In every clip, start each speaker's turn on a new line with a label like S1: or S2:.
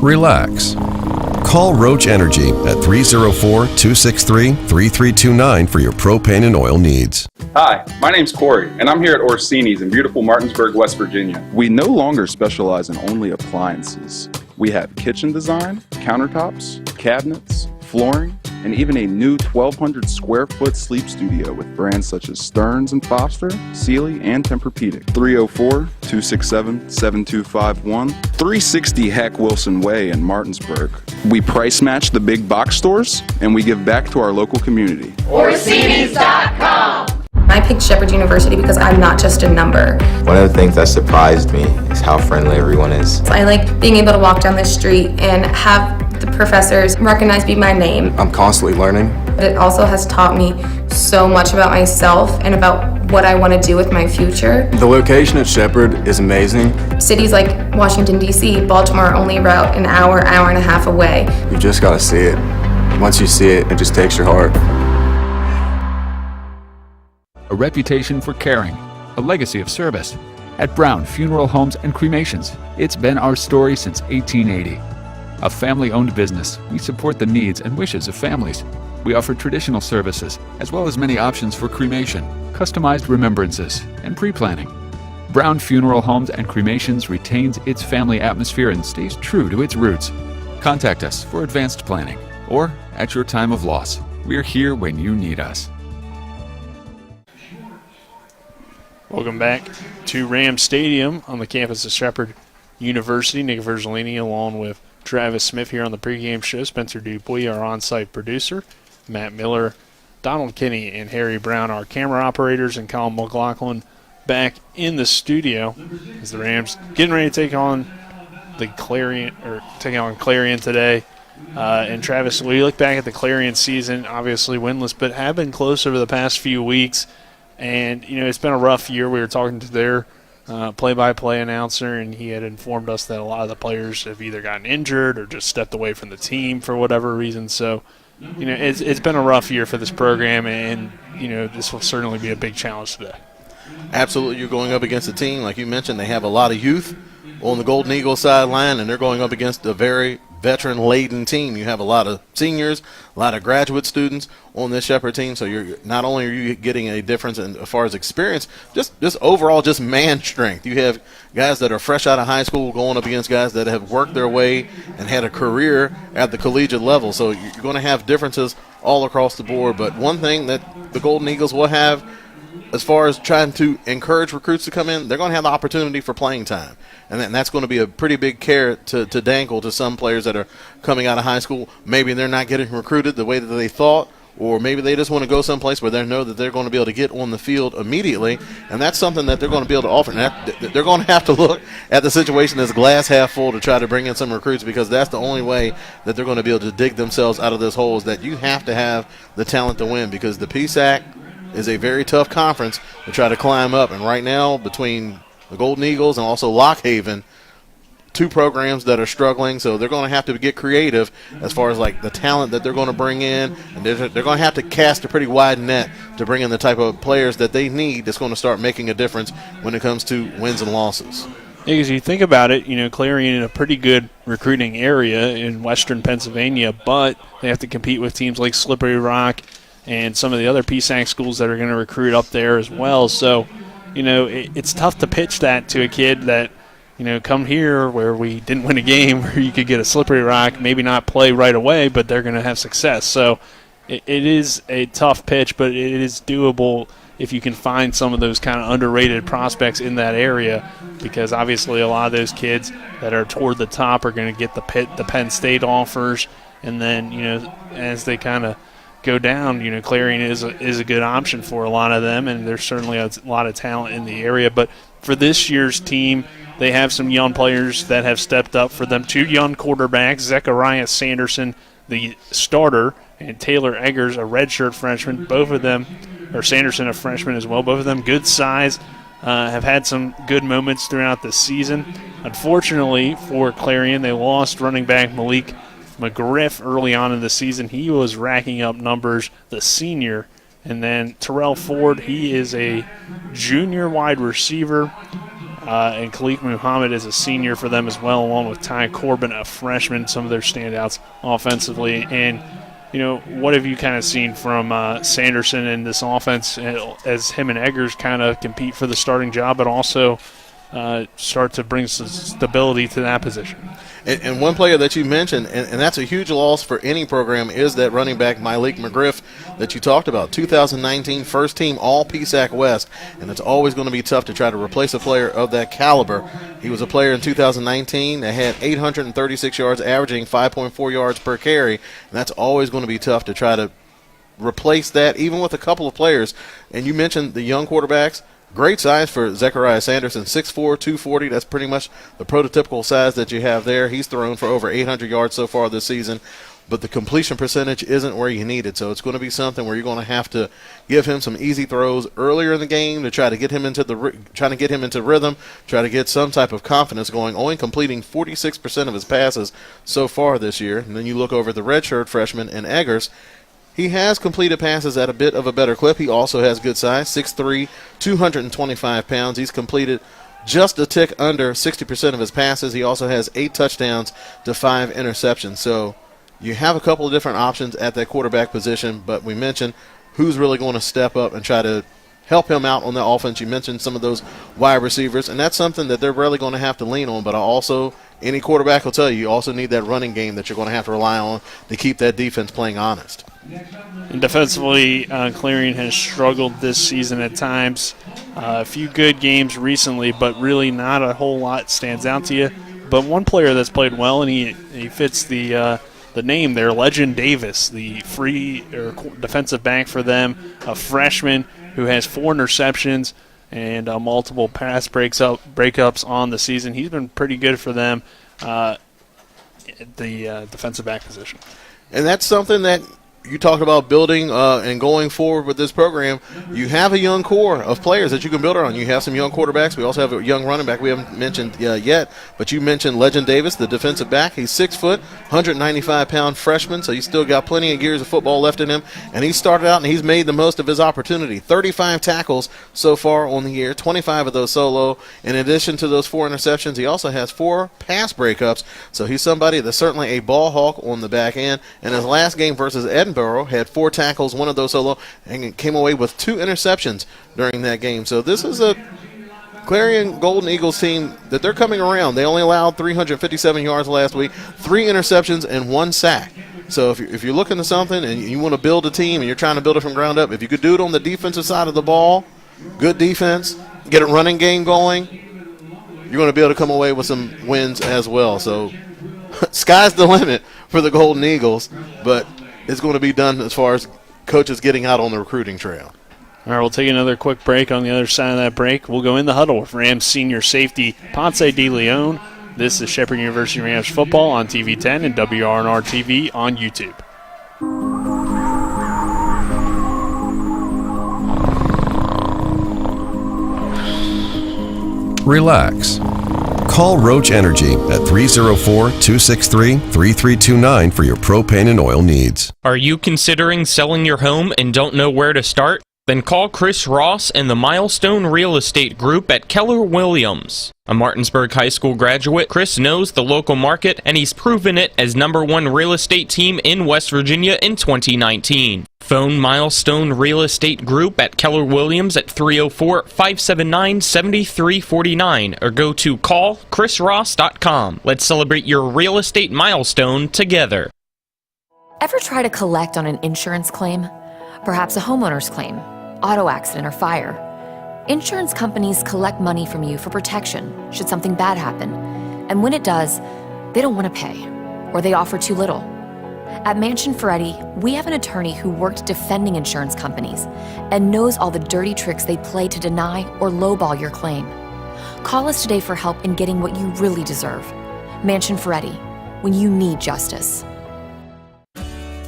S1: relax. Call Roach Energy at 304-263-3329 for your propane and oil needs.
S2: Hi, my name's Corey, and I'm here at Orsini's in beautiful Martinsburg, West Virginia. We no longer specialize in only appliances. We have kitchen design, countertops, cabinets, flooring, and even a new 1,200 square foot sleep studio with brands such as Stearns & Foster, Sealy, and Tempur-Pedic. 304-267-7251, 360 Hack Wilson Way in Martinsburg. We price match the big box stores, and we give back to our local community.
S3: Orsini's.com.
S4: I picked Shepherd University because I'm not just a number.
S5: One of the things that surprised me is how friendly everyone is.
S4: I like being able to walk down the street and have the professors recognize me by name.
S6: I'm constantly learning.
S4: But it also has taught me so much about myself and about what I want to do with my future.
S6: The location at Shepherd is amazing.
S4: Cities like Washington, D.C., Baltimore are only about an hour and a half away.
S6: You just got to see it. Once you see it, it just takes your heart.
S7: A reputation for caring, a legacy of service. At Brown Funeral Homes and Cremations, it's been our story since 1880. A family-owned business, we support the needs and wishes of families. We offer traditional services, as well as many options for cremation, customized remembrances, and pre-planning. Brown Funeral Homes and Cremations retains its family atmosphere and stays true to its roots. Contact us for advanced planning, or at your time of loss. We're here when you need us.
S8: Welcome back to Ram Stadium on the campus of Shepherd University. Nick Verzolini along with Travis Smith here on the pregame show. Spencer Dupuis, our on-site producer. Matt Miller, Donald Kinney, and Harry Brown, our camera operators, and Colin McLaughlin back in the studio as the Rams getting ready to take on Clarion today. And Travis, we look back at the Clarion season, obviously winless, but have been close over the past few weeks. And, it's been a rough year. We were talking to their play-by-play announcer, and he had informed us that a lot of the players have either gotten injured or just stepped away from the team for whatever reason. So, it's been a rough year for this program, and, this will certainly be a big challenge today.
S9: Absolutely. You're going up against a team, like you mentioned, they have a lot of youth on the Golden Eagles sideline, and they're going up against a very veteran-laden team. You have a lot of seniors, a lot of graduate students on this Shepherd team, so you're not only are you getting a difference as far as experience, just overall just man strength. You have guys that are fresh out of high school going up against guys that have worked their way and had a career at the collegiate level, so you're going to have differences all across the board. But one thing that the Golden Eagles will have as far as trying to encourage recruits to come in, they're going to have the opportunity for playing time. And that's going to be a pretty big carrot to dangle to some players that are coming out of high school. Maybe they're not getting recruited the way that they thought, or maybe they just want to go someplace where they know that they're going to be able to get on the field immediately, and that's something that they're going to be able to offer. And they're going to have to look at the situation as glass half full to try to bring in some recruits, because that's the only way that they're going to be able to dig themselves out of this hole, is that you have to have the talent to win, because the PSAC is a very tough conference to try to climb up. And right now, between the Golden Eagles and also Lock Haven, two programs that are struggling, so they're going to have to get creative as far as like the talent that they're going to bring in, and they're going to have to cast a pretty wide net to bring in the type of players that they need that's going to start making a difference when it comes to wins and losses.
S8: Because you think about it, Clarion in a pretty good recruiting area in western Pennsylvania, but they have to compete with teams like Slippery Rock and some of the other PSAC schools that are going to recruit up there as well. So, it's tough to pitch that to a kid that, come here where we didn't win a game, where you could get a Slippery Rock, maybe not play right away, but they're going to have success. So it is a tough pitch, but it is doable if you can find some of those kind of underrated prospects in that area, because obviously a lot of those kids that are toward the top are going to get the Penn State offers, and then, as they kind of go down, Clarion is a good option for a lot of them, and there's certainly a lot of talent in the area. But for this year's team, they have some young players that have stepped up for them. Two young quarterbacks, Zechariah Sanderson, the starter, and Taylor Eggers, a redshirt freshman. Both of them, or Sanderson, a freshman as well. Both of them good size, have had some good moments throughout the season. Unfortunately for Clarion, they lost running back Malik McGriff early on in the season. He was racking up numbers, the senior. And then Terrell Ford, he is a junior wide receiver. And Khalik Muhammad is a senior for them as well, along with Ty Corbin, a freshman, some of their standouts offensively. And, what have you kind of seen from Sanderson in this offense as him and Eggers kind of compete for the starting job, but also start to bring some stability to that position?
S9: And one player that you mentioned, and that's a huge loss for any program, is that running back Malik McGriff that you talked about. 2019 first team all PSAC West, and it's always going to be tough to try to replace a player of that caliber. He was a player in 2019 that had 836 yards, averaging 5.4 yards per carry, and that's always going to be tough to try to replace that, even with a couple of players. And you mentioned the young quarterbacks. Great size for Zechariah Sanderson, 6'4", 240. That's pretty much the prototypical size that you have there. He's thrown for over 800 yards so far this season, but the completion percentage isn't where you need it. So it's going to be something where you're going to have to give him some easy throws earlier in the game to try to get him into rhythm, try to get some type of confidence going. Only completing 46% of his passes so far this year. And then you look over the redshirt freshman and Eggers. He has completed passes at a bit of a better clip. He also has good size, 6'3", 225 pounds. He's completed just a tick under 60% of his passes. He also has 8 touchdowns to 5 interceptions. So you have a couple of different options at that quarterback position, but we mentioned who's really going to step up and try to help him out on the offense. You mentioned some of those wide receivers, and that's something that they're really going to have to lean on. But any quarterback will tell you also need that running game that you're going to have to rely on to keep that defense playing honest.
S8: And defensively, Clarion has struggled this season at times. A few good games recently, but really not a whole lot stands out to you. But one player that's played well, and he fits the name there, Legend Davis, the free defensive back for them, a freshman who has 4 interceptions and multiple pass breakups on the season. He's been pretty good for them at the defensive back position.
S9: And that's something that you talked about building and going forward with this program. You have a young core of players that you can build around. You have some young quarterbacks. We also have a young running back we haven't mentioned yet, but you mentioned Legend Davis, the defensive back. He's 6 foot, 195-pound freshman, so he's still got plenty of years of football left in him. And he started out and he's made the most of his opportunity. 35 tackles so far on the year, 25 of those solo. In addition to those 4 interceptions, he also has 4 pass breakups. So he's somebody that's certainly a ball hawk on the back end. And his last game versus Edinburgh, had 4 tackles, 1 of those solo, and came away with 2 interceptions during that game. So this is a Clarion Golden Eagles team that they're coming around. They only allowed 357 yards last week, 3 interceptions, and 1 sack. So if you're looking to something and you want to build a team and you're trying to build it from ground up, if you could do it on the defensive side of the ball, good defense, get a running game going, you're going to be able to come away with some wins as well. So sky's the limit for the Golden Eagles, but it's going to be done as far as coaches getting out on the recruiting trail.
S8: All right, we'll take another quick break. On the other side of that break, we'll go in the huddle with Rams senior safety Ponce de Leon. This is Shepherd University Rams football on TV 10 and WRNR TV on YouTube.
S1: Relax. Call Roach Energy at 304-263-3329 for your propane and oil needs.
S3: Are you considering selling your home and don't know where to start? Then call Chris Ross and the Milestone Real Estate Group at Keller Williams. A Martinsburg High School graduate, Chris knows the local market, and he's proven it as #1 real estate team in West Virginia in 2019. Phone Milestone Real Estate Group at Keller Williams at 304-579-7349 or go to callchrisross.com. Let's celebrate your real estate milestone together.
S10: Ever try to collect on an insurance claim? Perhaps a homeowner's claim, auto accident, or fire. Insurance companies collect money from you for protection should something bad happen. And when it does, they don't want to pay, or they offer too little. At Mansion Ferretti, we have an attorney who worked defending insurance companies and knows all the dirty tricks they play to deny or lowball your claim. Call us today for help in getting what you really deserve. Mansion Ferretti, when you need justice.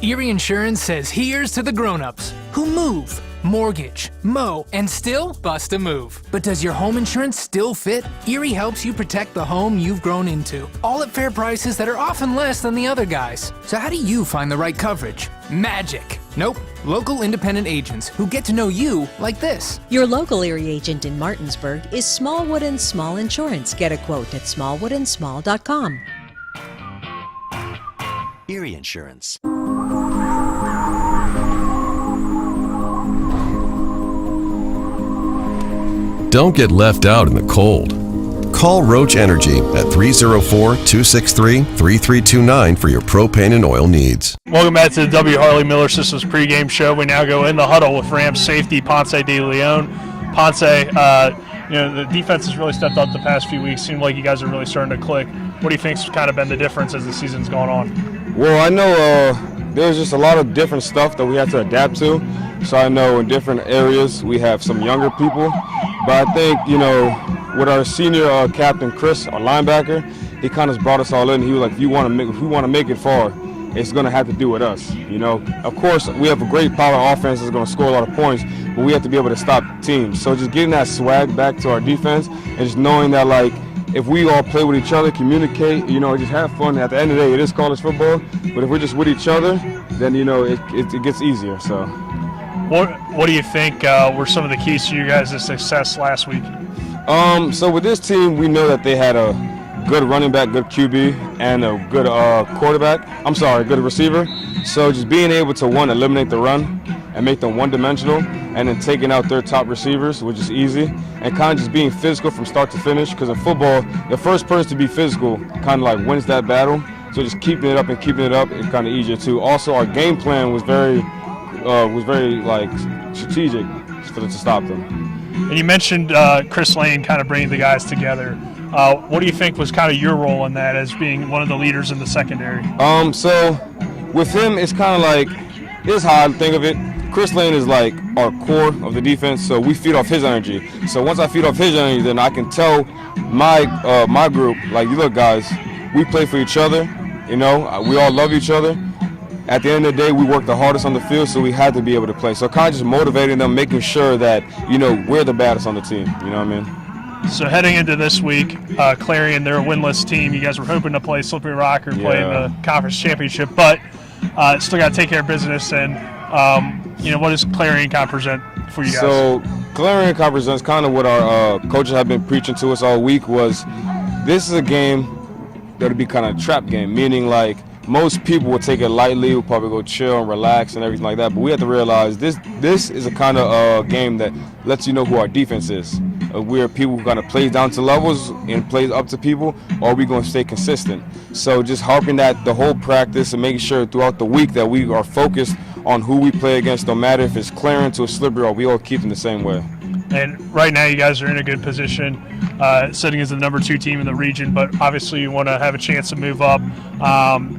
S11: Erie Insurance says here's to the grown-ups who move, mortgage, mow, and still bust a move. But does your home insurance still fit? Erie helps you protect the home you've grown into, all at fair prices that are often less than the other guys. So how do you find the right coverage? Magic. Nope. Local independent agents who get to know you like this.
S12: Your local Erie agent in Martinsburg is Smallwood & Small Insurance. Get a quote at smallwoodandsmall.com.
S13: Erie Insurance.
S1: Don't get left out in the cold. Call Roach Energy at 304-263-3329 for your propane and oil needs.
S8: Welcome back to the W. Harley Miller Systems pregame show. We now go in the huddle with Rams safety Ponce de Leon. Ponce, the defense has really stepped up the past few weeks. Seemed like you guys are really starting to click. What do you think's kind of been the difference as the season's gone on?
S6: Well, I know there's just a lot of different stuff that we have to adapt to. So I know in different areas we have some younger people. But I think, with our senior captain, Chris, our linebacker, he kind of brought us all in. He was like, if we want to make it far, it's going to have to do with us. Of course, we have a great power offense that's going to score a lot of points, but we have to be able to stop teams. So just getting that swag back to our defense and just knowing that, like, if we all play with each other, communicate, just have fun. At the end of the day, it is college football, but if we're just with each other, then, it gets easier. So.
S8: What do you think were some of the keys to you guys' success last week?
S6: So with this team, we know that they had a good running back, good QB, and a good good receiver. So just being able to, one, eliminate the run and make them one-dimensional, and then taking out their top receivers, which is easy, and kind of just being physical from start to finish. Because in football, the first person to be physical kind of like wins that battle. So just keeping it up is kind of easier too. Also, our game plan was very strategic to stop them.
S8: And you mentioned Chris Lane kind of bringing the guys together. What do you think was kind of your role in that as being one of the leaders in the secondary?
S6: So with him, it's kind of like, this is how I think of it. Chris Lane is like our core of the defense, so we feed off his energy. So once I feed off his energy, then I can tell my group, like, look, guys, we play for each other. We all love each other. At the end of the day, we work the hardest on the field, so we had to be able to play. So kind of just motivating them, making sure that, we're the baddest on the team. You know what I mean?
S8: So heading into this week, Clarion, they're a winless team. You guys were hoping to play Slippery Rock or play in the conference championship, but still got to take care of business. And, what does Clarion kind of present for you guys?
S6: So Clarion kind of presents kind of what our coaches have been preaching to us all week was this is a game that would be kind of a trap game, meaning like, most people will take it lightly, will probably go chill and relax and everything like that. But we have to realize this is a kind of game that lets you know who our defense is. We're people who kind of plays down to levels and plays up to people, or are we going to stay consistent? So just harping that the whole practice and making sure throughout the week that we are focused on who we play against, no matter if it's Clarion to a Slippery, or we all keep them the same way.
S8: And right now you guys are in a good position, sitting as the number 2 team in the region, but obviously you want to have a chance to move up.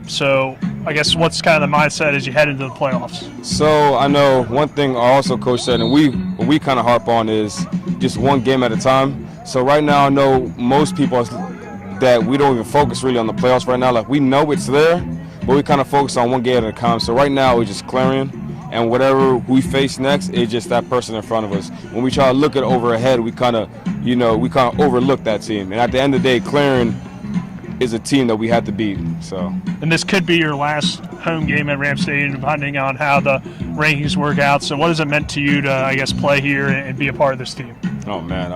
S8: So I guess what's kind of the mindset as you head into the playoffs?
S6: So I know one thing our also coach said, and we kind of harp on, is just one game at a time. So right now I know most people that we don't even focus really on the playoffs right now. Like, we know it's there, but we kind of focus on one game at a time. So right now it's just Clarion. And whatever we face next is just that person in front of us. When we try to look at over ahead, we kind of overlook that team. And at the end of the day, Clarion is a team that we have to beat. So. And
S8: this could be your last home game at Ram Stadium, depending on how the rankings work out. So what has it meant to you to, I guess, play here and be a part of this team?
S6: Oh, man.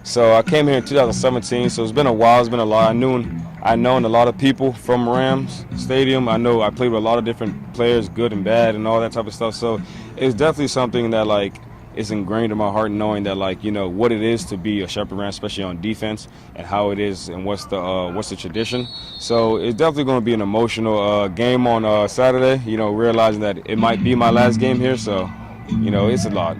S6: So I came here in 2017, so it's been a while. It's been a lot. I've known a lot of people from Rams Stadium. I know I played with a lot of different players, good and bad, and all that type of stuff. So it's definitely something that, like, is ingrained in my heart, knowing that, like, what it is to be a Shepherd Ram, especially on defense, and how it is and what's the tradition. So it's definitely going to be an emotional game on Saturday, realizing that it might be my last game here. So, it's a lot.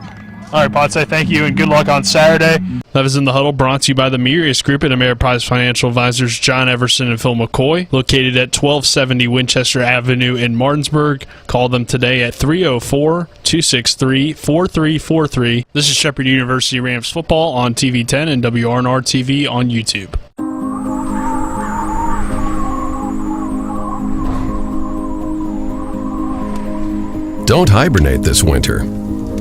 S8: All right, Ponce, thank you, and good luck on Saturday. That was In the Huddle, brought to you by the Mirius Group and Ameriprise Financial Advisors John Everson and Phil McCoy, located at 1270 Winchester Avenue in Martinsburg. Call them today at 304-263-4343. This is Shepherd University Rams football on TV 10 and WRNR TV on YouTube.
S1: Don't hibernate this winter.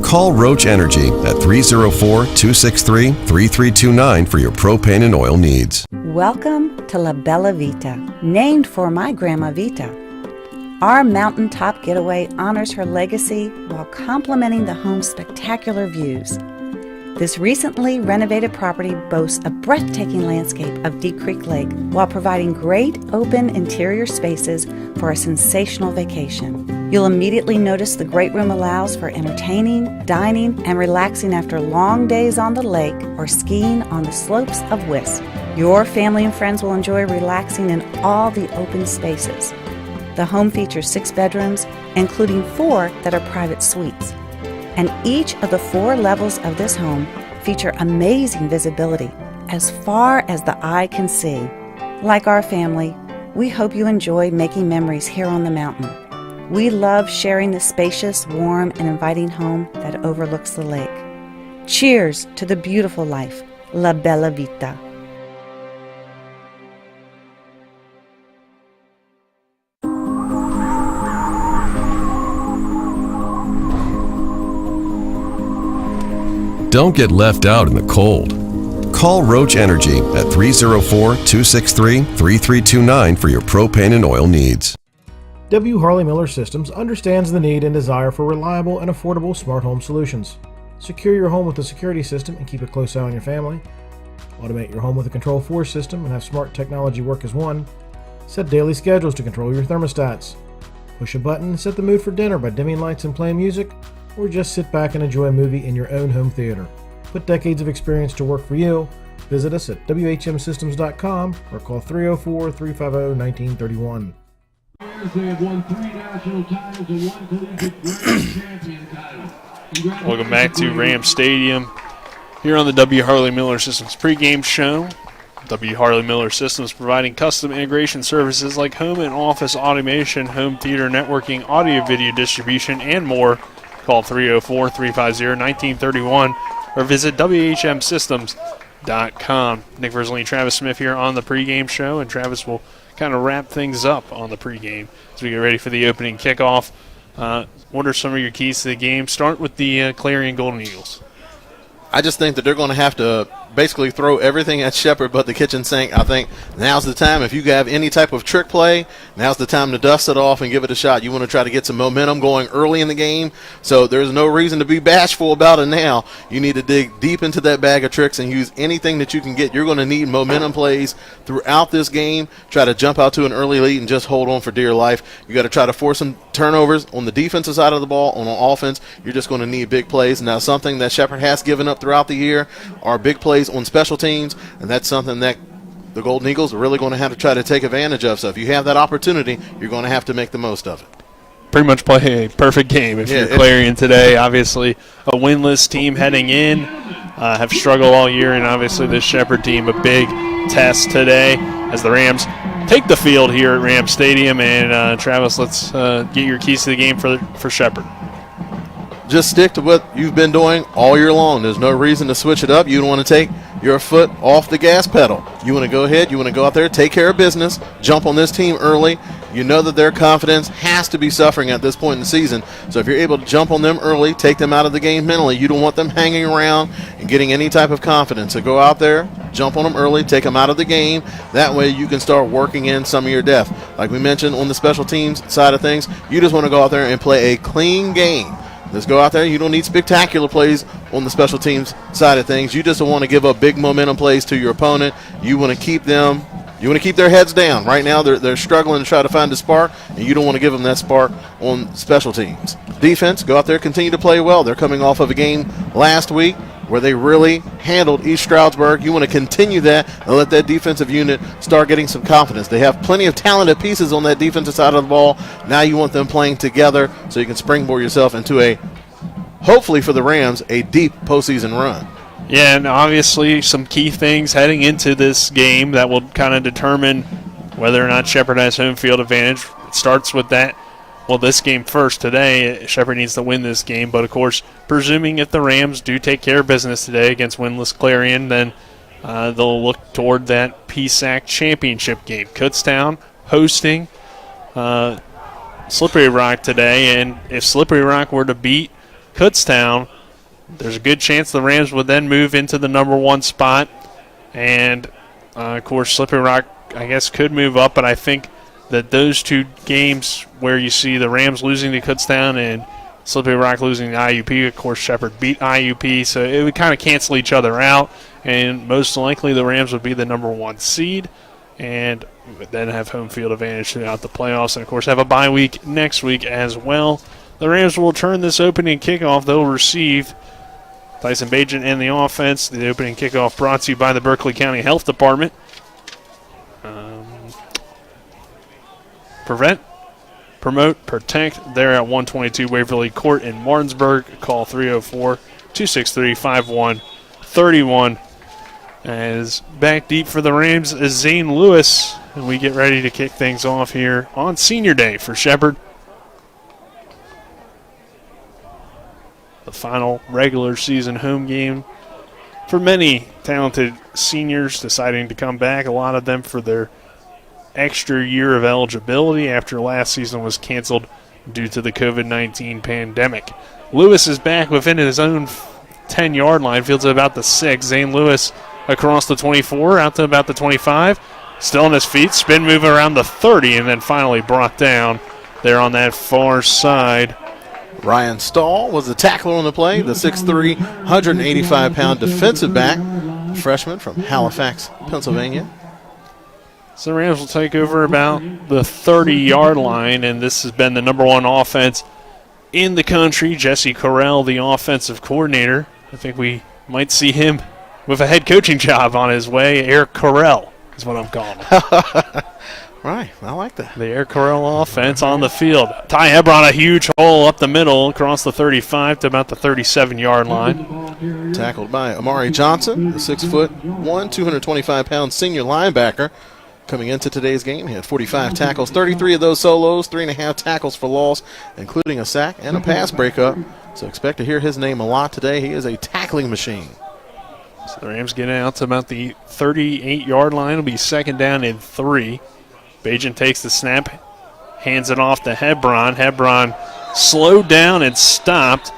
S1: Call Roach Energy at 304-263-3329 for your propane and oil needs.
S13: Welcome to La Bella Vita, named for my Grandma Vita. Our mountaintop getaway honors her legacy while complementing the home's spectacular views. This recently renovated property boasts a breathtaking landscape of Deep Creek Lake while providing great open interior spaces for a sensational vacation. You'll immediately notice the great room allows for entertaining, dining, and relaxing after long days on the lake or skiing on the slopes of Whisk. Your family and friends will enjoy relaxing in all the open spaces. The home features 6 bedrooms, including 4 that are private suites. And each of the 4 levels of this home feature amazing visibility as far as the eye can see. Like our family, we hope you enjoy making memories here on the mountain. We love sharing the spacious, warm, and inviting home that overlooks the lake. Cheers to the beautiful life, La Bella Vita.
S1: Don't get left out in the cold. Call Roach Energy at 304-263-3329 for your propane and oil needs.
S14: W. Harley Miller Systems understands the need and desire for reliable and affordable smart home solutions. Secure your home with a security system and keep a close eye on your family. Automate your home with a Control4 system and have smart technology work as one. Set daily schedules to control your thermostats. Push a button and set the mood for dinner by dimming lights and playing music, or just sit back and enjoy a movie in your own home theater. Put decades of experience to work for you. Visit us at WHMsystems.com or call 304-350-1931.
S15: They have won 3 national titles and 1 collegiate grand champion title.
S8: Welcome back to Ram Stadium here on the W. Harley Miller Systems pregame show. W. Harley Miller Systems providing custom integration services like home and office automation, home theater networking, audio video distribution, and more. Call 304-350-1931 or visit WHMsystems.com. Nick Verzolini, Travis Smith here on the pregame show, and Travis will kind of wrap things up on the pregame as we get ready for the opening kickoff. What are some of your keys to the game? Start with the Clarion Golden Eagles.
S9: I just think that they're going to have to basically throw everything at Shepherd but the kitchen sink. I think now's the time. If you have any type of trick play, now's the time to dust it off and give it a shot. You want to try to get some momentum going early in the game, so there's no reason to be bashful about it now. You need to dig deep into that bag of tricks and use anything that you can get. You're going to need momentum plays throughout this game. Try to jump out to an early lead and just hold on for dear life. You got to try to force some turnovers on the defensive side of the ball. On offense, you're just going to need big plays. Now, something that Shepherd has given up throughout the year are big plays on special teams, and that's something that the Golden Eagles are really going to have to try to take advantage of. So if you have that opportunity, you're going to have to make the most of it.
S8: Pretty much play a perfect game if you're Clarion today. Obviously, a winless team heading in, have struggled all year, and obviously this Shepherd team, a big test today as the Rams take the field here at Ram Stadium. And Travis, let's get your keys to the game for Shepherd.
S9: Just stick to what you've been doing all year long. There's no reason to switch it up. You don't want to take your foot off the gas pedal. You want to go ahead. You want to go out there, take care of business, jump on this team early. You know that their confidence has to be suffering at this point in the season. So if you're able to jump on them early, take them out of the game mentally, you don't want them hanging around and getting any type of confidence. So go out there, jump on them early, take them out of the game. That way you can start working in some of your depth. Like we mentioned on the special teams side of things, you just want to go out there and play a clean game. Let's go out there. You don't need spectacular plays on the special teams side of things. You just don't want to give up big momentum plays to your opponent. You want to keep them. You want to keep their heads down. Right now they're struggling to try to find a spark, and you don't want to give them that spark on special teams. Defense, go out there, continue to play well. They're coming off of a game last week where they really handled East Strausberg. You want to continue that and let that defensive unit start getting some confidence. They have plenty of talented pieces on that defensive side of the ball. Now you want them playing together so you can springboard yourself into hopefully for the Rams, a deep postseason run.
S8: Yeah, and obviously some key things heading into this game that will kind of determine whether or not Shepherd has home field advantage. It starts with that. Well, this game first today, Shepherd needs to win this game. But, of course, presuming if the Rams do take care of business today against winless Clarion, then they'll look toward that PSAC championship game. Kutztown hosting Slippery Rock today. And if Slippery Rock were to beat Kutztown, There's a good chance the Rams would then move into the number 1 spot. And, of course, Slippery Rock, I guess, could move up. But I think that those 2 games where you see the Rams losing to Kutztown and Slippery Rock losing to IUP, of course, Shepherd beat IUP. So it would kind of cancel each other out. And most likely the Rams would be the number 1 seed. And would then have home field advantage throughout the playoffs. And, of course, have a bye week next week as well. The Rams will turn this opening kickoff. They'll receive Tyson Bajan and the offense. The opening kickoff brought to you by the Berkeley County Health Department. Prevent, promote, protect. They're at 122 Waverly Court in Martinsburg. Call 304-263-5131. As back deep for the Rams is Zane Lewis. And we get ready to kick things off here on Senior Day for Shepherd. The final regular season home game for many talented seniors deciding to come back. A lot of them for their extra year of eligibility after last season was canceled due to the COVID-19 pandemic. Lewis is back within his own 10-yard line. Fields at about the 6. Zane Lewis across the 24, out to about the 25. Still on his feet. Spin move around the 30, and then finally brought down there on that far side.
S9: Ryan Stahl was the tackler on the play, the 6'3", 185-pound defensive back, freshman from Halifax, Pennsylvania.
S8: So the Rams will take over about the 30-yard line, and this has been the number 1 offense in the country. Jesse Correll, the offensive coordinator. I think we might see him with a head coaching job on his way. Eric Correll is what I'm calling him.
S9: Right, I like that.
S8: The Eric Correll offense on the field. Ty Hebron, a huge hole up the middle across the 35 to about the 37-yard line.
S9: Tackled by Amari Johnson, the 6'1", 225-pound senior linebacker. Coming into today's game, he had 45 tackles, 33 of those solos, 3.5 tackles for loss, including a sack and a pass breakup. So expect to hear his name a lot today. He is a tackling machine.
S8: So the Rams get out to about the 38-yard line. It'll be 2nd down and 3. Bajan takes the snap, hands it off to Hebron. Hebron slowed down and stopped.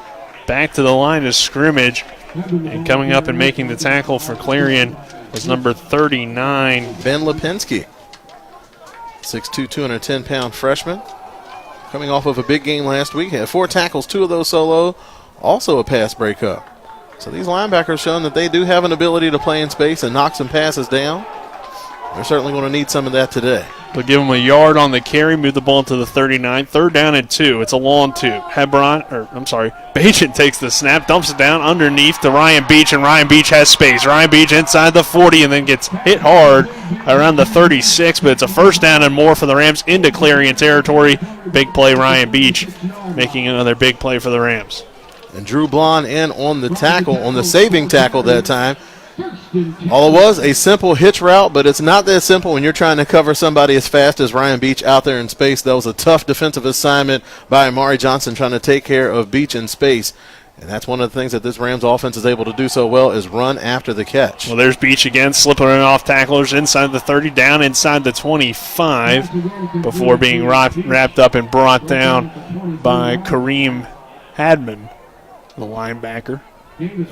S8: Back to the line of scrimmage. And coming up and making the tackle for Clarion was number 39.
S9: Ben Lipinski, 6'2", 210-pound freshman. Coming off of a big game last week. He had 4 tackles, 2 of those solo, also a pass breakup. So these linebackers showing that they do have an ability to play in space and knock some passes down. They're certainly going to need some of that today.
S8: They'll give him a yard on the carry, move the ball to the 39. 3rd down and 2. It's a long 2. Bajan takes the snap, dumps it down underneath to Ryan Beach, and Ryan Beach has space. Ryan Beach inside the 40 and then gets hit hard around the 36, but it's a 1st down and more for the Rams into Clarion territory. Big play, Ryan Beach making another big play for the Rams.
S9: And Drew Blond in on the tackle, on the saving tackle that time. All it was, a simple hitch route, but it's not that simple when you're trying to cover somebody as fast as Ryan Beach out there in space. That was a tough defensive assignment by Amari Johnson trying to take care of Beach in space. And that's one of the things that this Rams offense is able to do so well is run after the catch.
S8: Well, there's Beach again, slipping off tacklers inside the 30, down inside the 25 before being wrapped up and brought down by Kareem Hadman, the linebacker.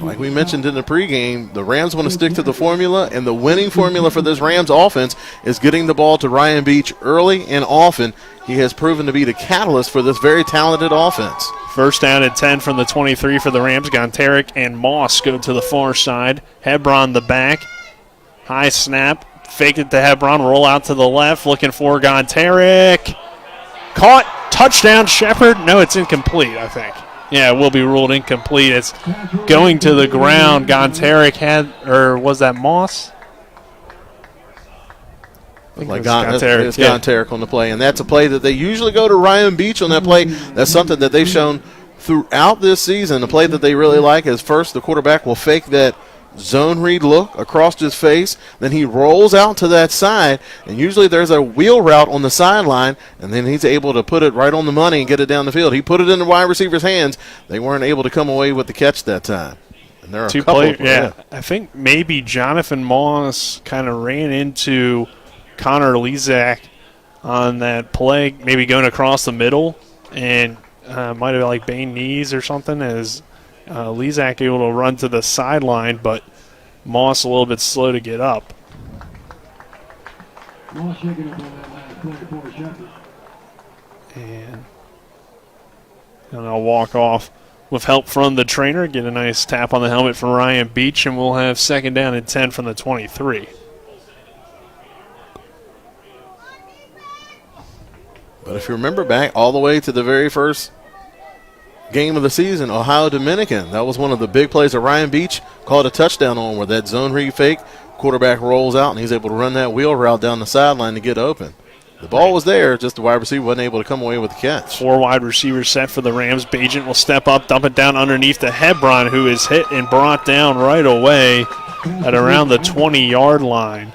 S9: Like we mentioned in the pregame, the Rams want to stick to the formula, and the winning formula for this Rams offense is getting the ball to Ryan Beach early and often. He has proven to be the catalyst for this very talented offense.
S8: 1st down and 10 from the 23 for the Rams. Gontarek and Moss go to the far side. Hebron the back. High snap. Fake it to Hebron. Roll out to the left. Looking for Gontarek. Caught. Touchdown, Shepherd. No, it's incomplete, I think. Yeah, it will be ruled incomplete. It's going to the ground. Gontarek had, or was that Moss?
S9: Like Gontarek on the play, and that's a play that they usually go to Ryan Beach on that play. That's something that they've shown throughout this season. The play that they really like is first the quarterback will fake that zone read look across his face, then he rolls out to that side, and usually there's a wheel route on the sideline, and then he's able to put it right on the money and get it down the field. He put it in the wide receiver's hands. They weren't able to come away with the catch that time. And there are a couple.
S8: Yeah, I think maybe Jonathan Moss kind of ran into Connor Lezak on that play, maybe going across the middle, and might have like Bane knees or something as Lezak able to run to the sideline, but Moss a little bit slow to get up.
S15: Moss shaking up on that last play for Shepard.
S8: And I'll walk off with help from the trainer. Get a nice tap on the helmet from Ryan Beach, and we'll have 2nd down and 10 from the 23.
S9: But if you remember back all the way to the very first game of the season, Ohio Dominican, that was one of the big plays that Ryan Beach called a touchdown on, where that zone read fake, quarterback rolls out, and he's able to run that wheel route down the sideline to get open. The ball was there, just the wide receiver wasn't able to come away with the catch.
S8: 4 wide receivers set for the Rams. Bagent will step up, dump it down underneath to Hebron, who is hit and brought down right away at around the 20-yard line.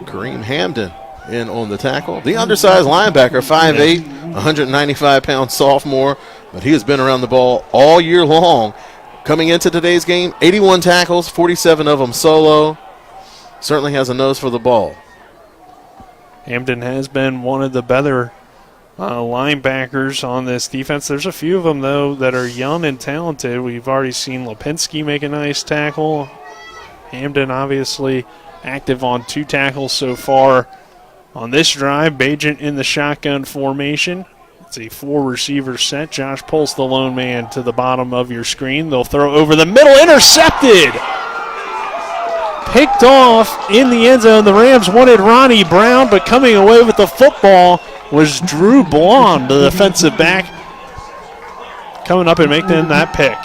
S9: Kareem Hamden in on the tackle. The undersized linebacker, 5'8", 195-pound sophomore, but he has been around the ball all year long. Coming into today's game, 81 tackles, 47 of them solo. Certainly has a nose for the ball.
S8: Hamden has been one of the better linebackers on this defense. There's a few of them, though, that are young and talented. We've already seen Lipinski make a nice tackle. Hamden obviously active on 2 tackles so far on this drive. Bagent in the shotgun formation. It's a 4-receiver set. Josh Pulse, the lone man, to the bottom of your screen. They'll throw over the middle. Intercepted! Picked off in the end zone. The Rams wanted Ronnie Brown, but coming away with the football was Drew Blond, the defensive back, coming up and making that pick.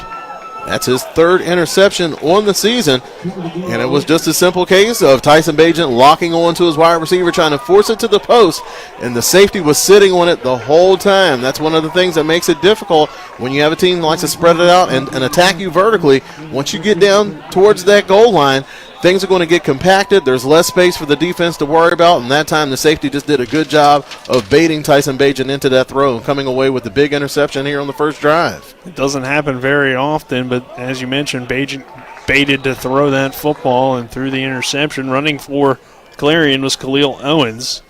S9: That's his 3rd interception on the season, and it was just a simple case of Tyson Bagent locking on to his wide receiver, trying to force it to the post, and the safety was sitting on it the whole time. That's one of the things that makes it difficult when you have a team that likes to spread it out and attack you vertically. Once you get down towards that goal line, things are going to get compacted. There's less space for the defense to worry about, and that time the safety just did a good job of baiting Tyson Bagent into that throw and coming away with the big interception here on the first drive.
S8: It doesn't happen very often, but as you mentioned, Bagent baited to throw that football and threw the interception. Running for Clarion was Khalil Owens.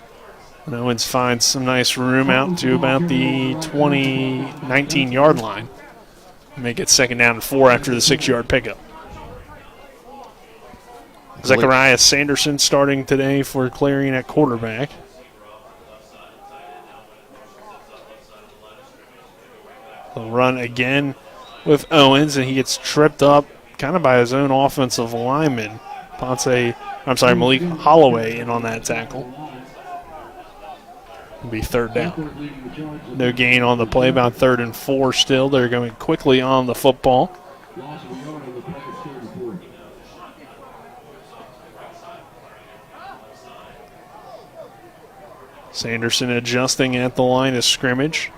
S8: And Owens finds some nice room out to about the 19-yard line. Make it 2nd down and 4 after the 6-yard pickup. Zechariah Sanderson starting today for Clarion at quarterback. He'll run again with Owens, and he gets tripped up kind of by his own offensive lineman. Malik Holloway in on that tackle. It'll be 3rd down. No gain on the play, about 3rd and 4 still. They're going quickly on the football. Sanderson adjusting at the line of scrimmage.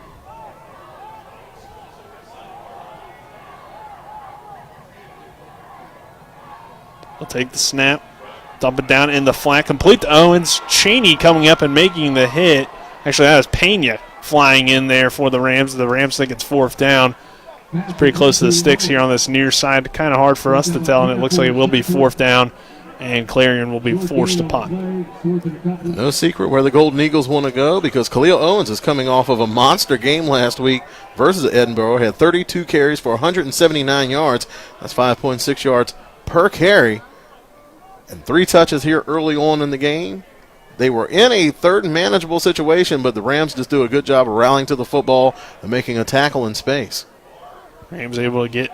S8: He'll take the snap, dump it down in the flat, complete to Owens. Cheney coming up and making the hit. Actually, that was Pena flying in there for the Rams. The Rams think it's 4th down. It's pretty close to the sticks here on this near side. Kind of hard for us to tell, and it looks like it will be 4th down, and Clarion will be forced to punt.
S9: No secret where the Golden Eagles want to go, because Khalil Owens is coming off of a monster game last week versus Edinburgh. He had 32 carries for 179 yards. That's 5.6 yards per carry. And 3 touches here early on in the game. They were in a 3rd and manageable situation, but the Rams just do a good job of rallying to the football and making a tackle in space.
S8: Rams able to get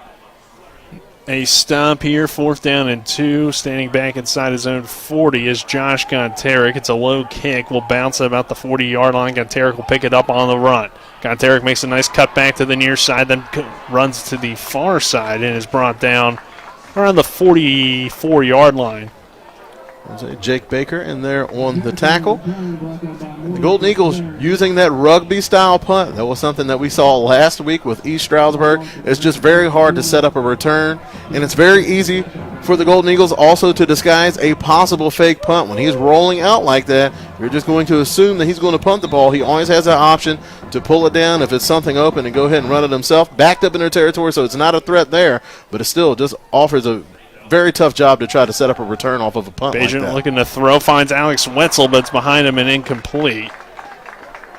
S8: a stop here, 4th down and 2. Standing back inside his own 40 is Josh Gonterick. It's a low kick. Will bounce at about the 40-yard line. Gonterick will pick it up on the run. Gonterick makes a nice cut back to the near side, then runs to the far side and is brought down around the 44-yard line.
S9: Jake Baker in there on the tackle. The Golden Eagles using that rugby-style punt. That was something that we saw last week with East Strausberg. It's just very hard to set up a return, and it's very easy for the Golden Eagles also to disguise a possible fake punt. When he's rolling out like that, you're just going to assume that he's going to punt the ball. He always has that option to pull it down if it's something open and go ahead and run it himself. Backed up in their territory, so it's not a threat there, but it still just offers a very tough job to try to set up a return off of a punt like that.
S8: Looking to throw, finds Alex Wetzel, but it's behind him and incomplete.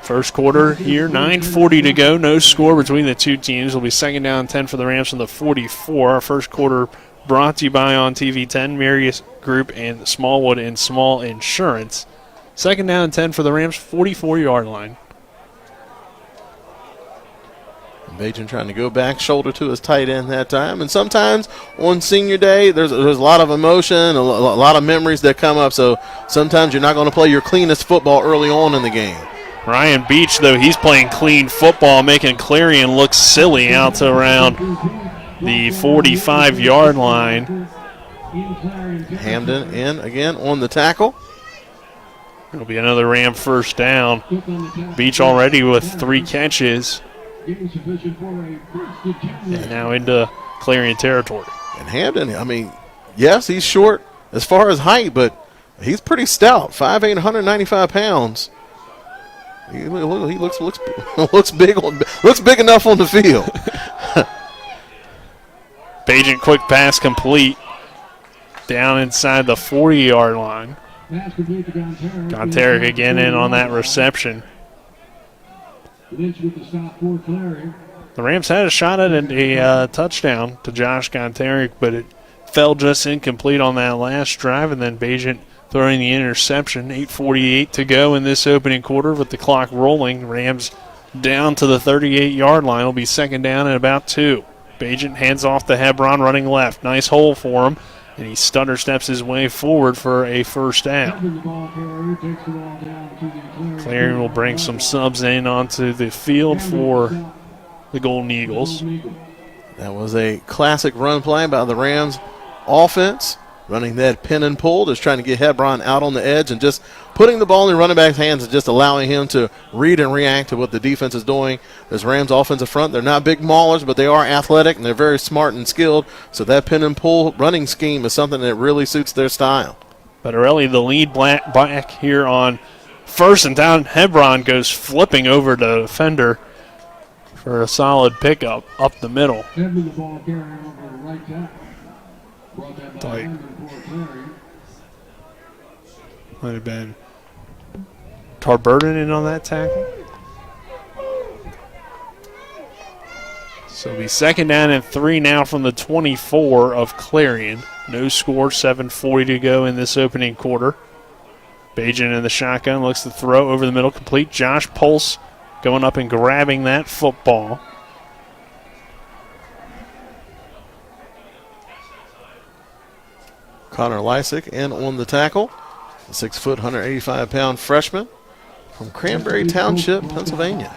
S8: First quarter here, 9:40 to go. No score between the two teams. It'll be second down and 10 for the Rams from the 44. Our first quarter brought to you by On TV 10, Marius Group, and Smallwood and Small Insurance. Second down and 10 for the Rams, 44-yard line.
S9: Bajan trying to go back, shoulder to his tight end that time. And sometimes on senior day, there's a lot of emotion, a lot of memories that come up. So sometimes you're not going to play your cleanest football early on in the game.
S8: Ryan Beach, though, he's playing clean football, making Clarion look silly out to around the 45-yard line.
S9: Hamden in again on the tackle.
S8: It'll be another Ram first down. Beach already with 3 catches. And now into Clarion territory.
S9: And Hamden, I mean, yes, he's short as far as height, but he's pretty stout, 5'8", 195 pounds. He looks big enough on the field.
S8: Bajan quick pass complete. Down inside the 40-yard line. Gonteric again in on that reception. The Rams had a shot at a touchdown to Josh Gonteric, but it fell just incomplete on that last drive, and then Bajan throwing the interception. 8:48 to go in this opening quarter with the clock rolling. Rams down to the 38-yard line. It'll be second down and about 2. Bajan hands off to Hebron running left. Nice hole for him, and he stutter steps his way forward for a first down. Clarion will bring some subs in onto the field for the Golden Eagles.
S9: That was a classic run play by the Rams offense. Running that pin and pull, just trying to get Hebron out on the edge and just putting the ball in the running back's hands and just allowing him to read and react to what the defense is doing. This Rams offensive front, they're not big maulers, but they are athletic and they're very smart and skilled. So that pin and pull running scheme is something that really suits their style.
S8: Bettarelli, the lead back here on first and down. Hebron goes flipping over the defender for a solid pickup up the middle. Tight. Might have been Tarburden in on that tackle. So it'll be second down and 3 now from the 24 of Clarion. No score, 7:40 to go in this opening quarter. Bajan in the shotgun, looks to throw over the middle, complete. Josh Pulse going up and grabbing that football.
S9: Connor Lysick in on the tackle. The 6 foot, 185-pound freshman from Cranberry Township, Pennsylvania.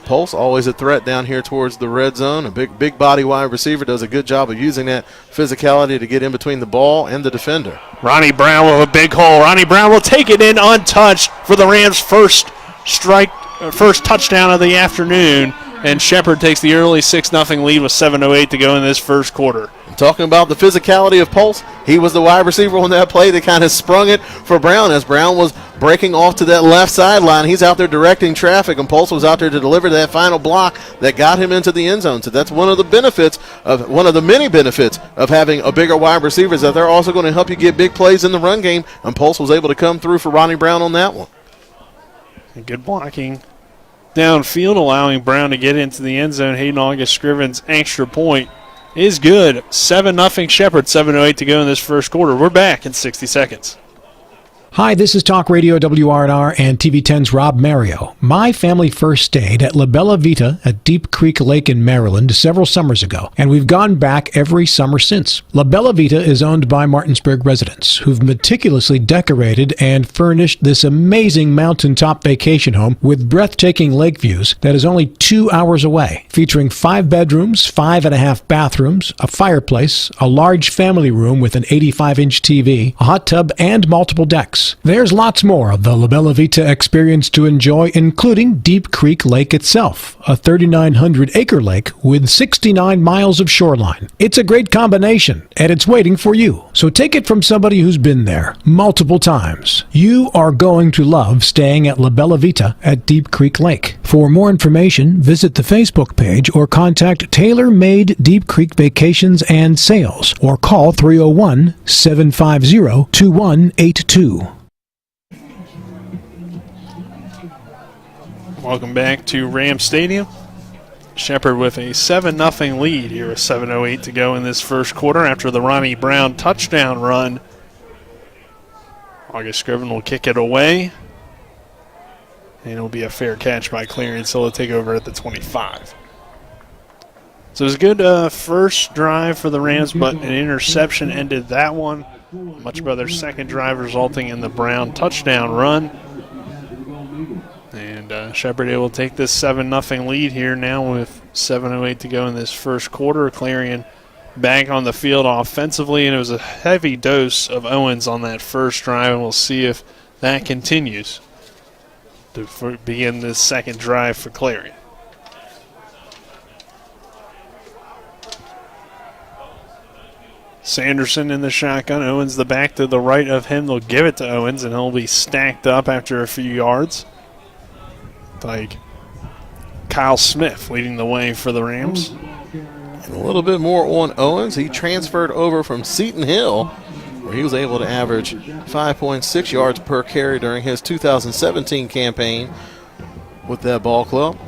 S9: Pulse always a threat down here towards the red zone. A big body wide receiver does a good job of using that physicality to get in between the ball and the defender.
S8: Ronnie Brown with a big hole. Ronnie Brown will take it in untouched for the Rams' first touchdown of the afternoon. And Shepherd takes the early 6-0 lead with 7:08 to go in this first quarter.
S9: I'm talking about the physicality of Pulse. He was the wide receiver on that play that kind of sprung it for Brown as Brown was breaking off to that left sideline. He's out there directing traffic, and Pulse was out there to deliver that final block that got him into the end zone. So that's one of the many benefits of having a bigger wide receiver, is that they're also going to help you get big plays in the run game, and Pulse was able to come through for Ronnie Brown on that one.
S8: And good blocking downfield, allowing Brown to get into the end zone. Hayden August Scriven's extra point is good. 7-0 Shepherd, 7:08 to go in this first quarter. We're back in 60 seconds.
S14: Hi, this is Talk Radio WRNR and TV10's Rob Mario. My family first stayed at La Bella Vita at Deep Creek Lake in Maryland several summers ago, and we've gone back every summer since. La Bella Vita is owned by Martinsburg residents who've meticulously decorated and furnished this amazing mountaintop vacation home with breathtaking lake views that is only 2 hours away, featuring 5 bedrooms, 5.5 bathrooms, a fireplace, a large family room with an 85-inch TV, a hot tub, and multiple decks. There's lots more of the La Bella Vita experience to enjoy, including Deep Creek Lake itself, a 3,900-acre lake with 69 miles of shoreline. It's a great combination, and it's waiting for you. So take it from somebody who's been there multiple times. You are going to love staying at La Bella Vita at Deep Creek Lake. For more information, visit the Facebook page or contact Tailor Made Deep Creek Vacations and Sales or call 301-750-2182.
S8: Welcome back to Ram Stadium. Shepherd with a 7-0 lead here with 7:08 to go in this first quarter after the Ronnie Brown touchdown run. August Scriven will kick it away. And it'll be a fair catch by Clarion, so they'll take over at the 25. So it was a good first drive for the Rams, but an interception ended that one. Much better second drive resulting in the Brown touchdown run. And Shepherd able to take this 7-0 lead here now with 7:08 to go in this first quarter. Clarion back on the field offensively, and it was a heavy dose of Owens on that first drive, and we'll see if that continues to begin this second drive for Clarion. Sanderson in the shotgun. Owens the back to the right of him. They'll give it to Owens, and he'll be stacked up after a few yards. Like Kyle Smith leading the way for the Rams.
S9: And a little bit more on Owens. He transferred over from Seton Hill, where he was able to average 5.6 yards per carry during his 2017 campaign with that ball club.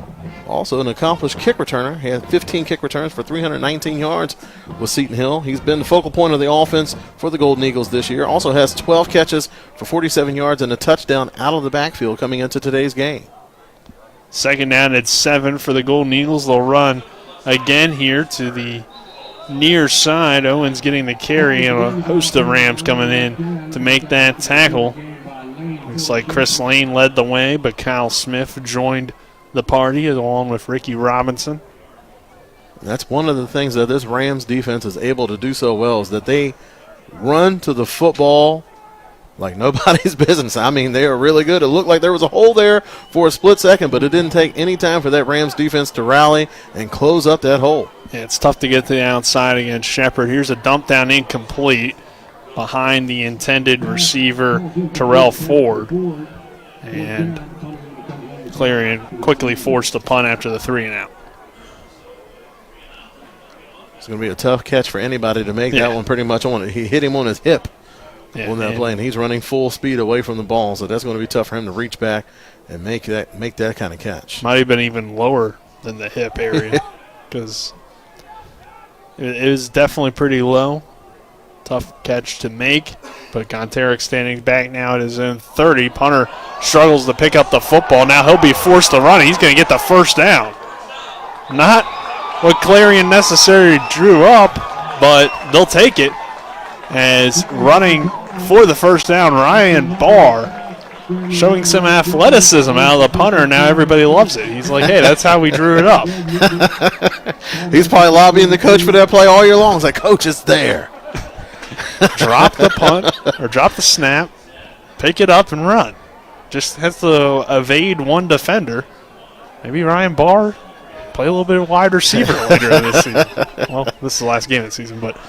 S9: Also an accomplished kick returner. He had 15 kick returns for 319 yards with Seton Hill. He's been the focal point of the offense for the Golden Eagles this year. Also has 12 catches for 47 yards and a touchdown out of the backfield coming into today's game.
S8: Second down at 7 for the Golden Eagles. They'll run again here to the near side. Owens getting the carry, and a host of Rams coming in to make that tackle. Looks like Chris Lane led the way, but Kyle Smith joined the party along with Ricky Robinson.
S9: That's one of the things that this Rams defense is able to do so well, is that they run to the football like nobody's business. I mean, they are really good. It looked like there was a hole there for a split second, but it didn't take any time for that Rams defense to rally and close up that hole.
S8: Yeah, it's tough to get to the outside against Shepherd. Here's a dump down incomplete behind the intended receiver, Terrell Ford. And Clarion quickly forced the punt after the 3-and-out.
S9: It's going to be a tough catch for anybody to make that one pretty much on it. He hit him on his hip on that play, and he's running full speed away from the ball, so that's going to be tough for him to reach back and make that kind of catch.
S8: Might have been even lower than the hip area because it was definitely pretty low. Tough catch to make, but Gontarek standing back now at his own 30. Punter struggles to pick up the football. Now he'll be forced to run. He's going to get the first down. Not what Clarion necessarily drew up, but they'll take it as running for the first down, Ryan Barr showing some athleticism out of the punter. Now everybody loves it. He's like, hey, that's how we drew it up.
S9: He's probably lobbying the coach for that play all year long. He's like, coach, it's there.
S8: Drop the punt or drop the snap, pick it up and run. Just has to evade one defender. Maybe Ryan Barr play a little bit of wide receiver later in this season. Well, this is the last game of the season, but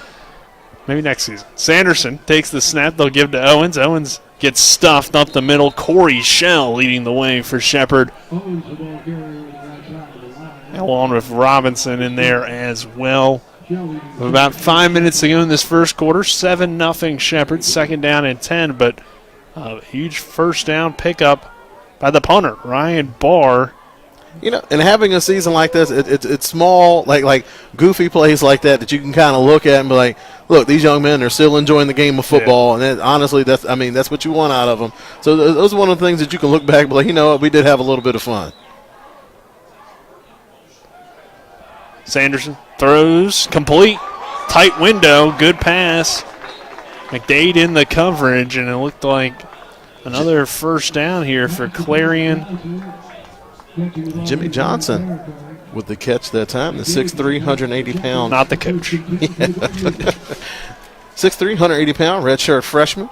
S8: maybe next season. Sanderson takes the snap. They'll give to Owens. Owens gets stuffed up the middle. Corey Shell leading the way for Shepherd, along with Robinson in there as well. With about 5 minutes to go in this first quarter, 7-0 Shepherd, second down and 10, but a huge first down pickup by the punter, Ryan Barr.
S9: You know, and having a season like this, it's small, like goofy plays like that you can kind of look at and be like, look, these young men are still enjoying the game of football, and honestly, that's what you want out of them. So those are one of the things that you can look back and be like, you know what, we did have a little bit of fun.
S8: Sanderson throws, complete, tight window, good pass. McDade in the coverage, and it looked like another first down here for Clarion.
S9: Jimmy Johnson with the catch that time, the 6'3", 180-pound.
S8: Not the coach.
S9: 6'3", 180-pound redshirt freshman.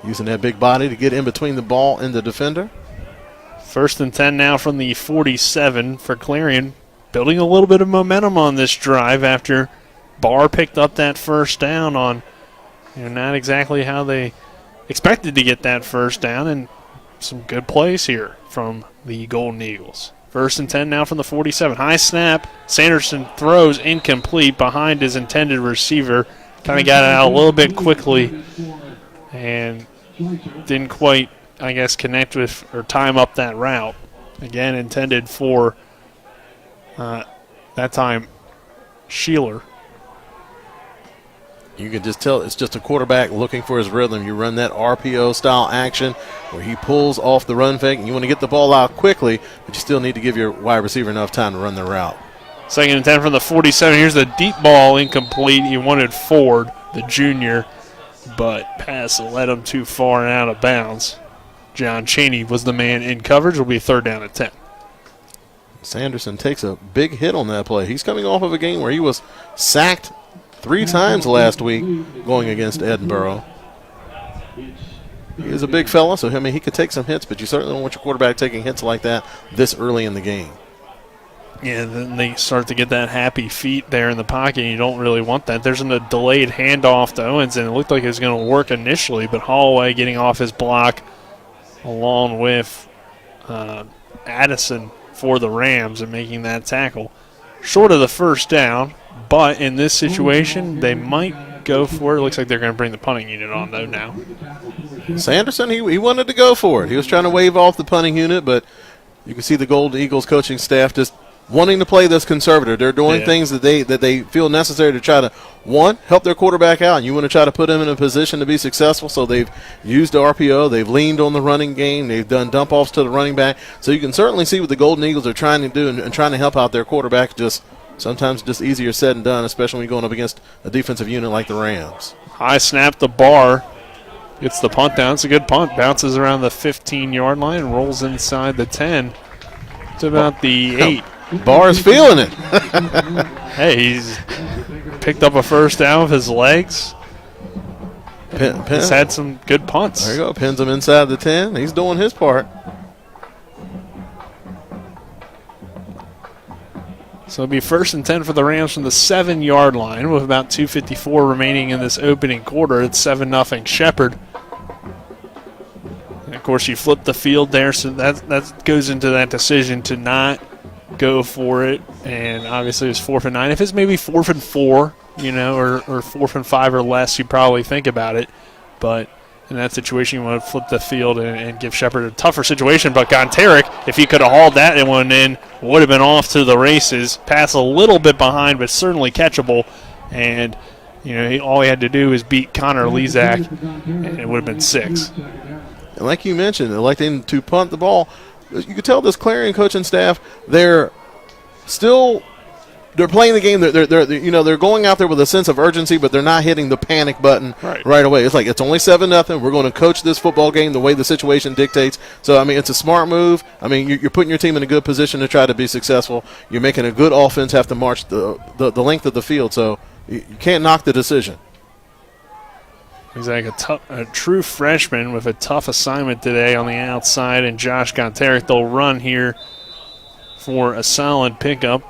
S9: Using that big body to get in between the ball and the defender.
S8: First and 10 now from the 47 for Clarion. Building a little bit of momentum on this drive after Barr picked up that first down on not exactly how they expected to get that first down, and some good plays here from the Golden Eagles. First and 10 now from the 47. High snap. Sanderson throws incomplete behind his intended receiver. Kind of got it out a little bit quickly and didn't quite I guess, connect with or time up that route. Again, intended for that time Sheeler.
S9: You can just tell it's just a quarterback looking for his rhythm. You run that RPO style action where he pulls off the run fake, and you want to get the ball out quickly, but you still need to give your wide receiver enough time to run the route.
S8: 2nd and 10 from the 47. Here's the deep ball, incomplete. He wanted Ford, the junior, but pass led him too far and out of bounds. John Chaney was the man in coverage. Will be 3rd down and 10.
S9: Sanderson takes a big hit on that play. He's coming off of a game where he was sacked 3 times last week going against Edinboro. He is a big fella, so he could take some hits, but you certainly don't want your quarterback taking hits like that this early in the game.
S8: Yeah, then they start to get that happy feet there in the pocket, and you don't really want that. There's a delayed handoff to Owens, and it looked like it was going to work initially, but Holloway getting off his block along with Addison for the Rams and making that tackle. Short of the 1st down, but in this situation, they might go for it. It looks like they're going to bring the punting unit on, though, now.
S9: Sanderson, he wanted to go for it. He was trying to wave off the punting unit, but you can see the Golden Eagles coaching staff just wanting to play this conservative. They're doing things that they feel necessary to try to, one, help their quarterback out, and you want to try to put him in a position to be successful. So they've used RPO, they've leaned on the running game, they've done dump-offs to the running back. So you can certainly see what the Golden Eagles are trying to do and trying to help out their quarterback. Sometimes just easier said than done, especially when you're going up against a defensive unit like the Rams.
S8: High snap the bar. Gets the punt down. It's a good punt. Bounces around the 15-yard line and rolls inside the 10 to about the 8.
S9: Barr's feeling it.
S8: Hey, he's picked up a 1st down with his legs. He's had some good punts.
S9: There you go. Pins him inside the 10. He's doing his part.
S8: So it'll be 1st and 10 for the Rams from the 7-yard line with about 2:54 remaining in this opening quarter. It's 7-0 Shepherd. And of course, you flip the field there, so that goes into that decision to not go for it. And obviously, it's 4th and 9. If it's maybe 4th and 4, or 4th and 5 or less, you probably think about it. But in that situation, you want to flip the field and give Shepherd a tougher situation. But Gonteric, if he could have hauled that one in, would have been off to the races. Pass a little bit behind, but certainly catchable. And, all he had to do was beat Connor Lezak, and it would have been 6.
S9: And like you mentioned, electing to punt the ball, you could tell this Clarion coaching staff, they're playing the game. They're going out there with a sense of urgency, but they're not hitting the panic button right away. It's like it's only 7-0. We're going to coach this football game the way the situation dictates. So it's a smart move. You're putting your team in a good position to try to be successful. You're making a good offense have to march the length of the field. So you can't knock the decision.
S8: He's like a true freshman with a tough assignment today on the outside, and Josh Gonteric. They'll run here for a solid pickup.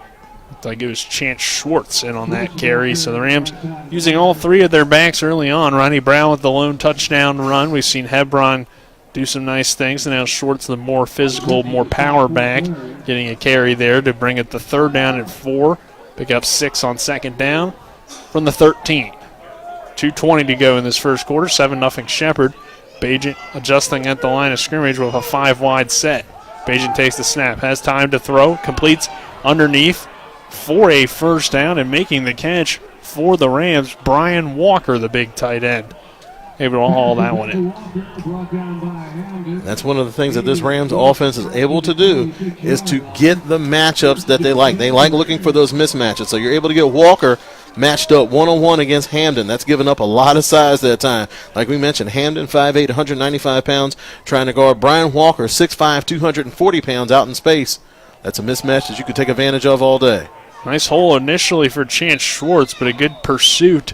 S8: Looked like it was Chance Schwartz in on that carry. So the Rams using all 3 of their backs early on. Ronnie Brown with the lone touchdown run. We've seen Hebron do some nice things. And now Schwartz, the more physical, more power back, getting a carry there to bring it to 3rd down and 4. Pick up 6 on 2nd down from the 13. 2:20 to go in this first quarter. 7-0 Shepherd. Bajent adjusting at the line of scrimmage with a 5-wide set. Bajent takes the snap, has time to throw, completes underneath for a 1st down, and making the catch for the Rams, Brian Walker, the big tight end. Able to haul that one in.
S9: That's one of the things that this Rams offense is able to do is to get the matchups that they like. They like looking for those mismatches. So you're able to get Walker matched up one-on-one against Hamden. That's given up a lot of size that time. Like we mentioned, Hamden, 5'8", 195 pounds, trying to guard Brian Walker, 6'5", 240 pounds out in space. That's a mismatch that you could take advantage of all day.
S8: Nice hole initially for Chance Schwartz, but a good pursuit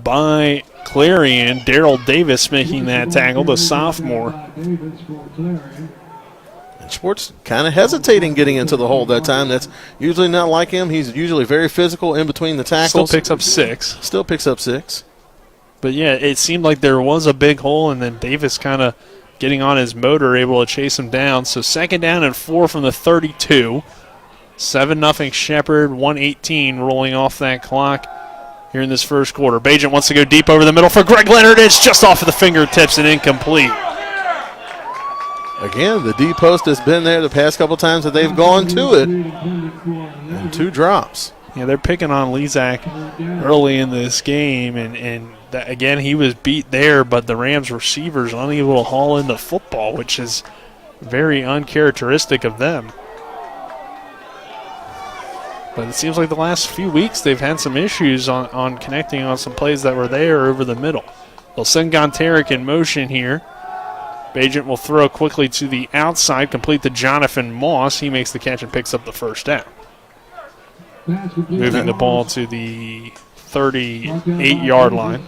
S8: by Clarion. Daryl Davis making that tackle, the sophomore.
S9: And Schwartz kind of hesitating getting into the hole that time. That's usually not like him. He's usually very physical in between the tackles.
S8: Still picks up 6. But, yeah, it seemed like there was a big hole, and then Davis kind of getting on his motor, able to chase him down. So 2nd down and 4 from the 32. 7-0 Shepherd, 1:18 rolling off that clock here in this first quarter. Bajent wants to go deep over the middle for Greg Leonard. It's just off of the fingertips and incomplete.
S9: Again, the D post has been there the past couple times that they've gone to it. And 2 drops.
S8: Yeah, they're picking on Lezak early in this game, and again, he was beat there, but the Rams receivers unable to haul in the football, which is very uncharacteristic of them. But it seems like the last few weeks they've had some issues on connecting on some plays that were there over the middle. They'll send Gontarek in motion here. Bajent will throw quickly to the outside, complete to Jonathan Moss. He makes the catch and picks up the first down. Moving the ball to the 38-yard line.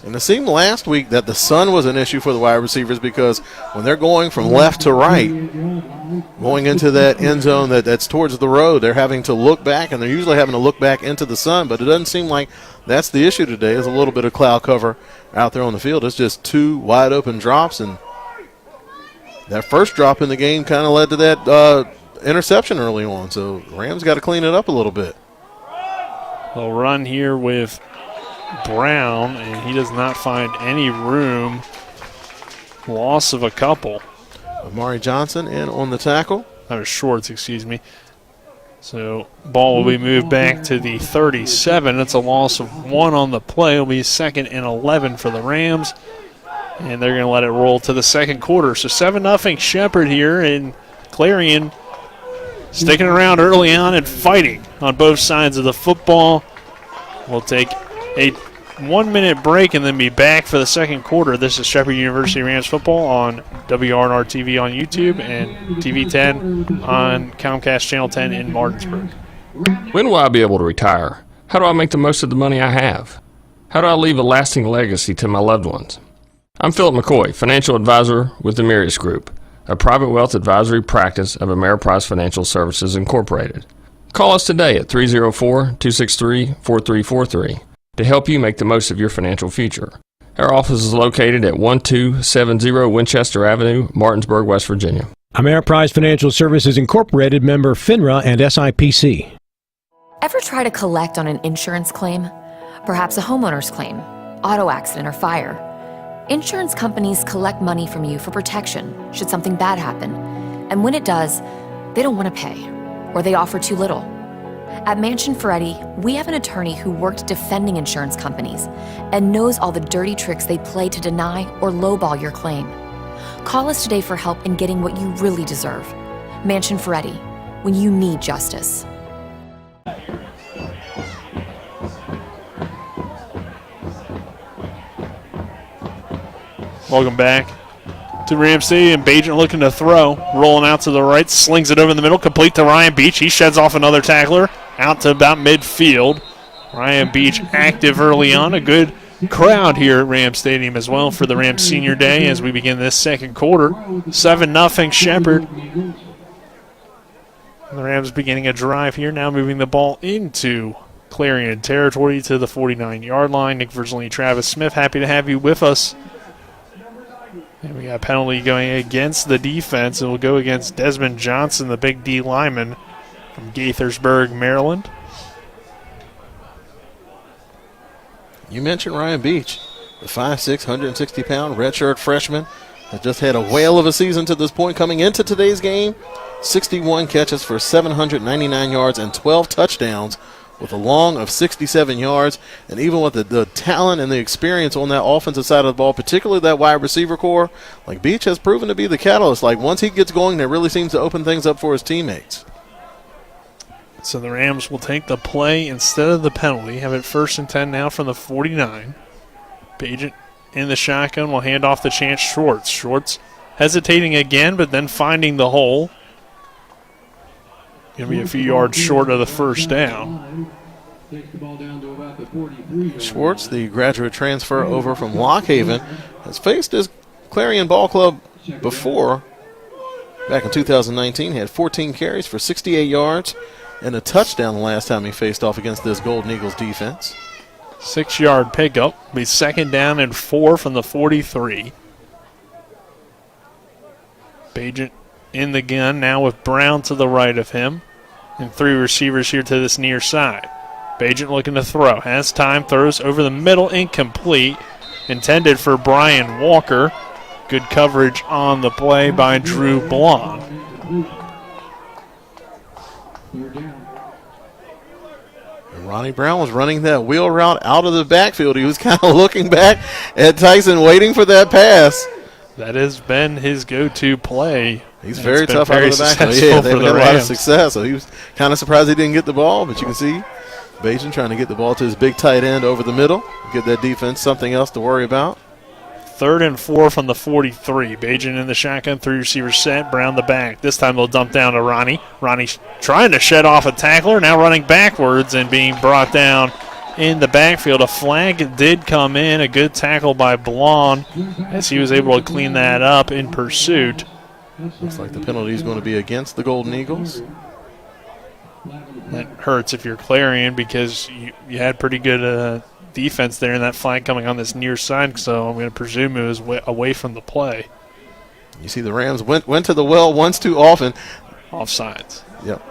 S9: And it seemed last week that the sun was an issue for the wide receivers because when they're going from left to right, going into that end zone that's towards the road, they're having to look back, and they're usually having to look back into the sun, but it doesn't seem like that's the issue today. There's a little bit of cloud cover out there on the field. It's just 2 wide open drops, and that first drop in the game kind of led to that interception early on, so Rams got to clean it up a little bit.
S8: They'll run here with Brown, and he does not find any room. Loss of a couple.
S9: Amari Johnson in on the tackle.
S8: Schwartz, excuse me. So ball will be moved back to the 37. It's a loss of 1 on the play. It'll be 2nd and 11 for the Rams. And they're going to let it roll to the second quarter. So 7-0 Shepherd here, and Clarion sticking around early on and fighting on both sides of the football. We'll take a 1-minute break and then be back for the second quarter. This is Shepherd University Rams football on WRNR TV on YouTube and TV 10 on Comcast Channel 10 in Martinsburg.
S16: When will I be able to retire? How do I make the most of the money I have? How do I leave a lasting legacy to my loved ones? I'm Philip McCoy, financial advisor with the Mirius Group, a private wealth advisory practice of Ameriprise Financial Services Incorporated. Call us today at 304-263-4343 to help you make the most of your financial future. Our office is located at 1270 Winchester Avenue, Martinsburg, West Virginia.
S17: Ameriprise Financial Services Incorporated, member FINRA and SIPC.
S10: Ever try to collect on an insurance claim? Perhaps a homeowner's claim, auto accident, or fire. Insurance companies collect money from you for protection should something bad happen. And when it does, they don't want to pay, or they offer too little. At Mansion Ferretti, we have an attorney who worked defending insurance companies and knows all the dirty tricks they play to deny or lowball your claim. Call us today for help in getting what you really deserve. Mansion Ferretti, when you need justice.
S8: Welcome back to Ram Stadium. Bajent looking to throw. Rolling out to the right. Slings it over the middle. Complete to Ryan Beach. He sheds off another tackler. Out to about midfield. Ryan Beach active early on. A good crowd here at Ram Stadium as well for the Rams Senior Day as we begin this second quarter. 7-0 Shepherd. The Rams beginning a drive here. Now moving the ball into Clarion territory to the 49-yard line. Nick Verzolini, Travis Smith, happy to have you with us. And we got a penalty going against the defense. It will go against Desmond Johnson, the big D lineman from Gaithersburg, Maryland.
S9: You mentioned Ryan Beach, the 5'6", 160-pound redshirt freshman, has just had a whale of a season to this point. Coming into today's game, 61 catches for 799 yards and 12 touchdowns, with a long of 67 yards. And even with the talent and the experience on that offensive side of the ball, particularly that wide receiver core, like Beach has proven to be the catalyst. Like once he gets going, that really seems to open things up for his teammates.
S8: So the Rams will take the play instead of the penalty. Have it 1st and 10 now from the 49. Bajent in the shotgun will hand off the Chance Schwartz. Schwartz hesitating again, but then finding the hole. Going to be a few yards short of the first down.
S9: Schwartz, the graduate transfer over from Lockhaven, has faced his Clarion Ball Club before. Back in 2019, he had 14 carries for 68 yards and a touchdown the last time he faced off against this Golden Eagles defense.
S8: 6-yard pickup. Be 2nd down and 4 from the 43. Bajent in the gun now with Brown to the right of him. And 3 receivers here to this near side. Bajent looking to throw. Has time. Throws over the middle. Incomplete. Intended for Brian Walker. Good coverage on the play by Drew Blanc.
S9: And Ronnie Brown was running that wheel route out of the backfield. He was kind of looking back at Tyson, waiting for that pass.
S8: That has been his go-to play.
S9: He's very tough out of the backfield. Yeah, they've had a lot of success. So he was kind of surprised he didn't get the ball, but you can see Bajan trying to get the ball to his big tight end over the middle. Give that defense something else to worry about.
S8: 3rd and 4 from the 43. Bajan in the shotgun, 3 receivers set. Brown the back. This time they'll dump down to Ronnie. Ronnie trying to shed off a tackler, now running backwards and being brought down in the backfield. A flag did come in. A good tackle by Blon as he was able to clean that up in pursuit.
S9: Looks like the penalty is going to be against the Golden Eagles.
S8: That hurts if you're Clarion because you had pretty good defense there, and that flag coming on this near side, so I'm going to presume it was away from the play.
S9: You see the Rams went to the well once too often.
S8: Offsides.
S9: Yep.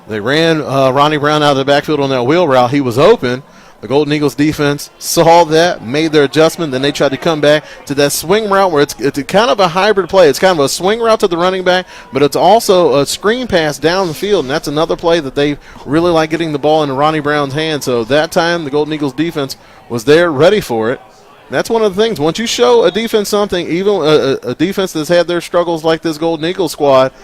S9: They ran Ronnie Brown out of the backfield on that wheel route. He was open. The Golden Eagles defense saw that, made their adjustment, then they tried to come back to that swing route where it's kind of a hybrid play. It's kind of a swing route to the running back, but it's also a screen pass down the field, and that's another play that they really like getting the ball into Ronnie Brown's hands. So that time the Golden Eagles defense was there ready for it. That's one of the things. Once you show a defense something, even a defense that's had their struggles like this Golden Eagles squad,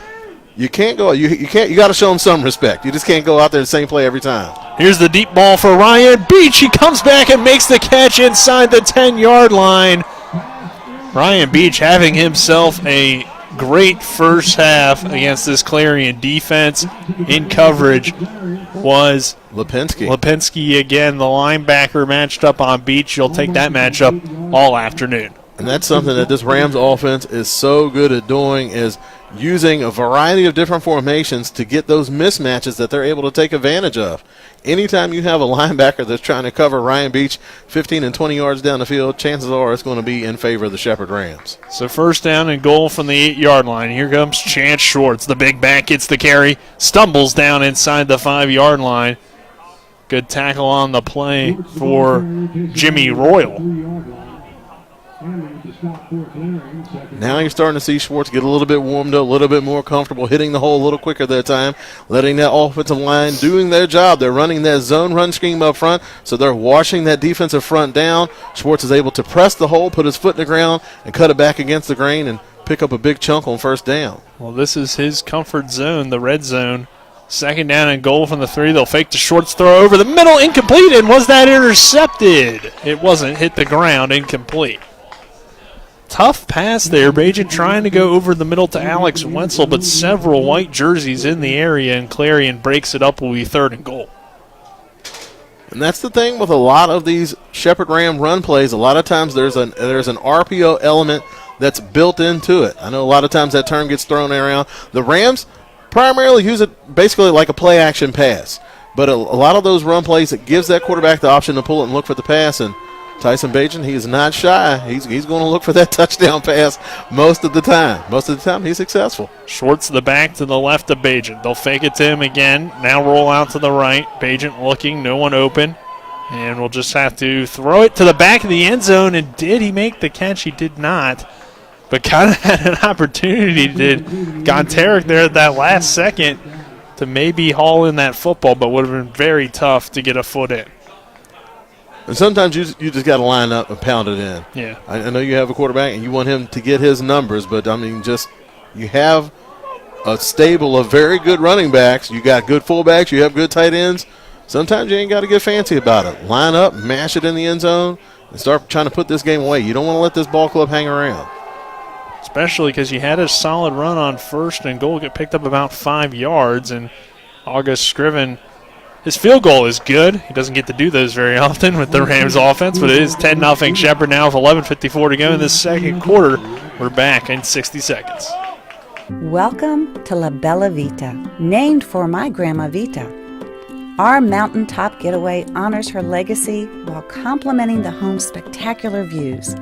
S9: you can't go. You got to show them some respect. You just can't go out there the same play every time.
S8: Here's the deep ball for Ryan Beach. He comes back and makes the catch inside the 10-yard line. Ryan Beach having himself a great first half against this Clarion defense. In coverage was Lipinski again, the linebacker matched up on Beach. You'll take that matchup all afternoon.
S9: And that's something that this Rams offense is so good at doing, is using a variety of different formations to get those mismatches that they're able to take advantage of. Anytime you have a linebacker that's trying to cover Ryan Beach 15 and 20 yards down the field, chances are it's going to be in favor of the Shepherd Rams.
S8: So 1st down and goal from the 8-yard line. Here comes Chance Schwartz. The big back gets the carry, stumbles down inside the 5-yard line. Good tackle on the play for Jimmy Royal.
S9: Now you're starting to see Schwartz get a little bit warmed up, a little bit more comfortable, hitting the hole a little quicker that time, letting that offensive line doing their job. They're running that zone run scheme up front, so they're washing that defensive front down. Schwartz is able to press the hole, put his foot in the ground, and cut it back against the grain and pick up a big chunk on 1st down.
S8: Well, this is his comfort zone, the red zone. 2nd down and goal from the 3. They'll fake the Schwartz throw over the middle, incomplete, and was that intercepted? It wasn't, hit the ground, incomplete. Tough pass there. Bajan trying to go over the middle to Alex Wenzel, but several white jerseys in the area, and Clarion breaks it up. Will be 3rd and goal.
S9: And that's the thing with a lot of these Shepherd Ram run plays. A lot of times there's an RPO element that's built into it. I know a lot of times that term gets thrown around. The Rams primarily use it basically like a play-action pass. But a lot of those run plays, it gives that quarterback the option to pull it and look for the pass, and Tyson Bajan, he is not shy. He's going to look for that touchdown pass most of the time. Most of the time, he's successful.
S8: Schwartz the back to the left of Bajan. They'll fake it to him again. Now roll out to the right. Bajan looking, no one open. And we'll just have to throw it to the back of the end zone. And did he make the catch? He did not. But kind of had an opportunity, did Gontarek there at that last second to maybe haul in that football, but would have been very tough to get a foot in.
S9: And sometimes you just got to line up and pound it in.
S8: Yeah.
S9: I know you have a quarterback and you want him to get his numbers, but, I mean, just you have a stable of very good running backs. You got good fullbacks. You have good tight ends. Sometimes you ain't got to get fancy about it. Line up, mash it in the end zone, and start trying to put this game away. You don't want to let this ball club hang around.
S8: Especially because you had a solid run on 1st and goal, get picked up about 5 yards, and August Scriven, his field goal is good. He doesn't get to do those very often with the Rams offense, but it is 10-0 Shepherd now with 11:54 to go in the 2nd quarter. We're back in 60 seconds.
S13: Welcome to La Bella Vita, named for my Grandma Vita. Our mountaintop getaway honors her legacy while complementing the home's spectacular views.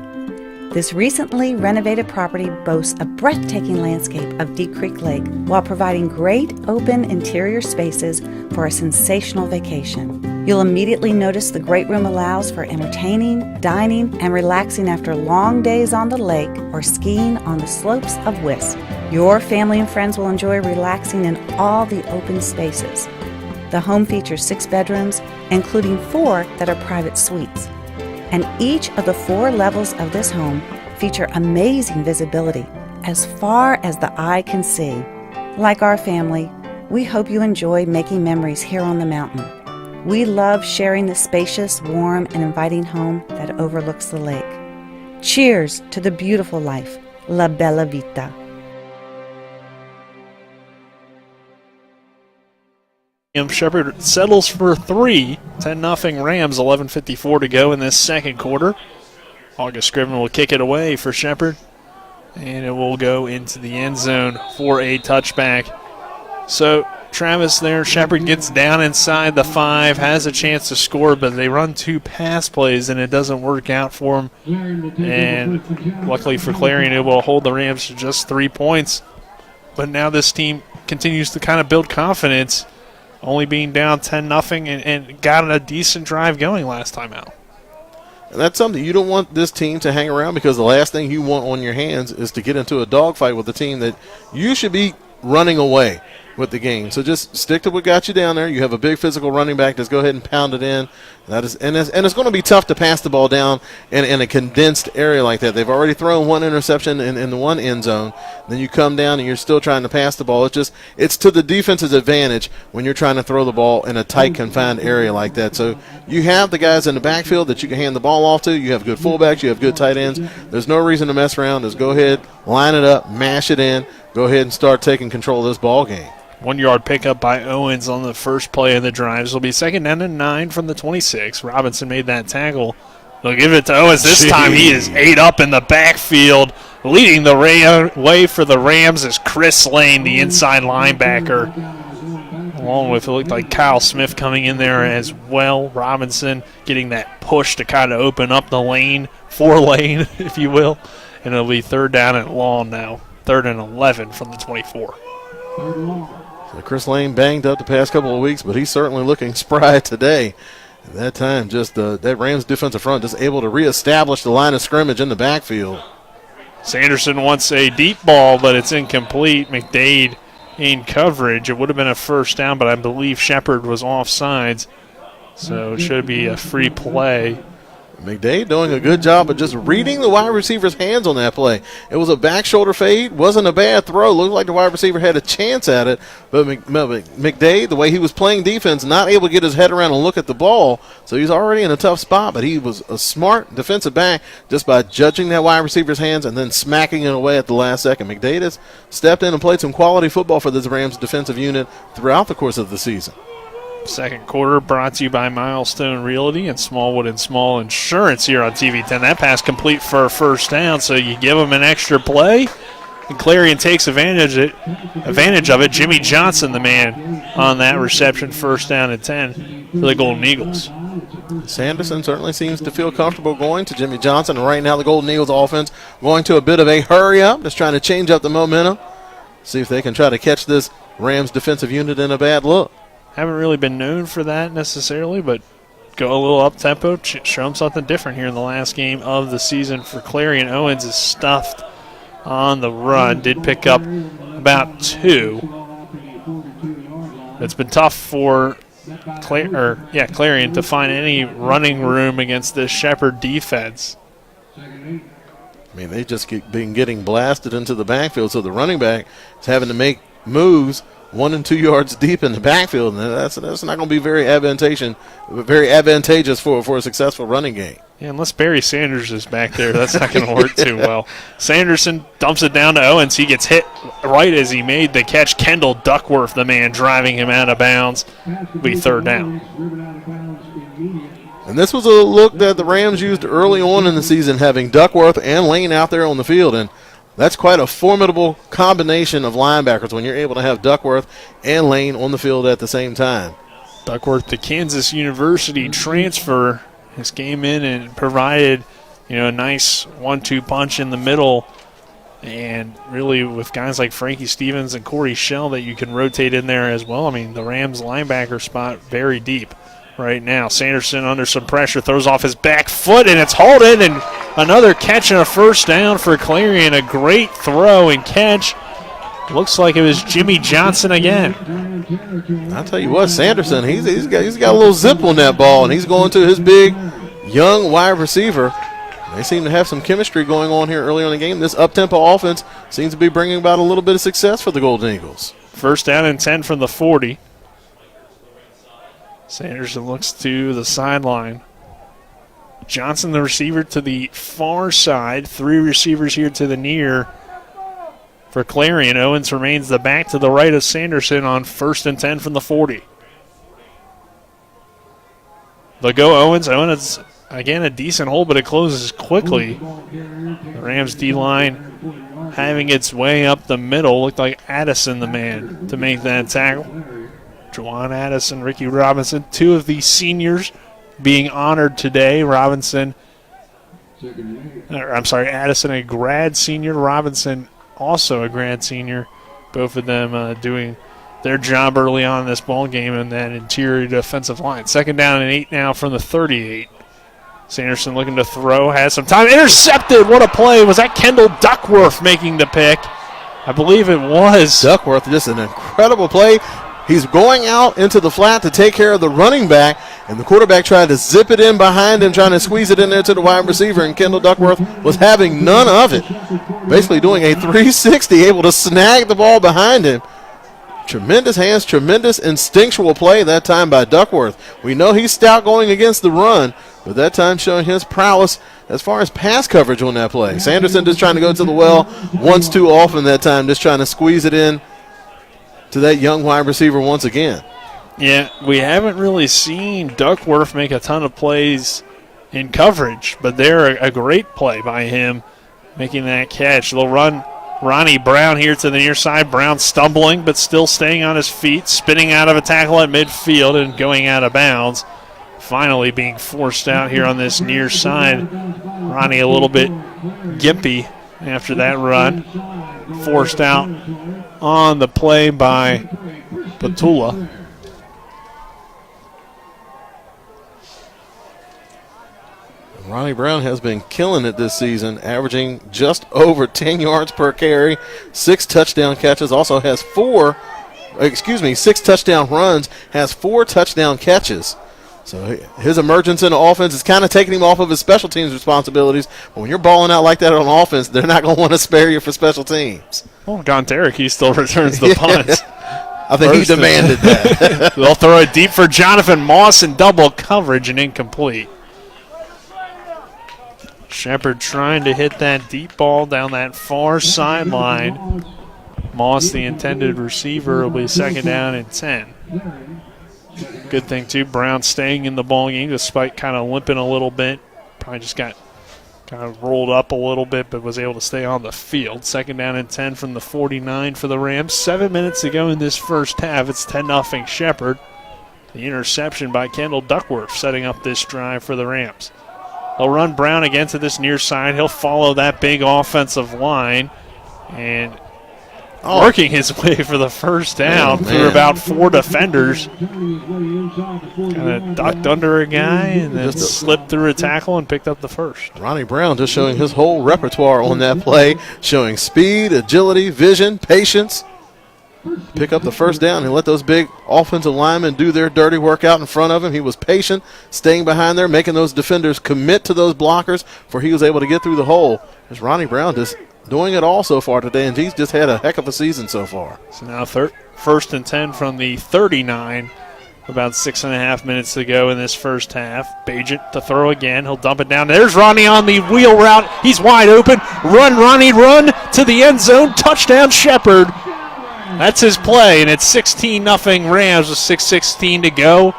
S13: This recently renovated property boasts a breathtaking landscape of Deep Creek Lake while providing great open interior spaces for a sensational vacation. You'll immediately notice the great room allows for entertaining, dining, and relaxing after long days on the lake or skiing on the slopes of Wisp. Your family and friends will enjoy relaxing in all the open spaces. The home features 6 bedrooms, including 4 that are private suites. And each of the 4 levels of this home feature amazing visibility as far as the eye can see. Like our family, we hope you enjoy making memories here on the mountain. We love sharing the spacious, warm, and inviting home that overlooks the lake. Cheers to the beautiful life, La Bella Vita.
S8: Shepherd settles for 3. 10-0 Rams, 11:54 to go in this second quarter. August Scriven will kick it away for Shepherd, and it will go into the end zone for a touchback. So Travis there, Shepherd gets down inside the 5, has a chance to score, but they run 2 pass plays and it doesn't work out for them. And luckily for Clarion, it will hold the Rams to just 3 points. But now this team continues to kind of build confidence, only being down 10-0 and got a decent drive going last time out.
S9: And that's something you don't want this team to hang around, because the last thing you want on your hands is to get into a dogfight with a team that you should be running away with the game. So just stick to what got you down there. You have a big physical running back. Just go ahead and pound it in. And it's going to be tough to pass the ball down in a condensed area like that. They've already thrown 1 interception in the 1 end zone. Then you come down and you're still trying to pass the ball. It's to the defense's advantage when you're trying to throw the ball in a tight, confined area like that. So you have the guys in the backfield that you can hand the ball off to. You have good fullbacks. You have good tight ends. There's no reason to mess around. Just go ahead, line it up, mash it in. Go ahead and start taking control of this ball game.
S8: 1-yard pickup by Owens on the first play of the drive. This will be 2nd down and 9 from the 26. Robinson made that tackle. They'll give it to Owens. This time he is 8 up in the backfield. Leading the way for the Rams is Chris Lane, the inside linebacker. Along with, it looked like Kyle Smith coming in there as well. Robinson getting that push to kind of open up the lane, 4-lane, if you will. And it'll be 3rd down and long now. 3rd and 11 from the 24.
S9: So Chris Lane banged up the past couple of weeks, but he's certainly looking spry today. At that time, just that Rams defensive front just able to reestablish the line of scrimmage in the backfield.
S8: Sanderson wants a deep ball, but it's incomplete. McDade in coverage. It would have been a 1st down, but I believe Shepherd was offsides, so it should be a free play.
S9: McDade doing a good job of just reading the wide receiver's hands on that play. It was a back shoulder fade. Wasn't a bad throw. Looked like the wide receiver had a chance at it. But McDade, the way he was playing defense, not able to get his head around and look at the ball. So he's already in a tough spot. But he was a smart defensive back just by judging that wide receiver's hands and then smacking it away at the last second. McDade has stepped in and played some quality football for this Rams defensive unit throughout the course of the season.
S8: Second quarter brought to you by Milestone Realty and Smallwood and Small Insurance here on TV10. That pass complete for a 1st down, so you give them an extra play, and Clarion takes advantage of it. Jimmy Johnson, the man on that reception, 1st down and 10 for the Golden Eagles.
S9: Sanderson certainly seems to feel comfortable going to Jimmy Johnson. And right now the Golden Eagles offense going to a bit of a hurry up, just trying to change up the momentum, see if they can try to catch this Rams defensive unit in a bad look.
S8: Haven't really been known for that necessarily, but go a little up-tempo, show them something different here in the last game of the season for Clarion. Owens is stuffed on the run, did pick up about 2. It's been tough for Clarion to find any running room against this Shepherd defense.
S9: I mean, they just been getting blasted into the backfield, so the running back is having to make moves 1 and 2 yards deep in the backfield, and that's not going to be very advantageous for a successful running game.
S8: Yeah, unless Barry Sanders is back there, that's not going to work too well. Sanderson dumps it down to Owens. He gets hit right as he made the catch. Kendall Duckworth, the man driving him out of bounds, will be 3rd down.
S9: And this was a look that the Rams used early on in the season, having Duckworth and Lane out there on the field, and that's quite a formidable combination of linebackers when you're able to have Duckworth and Lane on the field at the same time.
S8: Duckworth, the Kansas University transfer, has came in and provided, a nice 1-2 punch in the middle. And really with guys like Frankie Stevens and Corey Shell that you can rotate in there as well. I mean, the Rams linebacker spot very deep. right now. Sanderson under some pressure, throws off his back foot, and it's hauled in, and another catch and a first down for Clarion. A great throw and catch. Looks like it was Jimmy Johnson again.
S9: I'll tell you what, Sanderson, he's got a little zip on that ball, and he's going to his big, young wide receiver. They seem to have some chemistry going on here early on in the game. This up-tempo offense seems to be bringing about a little bit of success for the Golden Eagles.
S8: First down and 10 from the 40. Sanderson looks to the sideline. Johnson, the receiver, to the far side. 3 receivers here to the near for Clarion. Owens remains the back to the right of Sanderson on 1st and 10 from the 40. They'll go Owens. Owens, again, a decent hole, but it closes quickly. The Rams D-line having its way up the middle. Looked like Addison, the man, to make that tackle. Juwan Addison, Ricky Robinson, 2 of the seniors being honored today. Addison, a grad senior. Robinson, also a grad senior. Both of them doing their job early on in this ball game in that interior defensive line. 2nd down and 8 now from the 38. Sanderson looking to throw, has some time. Intercepted. What a play. Was that Kendall Duckworth making the pick? I believe it was.
S9: Duckworth, just an incredible play. He's going out into the flat to take care of the running back, and the quarterback tried to zip it in behind him, trying to squeeze it in there to the wide receiver, and Kendall Duckworth was having none of it. Basically doing a 360, able to snag the ball behind him. Tremendous hands, tremendous instinctual play that time by Duckworth. We know he's stout going against the run, but that time showing his prowess as far as pass coverage on that play. Sanderson just trying to go to the well once too often that time, just trying to squeeze it in to that young wide receiver once again.
S8: Yeah, we haven't really seen Duckworth make a ton of plays in coverage, but they're a great play by him making that catch. They'll run Ronnie Brown here to the near side. Brown stumbling, but still staying on his feet, spinning out of a tackle at midfield and going out of bounds. Finally being forced out here on this near side. Ronnie a little bit gimpy after that run. Forced out on the play by Petula.
S9: Ronnie Brown has been killing it this season, averaging just over 10 yards per carry, 6 touchdown catches, also has 6 touchdown runs, has 4 touchdown catches. So his emergence in the offense is kind of taking him off of his special teams responsibilities. But when you're balling out like that on offense, they're not going to want to spare you for special teams.
S8: Well, Gontarek, he still returns the punt.
S9: I think he demanded that.
S8: They'll throw it deep for Jonathan Moss in double coverage and incomplete. Shepard trying to hit that deep ball down that far sideline. Moss, the intended receiver, will be 2nd down and 10. Good thing, too, Brown staying in the ball game despite kind of limping a little bit. Probably just got kind of rolled up a little bit, but was able to stay on the field. 2nd down and 10 from the 49 for the Rams. 7 minutes to go in this first half. It's 10-0 Shepard. The interception by Kendall Duckworth setting up this drive for the Rams. They'll run Brown again to this near side. He'll follow that big offensive line and working his way for the first down through about 4 defenders. Kind of ducked under a guy and then slipped through a tackle and picked up the first.
S9: Ronnie Brown just showing his whole repertoire on that play, showing speed, agility, vision, patience. Pick up the first down and let those big offensive linemen do their dirty work out in front of him. He was patient, staying behind there, making those defenders commit to those blockers before he was able to get through the hole. There's Ronnie Brown just doing it all so far today, and he's just had a heck of a season so far.
S8: So now 1st and 10 from the 39. About 6.5 minutes to go in this first half. Bagent to throw again. He'll dump it down. There's Ronnie on the wheel route. He's wide open. Run, Ronnie, run to the end zone. Touchdown, Shepard. That's his play, and it's 16-0 Rams with 6:16 to go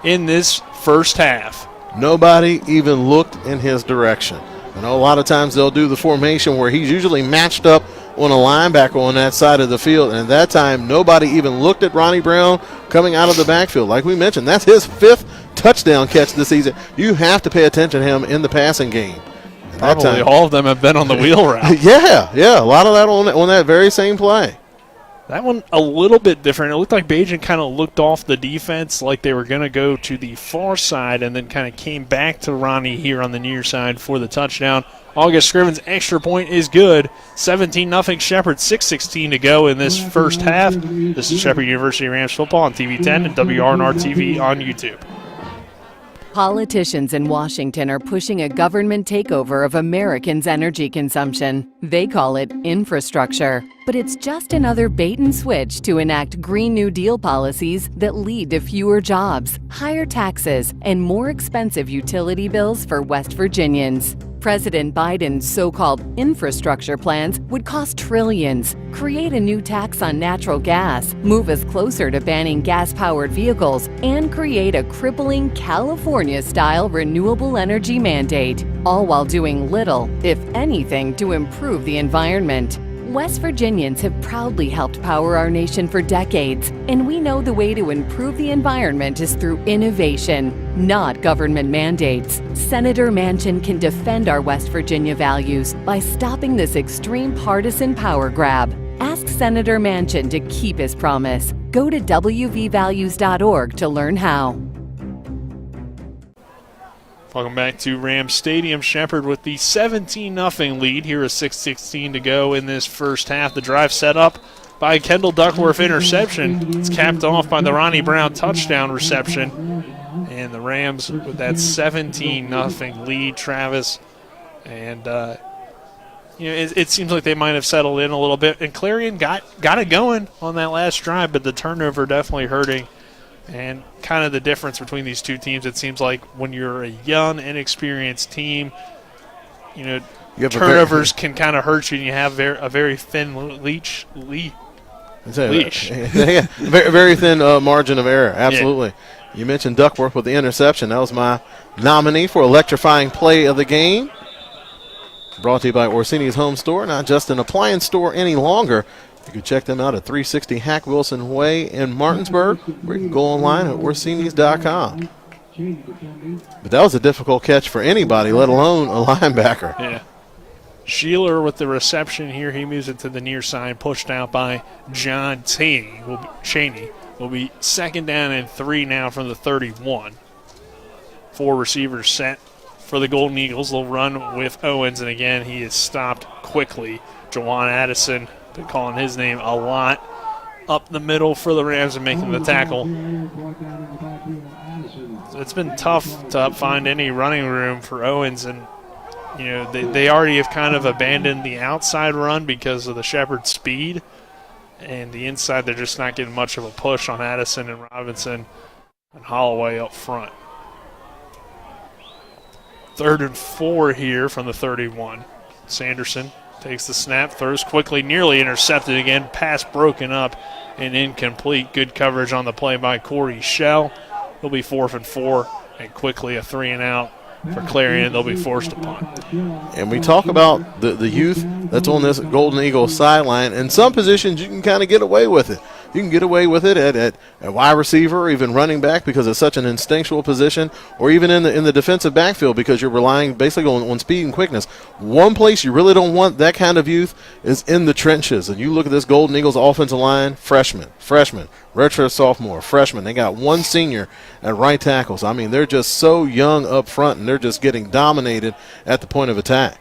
S8: in this first half.
S9: Nobody even looked in his direction. I know a lot of times they'll do the formation where he's usually matched up on a linebacker on that side of the field, and at that time nobody even looked at Ronnie Brown coming out of the backfield. Like we mentioned, that's his 5th touchdown catch this season. You have to pay attention to him in the passing game.
S8: Probably all of them have been on the wheel route.
S9: Yeah, a lot of that on that very same play.
S8: That one a little bit different. It looked like Bajan kind of looked off the defense like they were going to go to the far side and then kind of came back to Ronnie here on the near side for the touchdown. August Scriven's extra point is good. 17-0 Shepherd, 6:16 to go in this first half. This is Shepherd University Rams football on TV 10 and WRNR TV on YouTube.
S18: Politicians in Washington are pushing a government takeover of Americans' energy consumption. They call it infrastructure. But it's just another bait and switch to enact Green New Deal policies that lead to fewer jobs, higher taxes, and more expensive utility bills for West Virginians. President Biden's so-called infrastructure plans would cost trillions, create a new tax on natural gas, move us closer to banning gas-powered vehicles, and create a crippling California-style renewable energy mandate, all while doing little, if anything, to improve the environment. West Virginians have proudly helped power our nation for decades, and we know the way to improve the environment is through innovation, not government mandates. Senator Manchin can defend our West Virginia values by stopping this extreme partisan power grab. Ask Senator Manchin to keep his promise. Go to wvvalues.org to learn how.
S8: Welcome back to Rams Stadium. Shepherd with the 17-0 lead. Here is 6:16 to go in this first half. The drive set up by Kendall Duckworth interception. It's capped off by the Ronnie Brown touchdown reception. And the Rams with that 17-0 lead, Travis. And, it seems like they might have settled in a little bit. And Clarion got it going on that last drive, but the turnover definitely hurting. And kind of the difference between these two teams, it seems like when you're a young, inexperienced team, turnovers can kind of hurt you, and you have a very thin leash.
S9: Very thin margin of error, absolutely. Yeah. You mentioned Duckworth with the interception. That was my nominee for electrifying play of the game. Brought to you by Orsini's Home Store, not just an appliance store any longer. You can check them out at 360 Hack Wilson Way in Martinsburg, or you can go online at Orsinis.com. But that was a difficult catch for anybody, let alone a linebacker.
S8: Yeah. Sheeler with the reception here. He moves it to the near side, pushed out by John Cheney. Will be second down and 3 now from the 31. 4 receivers set for the Golden Eagles. They'll run with Owens, and again, he is stopped quickly. Jawan Addison, been calling his name a lot, up the middle for the Rams and making the tackle. So it's been tough to find any running room for Owens, and they already have kind of abandoned the outside run because of the Shepherd speed, and the inside they're just not getting much of a push on Addison and Robinson and Holloway up front. 3rd and 4 here from the 31. Sanderson takes the snap, throws quickly, nearly intercepted again. Pass broken up and incomplete. Good coverage on the play by Corey Shell. He'll be 4th and 4, and quickly a 3-and-out for Clarion. They'll be forced to punt.
S9: And we talk about the youth that's on this Golden Eagles sideline. In some positions, you can kind of get away with it. You can get away with it at wide receiver or even running back because it's such an instinctual position, or even in the defensive backfield because you're relying basically on speed and quickness. One place you really don't want that kind of youth is in the trenches. And you look at this Golden Eagles offensive line, freshman, redshirt sophomore, freshman. They got 1 senior at right tackle. So, I mean, they're just so young up front, and they're just getting dominated at the point of attack.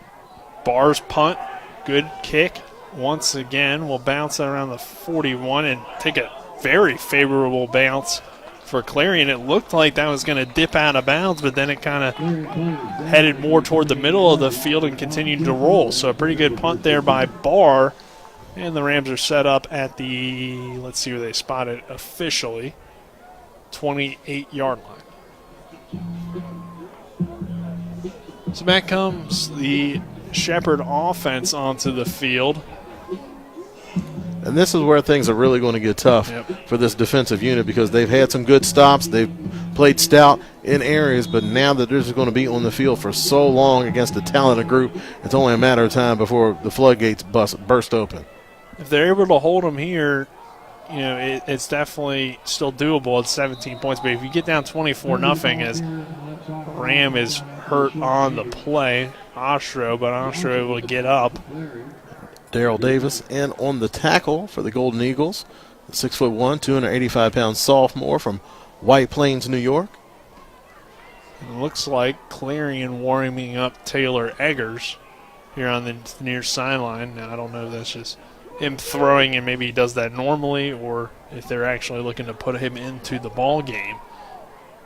S8: Bars punt, good kick. Once again, we'll bounce around the 41 and take a very favorable bounce for Clarion. It looked like that was going to dip out of bounds, but then it kind of headed more toward the middle of the field and continued to roll. So a pretty good punt there by Barr. And the Rams are set up at the, let's see where they spot it officially, 28-yard line. So back comes the Shepherd offense onto the field.
S9: And this is where things are really going to get tough for this defensive unit because they've had some good stops. They've played stout in areas, but now that they're just going to be on the field for so long against a talented group, it's only a matter of time before the floodgates burst open.
S8: If they're able to hold them here, it's definitely still doable at 17 points. But if you get down 24-0 as Ram is hurt on the play, but Ostro will get up.
S9: Daryl Davis in on the tackle for the Golden Eagles. The 6'1", 285-pound sophomore from White Plains, New York.
S8: It looks like Clarion warming up Taylor Eggers here on the near sideline. Now, I don't know if that's just him throwing and maybe he does that normally or if they're actually looking to put him into the ball game.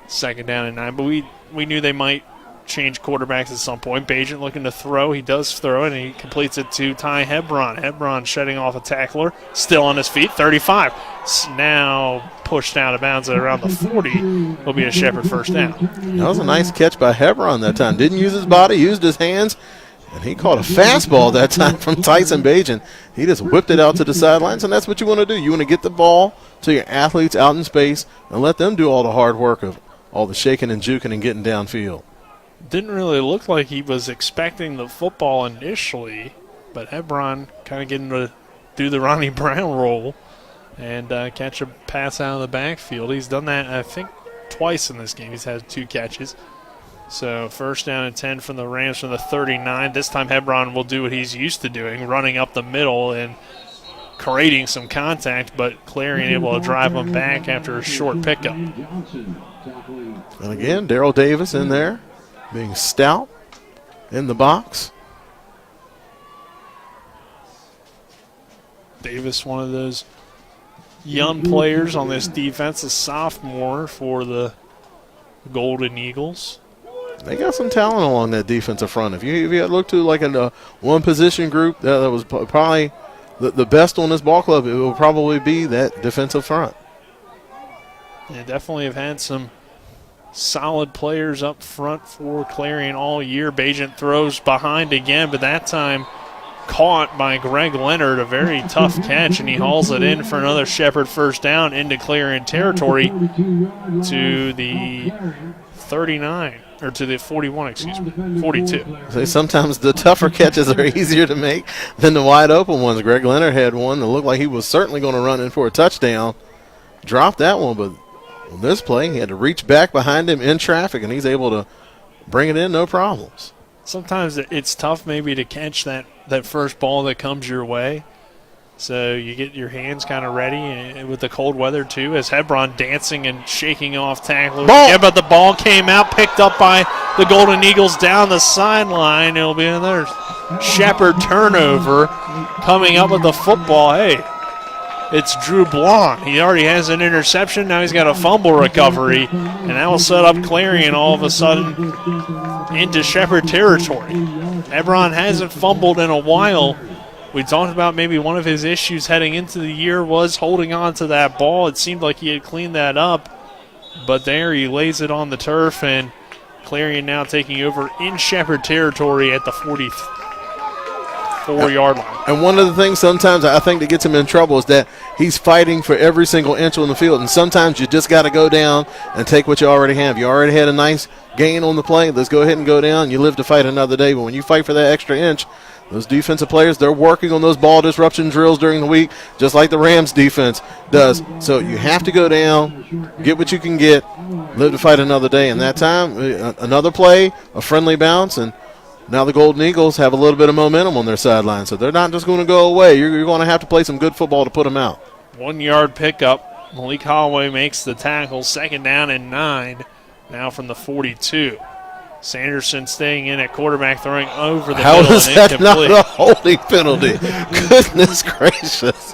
S8: 2nd down and 9, but we knew they might change quarterbacks at some point. Bajent looking to throw. He does throw it, and he completes it to Ty Hebron. Hebron shedding off a tackler, still on his feet, 35. Now pushed out of bounds at around the 40. Will be a Shepherd 1st down.
S9: That was a nice catch by Hebron that time. Didn't use his body, used his hands, and he caught a fastball that time from Tyson Bajent. He just whipped it out to the sidelines, and that's what you want to do. You want to get the ball to your athletes out in space and let them do all the hard work of all the shaking and juking and getting downfield.
S8: Didn't really look like he was expecting the football initially, but Hebron kind of getting to do the Ronnie Brown roll and catch a pass out of the backfield. He's done that, I think, twice in this game. He's had 2 catches. So 1st down and 10 from the Rams from the 39. This time Hebron will do what he's used to doing, running up the middle and creating some contact, but Clarion able to drive him back after a short pickup.
S9: And again, Daryl Davis in there, being stout in the box.
S8: Davis, one of those young players on this defense, a sophomore for the Golden Eagles.
S9: They got some talent along that defensive front. If you look to like a one position group that was probably the best on this ball club, it will probably be that defensive front.
S8: They definitely have had some solid players up front for Clarion all year. Bajent throws behind again, but that time caught by Greg Leonard, a very tough catch, and he hauls it in for another Shepherd 1st down into Clarion territory to the 39, or to the 41, 42.
S9: So sometimes the tougher catches are easier to make than the wide open ones. Greg Leonard had one that looked like he was certainly going to run in for a touchdown. Dropped that one, but on this play, he had to reach back behind him in traffic, and he's able to bring it in no problems.
S8: Sometimes it's tough maybe to catch that first ball that comes your way. So you get your hands kind of ready, and with the cold weather too, as Hebron dancing and shaking off tacklers. Yeah, but the ball came out, picked up by the Golden Eagles down the sideline. It'll be another Shepherd turnover. Coming up with the football, hey, it's Drew Blanc. He already has an interception. Now he's got a fumble recovery, and that will set up Clarion all of a sudden into Shepherd territory. Hebron hasn't fumbled in a while. We talked about maybe one of his issues heading into the year was holding on to that ball. It seemed like he had cleaned that up, but there he lays it on the turf, and Clarion now taking over in Shepherd territory at the 44-yard line.
S9: And one of the things sometimes I think that gets him in trouble is that he's fighting for every single inch on the field, and sometimes you just got to go down and take what you already have. You already had a nice gain on the play. Let's go ahead and go down. You live to fight another day, but when you fight for that extra inch, those defensive players, they're working on those ball disruption drills during the week, just like the Rams defense does. So you have to go down, get what you can get, live to fight another day. And that time, another play, a friendly bounce, and now the Golden Eagles have a little bit of momentum on their sideline. So they're not just going to go away. You're going to have to play some good football to put them out.
S8: 1 yard pickup. Malik Holloway makes the tackle. 2nd down and 9 now from the 42. Sanderson staying in at quarterback, throwing over the middle.
S9: How is that not a holding penalty? Goodness gracious.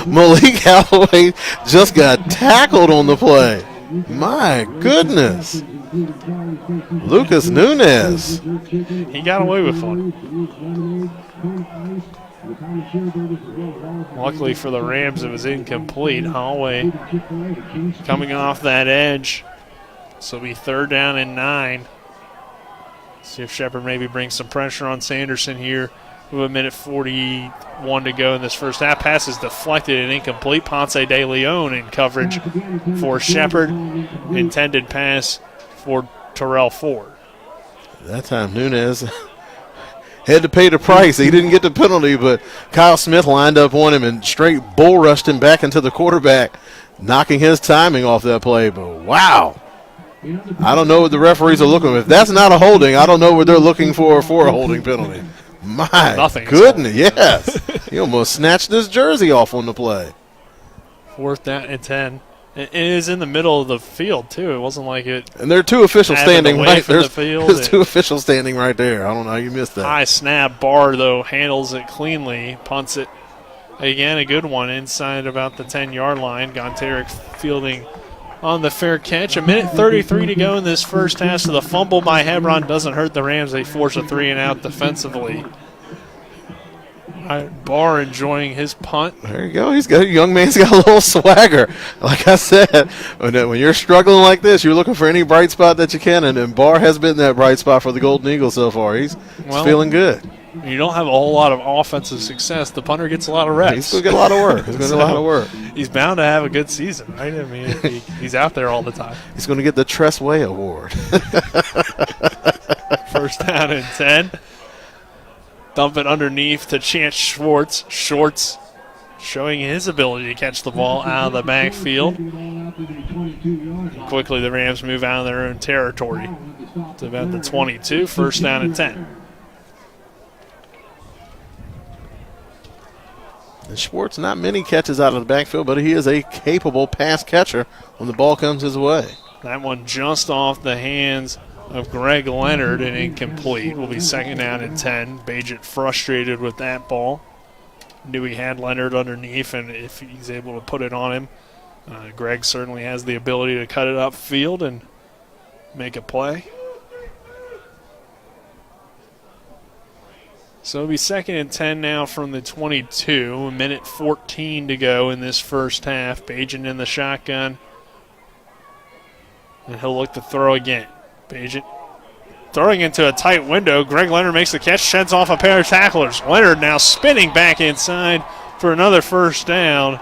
S9: Malik Holloway just got tackled on the play. My goodness. Lucas Nunez.
S8: He got away with one. Luckily for the Rams, it was incomplete. Holloway coming off that edge. So it'll be 3rd down and 9. See if Shepherd maybe brings some pressure on Sanderson here. With 1:41 to go in this first half. Pass is deflected and incomplete. Ponce de Leon in coverage for Shepherd. Intended pass for Terrell Ford.
S9: That time Nunez had to pay the price. He didn't get the penalty, but Kyle Smith lined up on him and straight bull rushed him back into the quarterback, knocking his timing off that play. But wow. I don't know what the referees are looking for. If that's not a holding, I don't know what they're looking for a holding penalty. My goodness, yes. He almost snatched his jersey off on the play.
S8: 4th down and 10. It is in the middle of the field, too. It wasn't like it.
S9: And there are 2 officials standing right there.
S8: There's
S9: 2 officials standing right there. I don't know how you missed that.
S8: High snap. Barr, though, handles it cleanly. Punts it. Again, a good one inside about the 10-yard line. Gonteric fielding on the fair catch. 1:33 to go in this first half, so the fumble by Hebron doesn't hurt the Rams. They force a 3-and-out defensively. Barr enjoying his punt.
S9: There you go. Young man's got a little swagger. Like I said, when you're struggling like this, you're looking for any bright spot that you can, and Barr has been that bright spot for the Golden Eagles so far. He's feeling good.
S8: You don't have a whole lot of offensive success. The punter gets a lot of reps.
S9: He's going to get a lot of work. He's going to get a lot of work.
S8: He's bound to have a good season, right? I mean, he's out there all the time.
S9: He's going to get the Tressway Award.
S8: First down and 10. Dump it underneath to Chance Schwartz. Schwartz showing his ability to catch the ball out of the backfield. Quickly, the Rams move out of their own territory to about the 22. First down and 10.
S9: And Schwartz, not many catches out of the backfield, but he is a capable pass catcher when the ball comes his way.
S8: That one just off the hands of Greg Leonard and incomplete. Will be second down and 10. Bajent frustrated with that ball. Knew he had Leonard underneath, and if he's able to put it on him, Greg certainly has the ability to cut it upfield and make a play. So it'll be second and 10 now from the 22. 1:14 to go in this first half. Bajent in the shotgun. And he'll look to throw again. Bajent throwing into a tight window. Greg Leonard makes the catch, sheds off a pair of tacklers. Leonard now spinning back inside for another first down.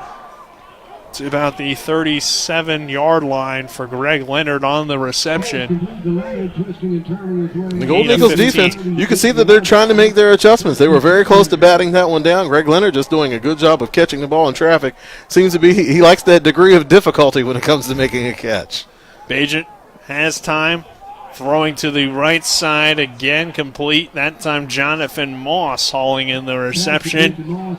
S8: To about the 37-yard line for Greg Leonard on the reception.
S9: The Golden Eagles defense, you can see that they're trying to make their adjustments. They were very close to batting that one down. Greg Leonard just doing a good job of catching the ball in traffic. Seems to be he likes that degree of difficulty when it comes to making a catch.
S8: Bajent has time. Throwing to the right side again, complete. That time Jonathan Moss hauling in the reception.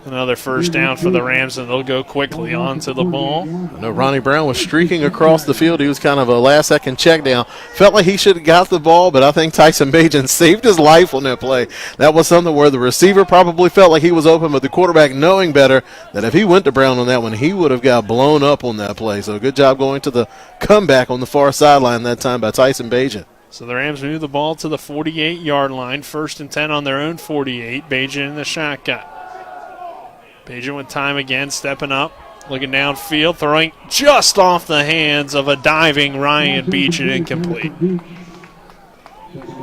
S8: Another first down for the Rams, and they'll go quickly onto the ball.
S9: I know Ronnie Brown was streaking across the field. He was kind of a last-second check down. Felt like he should have got the ball, but I think Tyson Bajent saved his life on that play. That was something where the receiver probably felt like he was open, but the quarterback knowing better that if he went to Brown on that one, he would have got blown up on that play. So good job going to the comeback on the far sideline that time by Tyson Bajent.
S8: So the Rams move the ball to the 48-yard line. First and 10 on their own 48. Bajent in the shotgun. Bajent with time again, stepping up, looking downfield, throwing just off the hands of a diving Ryan Beach and incomplete.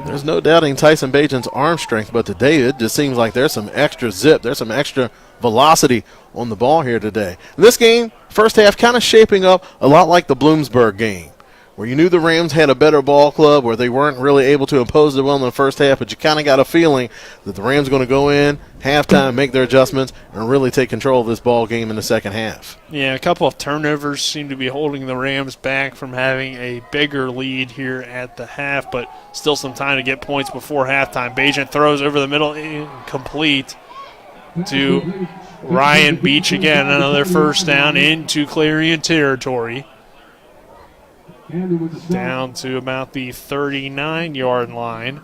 S9: There's no doubting Tyson Bajent's arm strength, but today it just seems like there's some extra zip, there's some extra velocity on the ball here today. This game, first half, kind of shaping up a lot like the Bloomsburg game, where you knew the Rams had a better ball club, where they weren't really able to impose their will in the first half, but you kind of got a feeling that the Rams are going to go in, halftime, make their adjustments, and really take control of this ball game in the second half.
S8: Yeah, a couple of turnovers seem to be holding the Rams back from having a bigger lead here at the half, but still some time to get points before halftime. Bajent throws over the middle, incomplete to Ryan Beach again. Another first down into Clarion territory. Down to about the 39-yard line.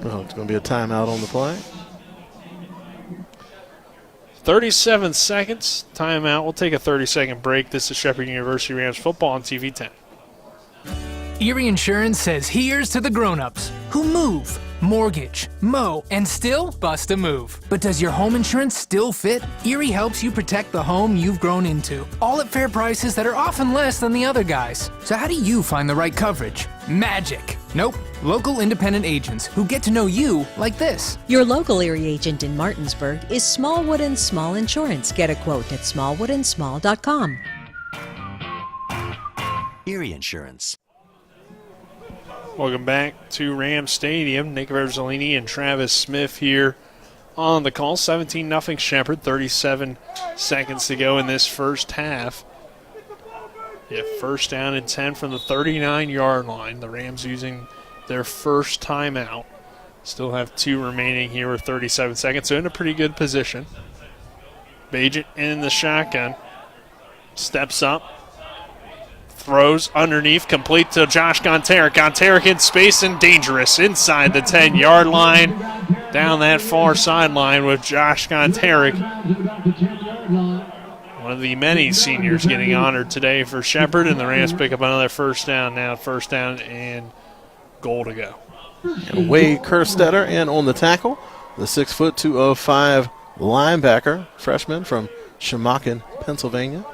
S9: Oh, it's going to be a timeout on the play.
S8: 37 seconds. Timeout. We'll take a 30-second break. This is Shepherd University Rams football on TV 10.
S11: Erie Insurance says here's to the grown-ups who move, mortgage, mow, and still bust a move. But does your home insurance still fit? Erie helps you protect the home you've grown into, all at fair prices that are often less than the other guys. So how do you find the right coverage? Magic. Nope. Local independent agents who get to know you like this.
S12: Your local Erie agent in Martinsburg is Smallwood & Small Insurance. Get a quote at smallwoodandsmall.com.
S19: Erie Insurance.
S8: Welcome back to Ram Stadium. Nick Verzolini and Travis Smith here on the call. 17-0 Shepherd. 37 seconds to go in this first half. Yeah, first down and 10 from the 39-yard line. The Rams using their first timeout. Still have 2 remaining here with 37 seconds, so in a pretty good position. Bajent in the shotgun. Steps up. Throws underneath, complete to Josh Gonteric. Gonteric in space and dangerous inside the 10-yard line. Down that far sideline with Josh Gonteric. One of the many seniors getting honored today for Shepherd, and the Rams pick up another first down now. First down and goal to go.
S9: And Wade Kerstetter in on the tackle. The 6', 205 linebacker, freshman from Shamokin, Pennsylvania.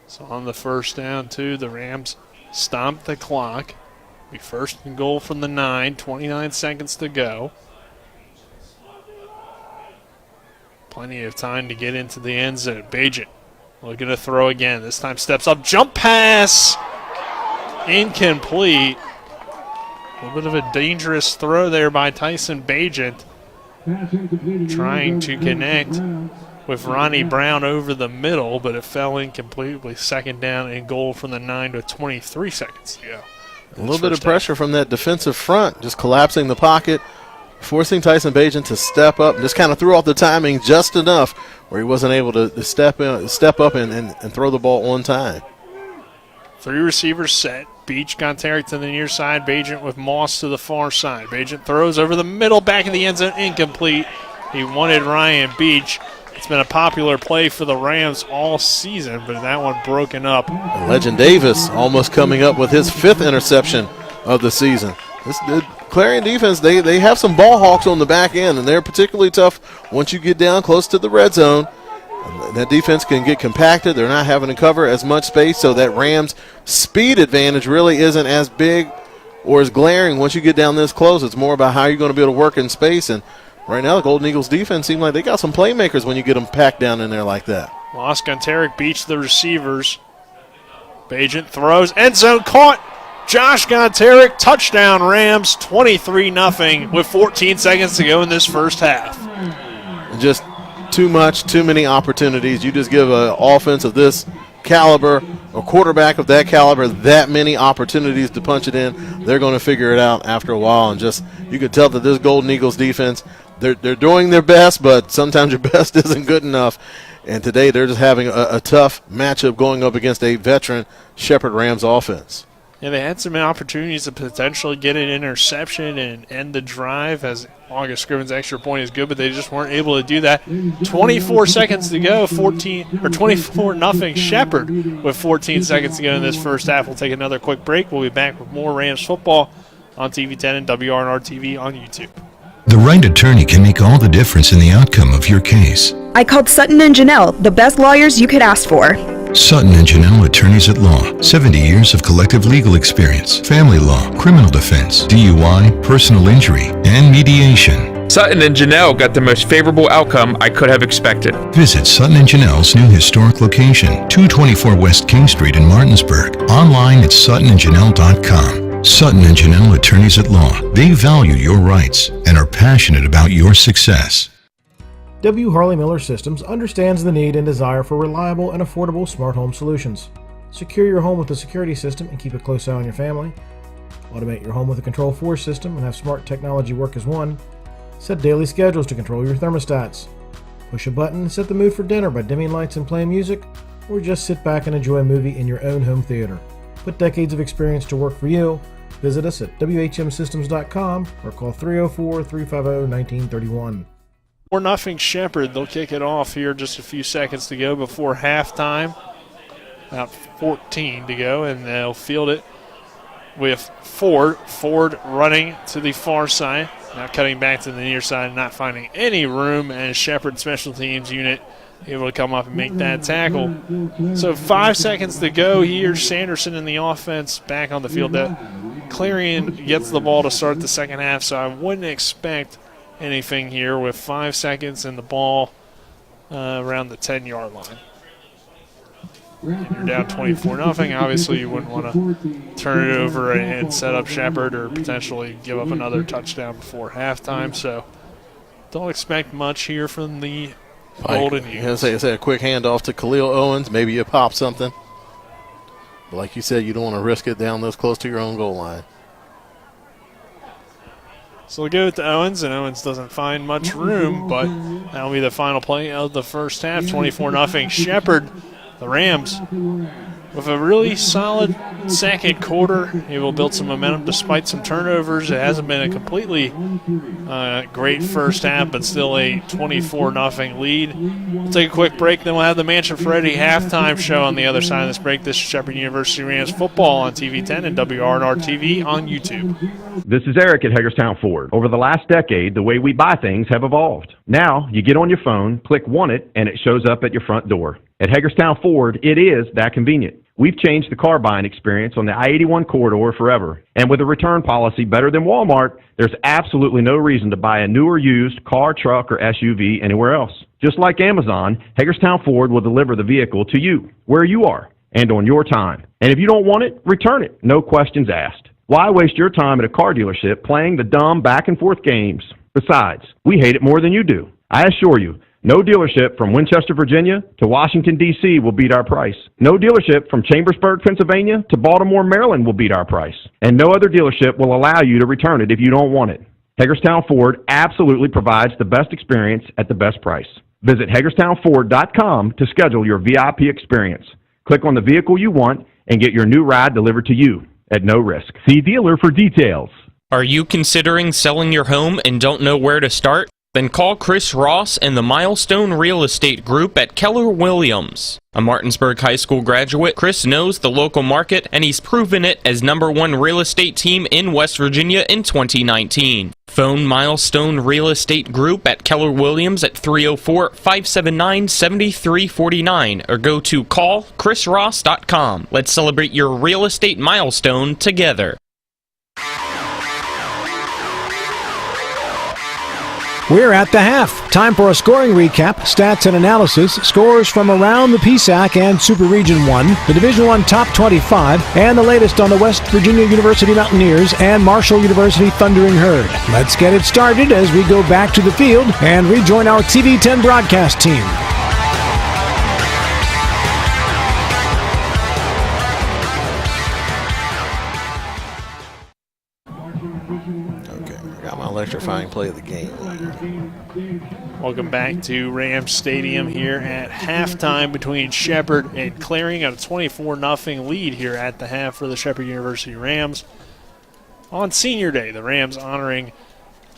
S8: So on the first down, too, the Rams stomp the clock. Be first and goal from the 9, 29 seconds to go. Plenty of time to get into the end zone. Bajent looking to throw again. This time steps up, jump pass, incomplete. A little bit of a dangerous throw there by Tyson Bajent. Trying to connect with Ronnie Brown over the middle, but it fell incompletely. Second down and goal from the 9 with 23 seconds to go.
S9: A little bit of pressure from that defensive front, just collapsing the pocket, forcing Tyson Bajent to step up. Just kind of threw off the timing just enough where he wasn't able to step up and throw the ball on time.
S8: 3 receivers set. Beach Gonteric to the near side. Bajent with Moss to the far side. Bajent throws over the middle, back in the end zone, incomplete. He wanted Ryan Beach. It's been a popular play for the Rams all season, but that one broken up.
S9: And Legend Davis almost coming up with his 5th interception of the season. The Clarion defense, they have some ball hawks on the back end, and they're particularly tough once you get down close to the red zone. And that defense can get compacted. They're not having to cover as much space, so that Rams' speed advantage really isn't as big or as glaring once you get down this close. It's more about how you're going to be able to work in space, and right now the Golden Eagles defense seems like they got some playmakers when you get them packed down in there like that.
S8: Moss Gonteric beats the receivers. Bajent throws, end zone caught. Josh Gonteric, touchdown Rams, 23-0 with 14 seconds to go in this first half.
S9: Just too many opportunities. You just give an offense of this caliber, a quarterback of that caliber, that many opportunities to punch it in. They're going to figure it out after a while, and just you could tell that this Golden Eagles defense, they're doing their best, but sometimes your best isn't good enough. And today they're just having a tough matchup going up against a veteran Shepherd Rams offense.
S8: Yeah, they had some opportunities to potentially get an interception and end the drive, as August Scriven's extra point is good, but they just weren't able to do that. 24 seconds to go, 24-0 Shepherd with 14 seconds to go in this first half. We'll take another quick break. We'll be back with more Rams football on TV10 and WRNR TV on YouTube.
S19: The right attorney can make all the difference in the outcome of your case.
S20: I called Sutton and Janelle, the best lawyers you could ask for.
S19: Sutton and Janelle Attorneys at Law. 70 years of collective legal experience. Family law, criminal defense, DUI, personal injury, and mediation.
S21: Sutton and Janelle got the most favorable outcome I could have expected.
S19: Visit Sutton and Janelle's new historic location, 224 West King Street in Martinsburg. Online at suttonandjanelle.com. Sutton and Janelle Attorneys at Law. They value your rights and are passionate about your success.
S14: W. Harley Miller Systems understands the need and desire for reliable and affordable smart home solutions. Secure your home with a security system and keep a close eye on your family. Automate your home with a Control4 system and have smart technology work as one. Set daily schedules to control your thermostats. Push a button and set the mood for dinner by dimming lights and playing music, or just sit back and enjoy a movie in your own home theater. Put decades of experience to work for you. Visit us at WHMsystems.com or call 304-350-1931.
S8: 4-0 Shepherd. They'll kick it off here, just a few seconds to go before halftime. About 14 to go, and they'll field it with Ford. Ford running to the far side, now cutting back to the near side, not finding any room, and Shepherd special teams unit able to come up and make that tackle. So 5 seconds to go here. Sanderson in the offense back on the field. Clarion gets the ball to start the second half, so I wouldn't expect anything here with 5 seconds and the ball around the 10-yard line. And you're down 24-0. Obviously, you wouldn't want to turn it over and set up Shepherd or potentially give up another touchdown before halftime. So don't expect much here from the Golden Eagles.
S9: Say a quick handoff to Khalil Owens. Maybe you pop something. But like you said, you don't want to risk it down this close to your own goal line.
S8: So we'll go to Owens, and Owens doesn't find much room, but that'll be the final play of the first half. 24-0 Shepherd. The Rams, with a really solid second quarter, able to build some momentum despite some turnovers. It hasn't been a completely great first half, but still a 24-0 lead. We'll take a quick break, then we'll have the Mansion Freddy halftime show on the other side of this break. This is Shepherd University Rams football on TV 10 and WRNR TV on YouTube.
S2: This is Eric at Hagerstown Ford. Over the last decade, the way we buy things have evolved. Now, you get on your phone, click Want It, and it shows up at your front door. At Hagerstown Ford, it is that convenient. We've changed the car buying experience on the I-81 corridor forever. And with a return policy better than Walmart, there's absolutely no reason to buy a new or used car, truck, or SUV anywhere else. Just like Amazon, Hagerstown Ford will deliver the vehicle to you, where you are, and on your time. And if you don't want it, return it. No questions asked. Why waste your time at a car dealership playing the dumb back-and-forth games? Besides, we hate it more than you do. I assure you, no dealership from Winchester, Virginia to Washington, D.C. will beat our price. No dealership from Chambersburg, Pennsylvania to Baltimore, Maryland will beat our price. And no other dealership will allow you to return it if you don't want it. Hagerstown Ford absolutely provides the best experience at the best price. Visit HagerstownFord.com to schedule your VIP experience. Click on the vehicle you want and get your new ride delivered to you at no risk. See dealer for details.
S3: Are you considering selling your home and don't know where to start? Then call Chris Ross and the Milestone Real Estate Group at Keller Williams. A Martinsburg High School graduate, Chris knows the local market, and he's proven it as #1 real estate team in West Virginia in 2019. Phone Milestone Real Estate Group at Keller Williams at 304-579-7349 or go to callchrisross.com. Let's celebrate your real estate milestone together.
S17: We're at the half. Time for a scoring recap, stats and analysis, scores from around the PSAC and Super Region 1, the Division I Top 25, and the latest on the West Virginia University Mountaineers and Marshall University Thundering Herd. Let's get it started as we go back to the field and rejoin our TV 10 broadcast team.
S9: Electrifying play of the game.
S8: Welcome back to Rams Stadium here at halftime between Shepherd and Clarion. Got a 24-0 lead here at the half for the Shepherd University Rams. On Senior Day, the Rams honoring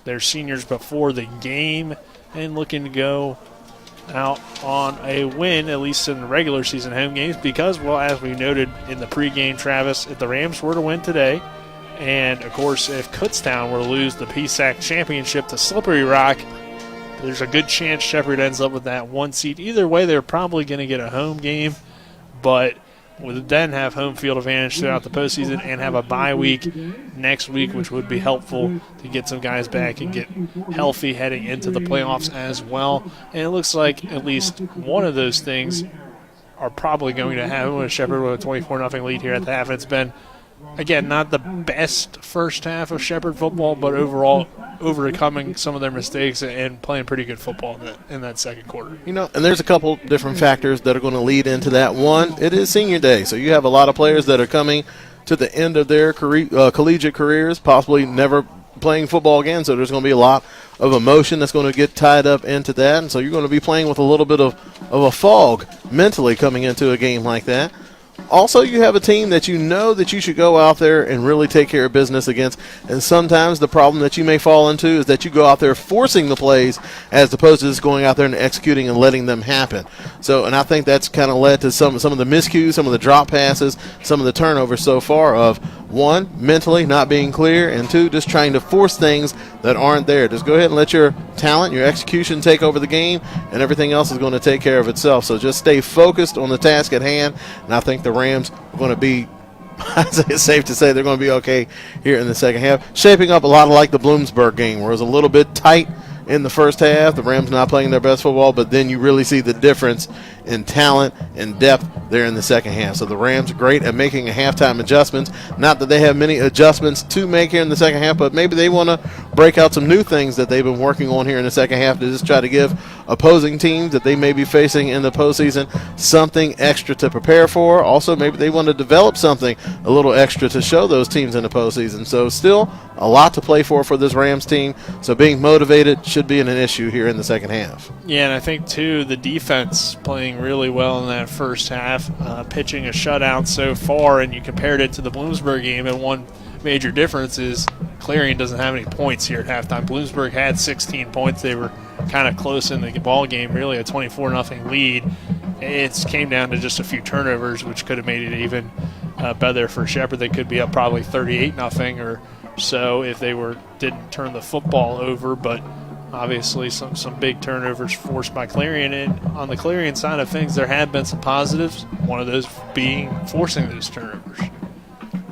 S8: their seniors before the game and looking to go out on a win, at least in the regular season home games, because, well, as we noted in the pregame, Travis, if the Rams were to win today, and, of course, if Kutztown were to lose the PSAC championship to Slippery Rock, there's a good chance Shepherd ends up with that 1 seed. Either way, they're probably going to get a home game, but would then have home field advantage throughout the postseason and have a bye week next week, which would be helpful to get some guys back and get healthy heading into the playoffs as well. And it looks like at least one of those things are probably going to happen with Shepherd with a 24-0 lead here at the half. It's been, again, not the best first half of Shepherd football, but overall overcoming some of their mistakes and playing pretty good football in that second quarter.
S9: You know, and there's a couple different factors that are going to lead into that. One, it is Senior Day, so you have a lot of players that are coming to the end of their collegiate careers, possibly never playing football again, so there's going to be a lot of emotion that's going to get tied up into that, and so you're going to be playing with a little bit of a fog mentally coming into a game like that. Also, you have a team that you know that you should go out there and really take care of business against, and sometimes the problem that you may fall into is that you go out there forcing the plays as opposed to just going out there and executing and letting them happen. So, and I think that's kind of led to some of the miscues, some of the drop passes, some of the turnovers so far of, one, mentally not being clear, and two, just trying to force things that aren't there. Just go ahead and let your talent, your execution take over the game, and everything else is going to take care of itself. So just stay focused on the task at hand, and I think the Rams are going to be, it's safe to say they're going to be okay here in the second half. Shaping up a lot like the Bloomsburg game, where it was a little bit tight in the first half, the Rams not playing their best football, but then you really see the difference in talent and depth there in the second half. So the Rams are great at making a halftime adjustments. Not that they have many adjustments to make here in the second half, but maybe they want to break out some new things that they've been working on here in the second half to just try to give opposing teams that they may be facing in the postseason something extra to prepare for. Also, maybe they want to develop something a little extra to show those teams in the postseason. So still a lot to play for this Rams team. So being motivated should be an issue here in the second half.
S8: Yeah, and I think, too, the defense playing really well in that first half, pitching a shutout so far, and you compared it to the Bloomsburg game, and one major difference is Clarion doesn't have any points here at halftime. Bloomsburg had 16 points. They were kind of close in the ball game, really a 24-0 lead. It came down to just a few turnovers, which could have made it even better for Shepherd. They could be up probably 38-0 or so if they didn't turn the football over, but obviously some big turnovers forced by Clarion. And on the Clarion side of things, there have been some positives, one of those being forcing those turnovers.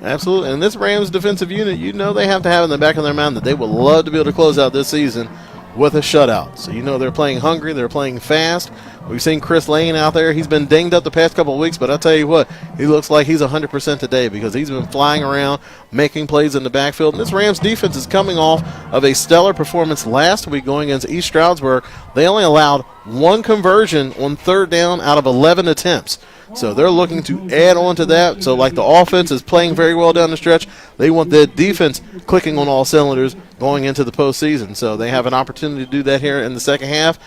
S9: Absolutely. And this Rams defensive unit, they have to have in the back of their mind that they would love to be able to close out this season with a shutout. So they're playing hungry, they're playing fast. We've seen Chris Lane out there. He's been dinged up the past couple of weeks, but I'll tell you what, he looks like he's 100% today because he's been flying around, making plays in the backfield. And this Rams defense is coming off of a stellar performance last week going against East Strausberg. They only allowed one conversion on third down out of 11 attempts. So they're looking to add on to that. So like the offense is playing very well down the stretch, they want the defense clicking on all cylinders going into the postseason. So they have an opportunity to do that here in the second half.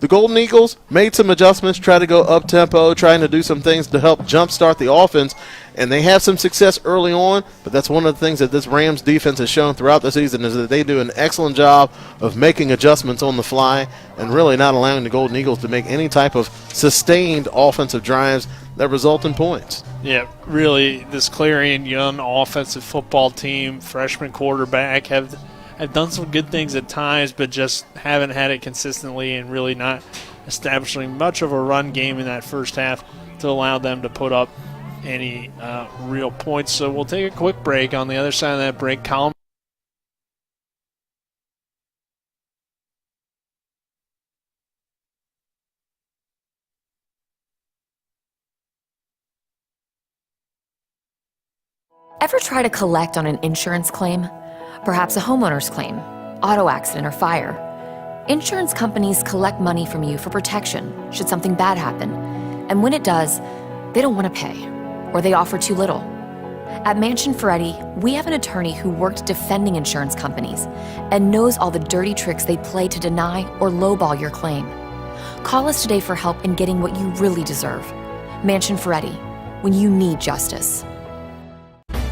S9: The Golden Eagles made some adjustments, try to go up-tempo, trying to do some things to help jumpstart the offense, and they have some success early on, but that's one of the things that this Rams defense has shown throughout the season is that they do an excellent job of making adjustments on the fly and really not allowing the Golden Eagles to make any type of sustained offensive drives that result in points.
S8: Yeah, really, this Clarion young offensive football team, freshman quarterback, have done some good things at times, but just haven't had it consistently and really not establishing much of a run game in that first half to allow them to put up any real points. So we'll take a quick break. On the other side of that break, Colin.
S10: Ever try to collect on an insurance claim? Perhaps a homeowner's claim, auto accident, or fire. Insurance companies collect money from you for protection should something bad happen. And when it does, they don't want to pay, or they offer too little. At Mansion Ferretti, we have an attorney who worked defending insurance companies and knows all the dirty tricks they play to deny or lowball your claim. Call us today for help in getting what you really deserve. Mansion Ferretti, when you need justice.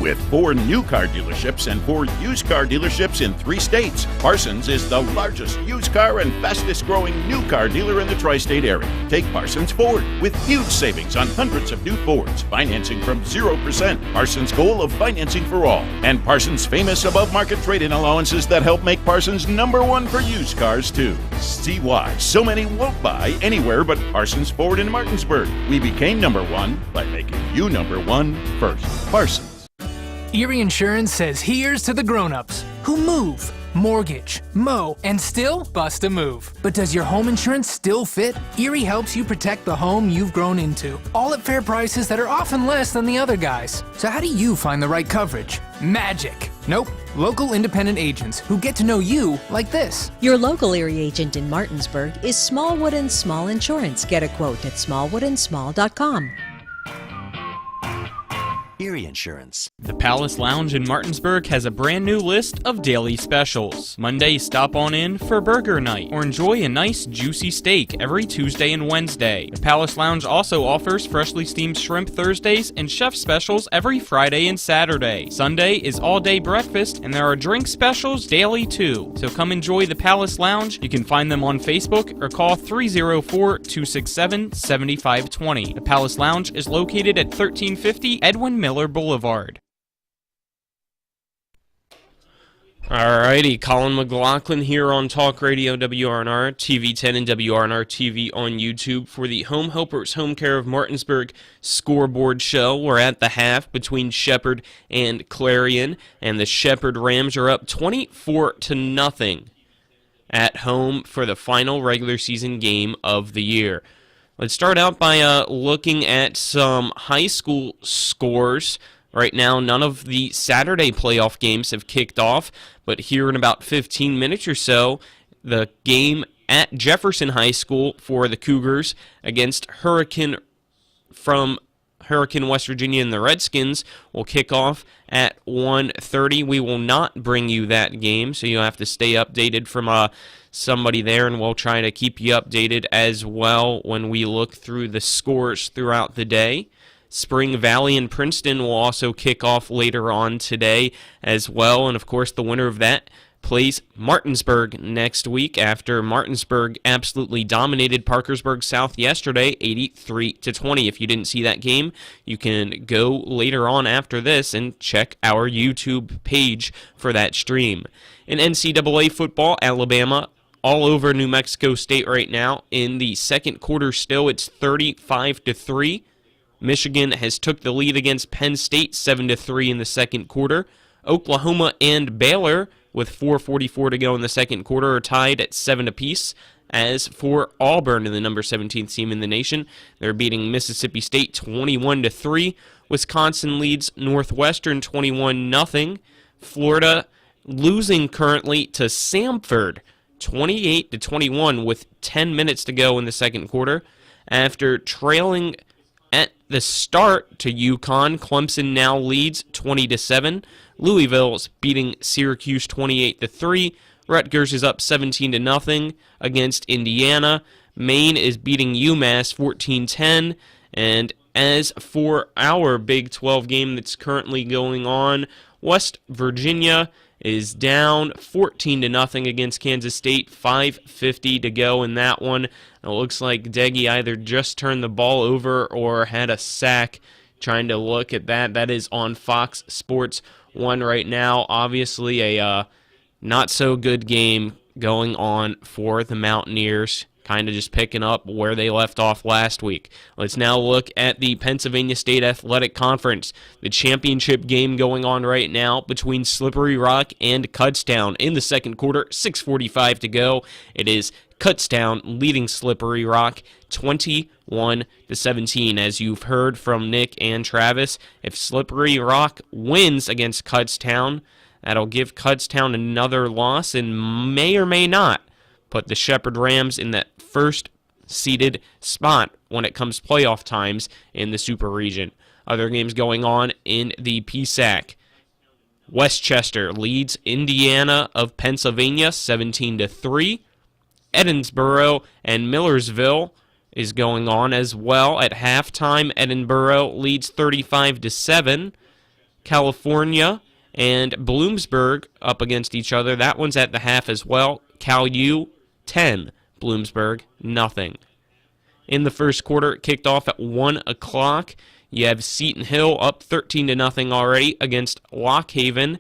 S5: With 4 new car dealerships and 4 used car dealerships in 3 states, Parsons is the largest used car and fastest growing new car dealer in the tri-state area. Take Parsons Ford with huge savings on hundreds of new Fords, financing from 0%, Parsons' goal of financing for all, and Parsons' famous above-market trade-in allowances that help make Parsons #1 for used cars too. See why so many won't buy anywhere but Parsons Ford in Martinsburg. We became #1 by making you #1 first. Parsons.
S11: Erie Insurance says here's to the grown-ups who move, mortgage, mow, and still bust a move. But does your home insurance still fit? Erie helps you protect the home you've grown into, all at fair prices that are often less than the other guys. So how do you find the right coverage? Magic. Nope. Local independent agents who get to know you like this.
S12: Your local Erie agent in Martinsburg is Smallwood & Small Insurance. Get a quote at smallwoodandsmall.com.
S22: Erie Insurance.
S3: The Palace Lounge in Martinsburg has a brand new list of daily specials. Monday, stop on in for burger night or enjoy a nice juicy steak every Tuesday and Wednesday. The Palace Lounge also offers freshly steamed shrimp Thursdays and chef specials every Friday and Saturday. Sunday is all-day breakfast and there are drink specials daily too. So come enjoy the Palace Lounge. You can find them on Facebook or call 304-267-7520. The Palace Lounge is located at 1350 Edwin Miller Boulevard. Alrighty, Colin McLaughlin here on Talk Radio WRNR, TV10 and WRNR TV on YouTube for the Home Helpers Home Care of Martinsburg scoreboard show. We're at the half between Shepherd and Clarion, and the Shepherd Rams are up 24-0 at home for the final regular season game of the year. Let's start out by looking at some high school scores. Right now, none of the Saturday playoff games have kicked off, but here in about 15 minutes or so, the game at Jefferson High School for the Cougars against Hurricane West Virginia, and the Redskins will kick off at 1:30. We will not bring you that game, so you'll have to stay updated from somebody there, and we'll try to keep you updated as well when we look through the scores throughout the day. Spring Valley and Princeton will also kick off later on today as well, and of course the winner of that plays Martinsburg next week after Martinsburg absolutely dominated Parkersburg South yesterday, 83-20. If you didn't see that game, you can go later on after this and check our YouTube page for that stream. In NCAA football, Alabama all over New Mexico State right now. In the second quarter still, it's 35-3. Michigan has took the lead against Penn State 7-3 in the second quarter. Oklahoma and Baylor, with 4:44 to go in the second quarter, are tied at 7 apiece. As for Auburn, the number 17th team in the nation, they're beating Mississippi State 21-3. Wisconsin leads Northwestern 21-0. Florida losing currently to Samford 28-21 with 10 minutes to go in the second quarter. After trailing at the start to UConn, Clemson now leads 20-7. Louisville's beating Syracuse 28-3. Rutgers is up 17-0 against Indiana. Maine is beating UMass 14-10. And as for our Big 12 game that's currently going on, West Virginia is down 14-0 against Kansas State. 5:50 to go in that one. It looks like Deggy either just turned the ball over or had a sack. Trying to look at that. That is on Fox Sports 1 right now. Obviously a not so good game going on for the Mountaineers. Kind of just picking up where they left off last week. Let's now look at the Pennsylvania State Athletic Conference. The championship game going on right now between Slippery Rock and Kutztown. In the second quarter, 6:45 to go. It is Kutztown leading Slippery Rock 21-17. As you've heard from Nick and Travis, if Slippery Rock wins against Kutztown, that'll give Kutztown another loss and may or may not put the Shepherd Rams in that first seeded spot when it comes playoff times in the Super Region. Other games going on in the PSAC. Westchester leads Indiana of Pennsylvania 17-3. Edinburgh and Millersville is going on as well. At halftime, Edinburgh leads 35-7. California and Bloomsburg up against each other. That one's at the half as well. Cal U 10, Bloomsburg nothing. In the first quarter, it kicked off at 1 o'clock. You have Seton Hill up 13-0 already against Lock Haven.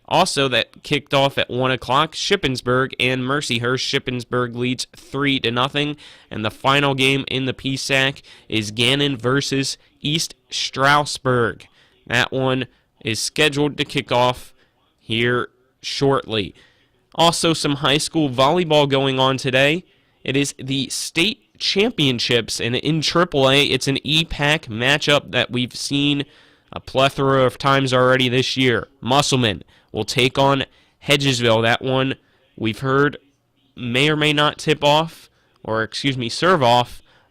S3: Also, that kicked off at 1 o'clock. Shippensburg and Mercyhurst. Shippensburg leads 3-0. And the final game in the PSAC is Gannon versus East Strausberg. That one is scheduled to kick off here shortly. Also, some high school volleyball going on today. It is the state championships, and in AAA, it's an EPAC matchup that we've seen a plethora of times already this year. Musselman will take on Hedgesville. That one we've heard may or may not serve off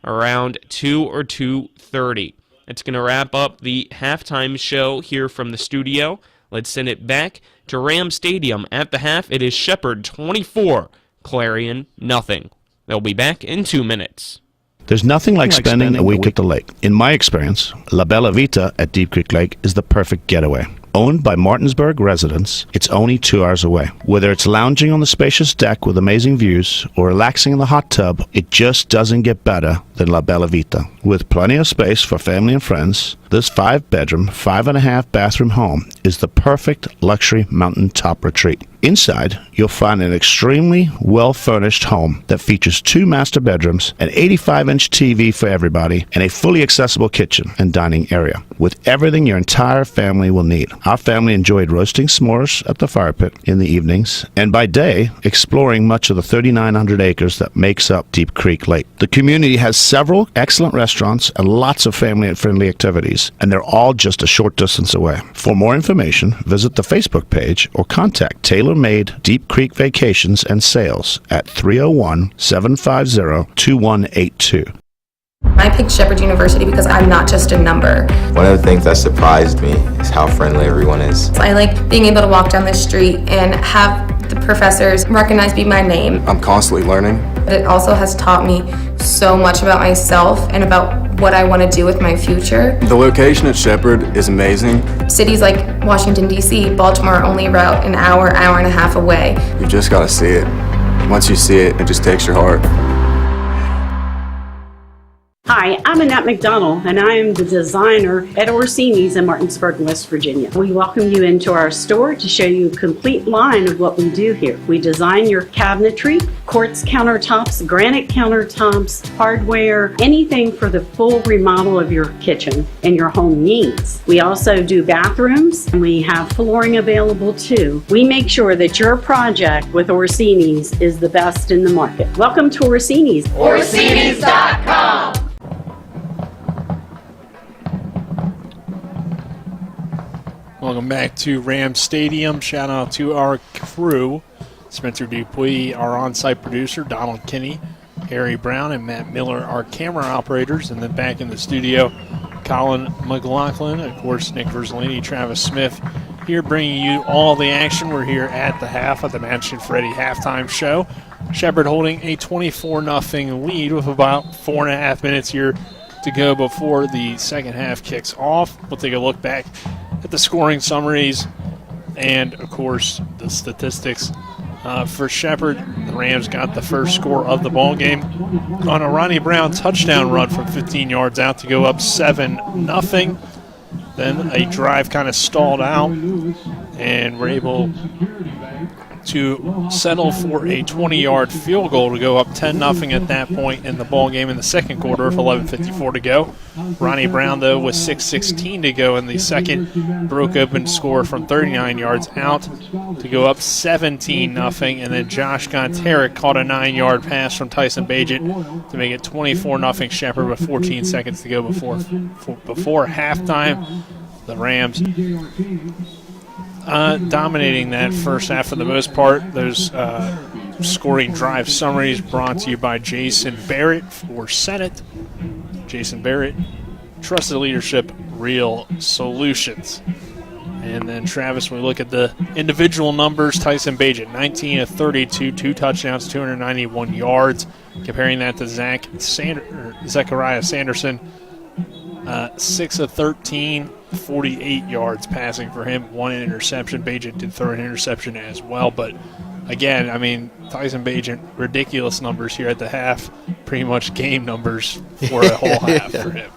S3: around 2 or 2:30. It's going to wrap up the halftime show here from the studio. Let's send it back to Ram Stadium. At the half, it is Shepherd 24, Clarion nothing. They'll be back in 2 minutes.
S4: There's nothing like spending a week at the lake. In my experience, La Bella Vita at Deep Creek Lake is the perfect getaway. Owned by Martinsburg residents, it's only 2 hours away. Whether it's lounging on the spacious deck with amazing views or relaxing in the hot tub, it just doesn't get better than La Bella Vita. With plenty of space for family and friends, this 5-bedroom, 5.5-bathroom home is the perfect luxury mountaintop retreat. Inside, you'll find an extremely well-furnished home that features 2 master bedrooms, an 85-inch TV for everybody, and a fully accessible kitchen and dining area, with everything your entire family will need. Our family enjoyed roasting s'mores at the fire pit in the evenings, and by day, exploring much of the 3,900 acres that makes up Deep Creek Lake. The community has several excellent restaurants and lots of family-friendly activities, and they're all just a short distance away. For more information, visit the Facebook page or contact Taylor tailor-made Deep Creek Vacations and Sales at 301-750-2182.
S7: I picked Shepherd University because I'm not just a number.
S22: One of the things that surprised me is how friendly everyone is.
S7: I like being able to walk down the street and have the professors recognize me by name.
S22: I'm constantly learning.
S7: But it also has taught me so much about myself and about what I want to do with my future.
S22: The location at Shepherd is amazing.
S7: Cities like Washington, D.C., Baltimore are only about an hour and a half away.
S22: You've just got to see it. Once you see it, it just takes your heart.
S23: Hi, I'm Annette McDonald, and I am the designer at Orsini's in Martinsburg, West Virginia. We welcome you into our store to show you a complete line of what we do here. We design your cabinetry, quartz countertops, granite countertops, hardware, anything for the full remodel of your kitchen and your home needs. We also do bathrooms, and we have flooring available too. We make sure that your project with Orsini's is the best in the market. Welcome to Orsini's.
S24: Orsini's.com.
S8: Welcome back to Rams Stadium. Shout out to our crew, Spencer Dupuis, our on-site producer, Donald Kinney, Harry Brown, and Matt Miller, our camera operators. And then back in the studio, Colin McLaughlin, of course, Nick Verzolini, Travis Smith, here bringing you all the action. We're here at the half of the Match and Freddie halftime show. Shepherd holding a 24-0 lead with about 4.5 minutes here to go before the second half kicks off. We'll take a look back at the scoring summaries and, of course, the statistics. For Shepherd, the Rams got the first score of the ball game on a Ronnie Brown touchdown run from 15 yards out to go up 7-0. Then a drive kind of stalled out, and we're able to settle for a 20-yard field goal to go up 10-0 at that point in the ball game in the second quarter with 11:54 to go. Ronnie Brown, though, with 6:16 to go in the second, broke open to score from 39 yards out to go up 17-0, and then Josh Gonterick caught a 9-yard pass from Tyson Bagent to make it 24-0 Shepherd with 14 seconds to go before halftime. The Rams dominating that first half for the most part. Those scoring drive summaries brought to you by Jason Barrett for Senate. Jason Barrett, trusted leadership, real solutions. And then, Travis, when we look at the individual numbers, Tyson Bagent, 19 of 32, 2 touchdowns, 291 yards. Comparing that to Zechariah Sanderson, 6 of 13, 48 yards passing for him, 1 interception. Bagent did throw an interception as well. But, again, I mean, Tyson Bagent, ridiculous numbers here at the half, pretty much game numbers for a whole half for him.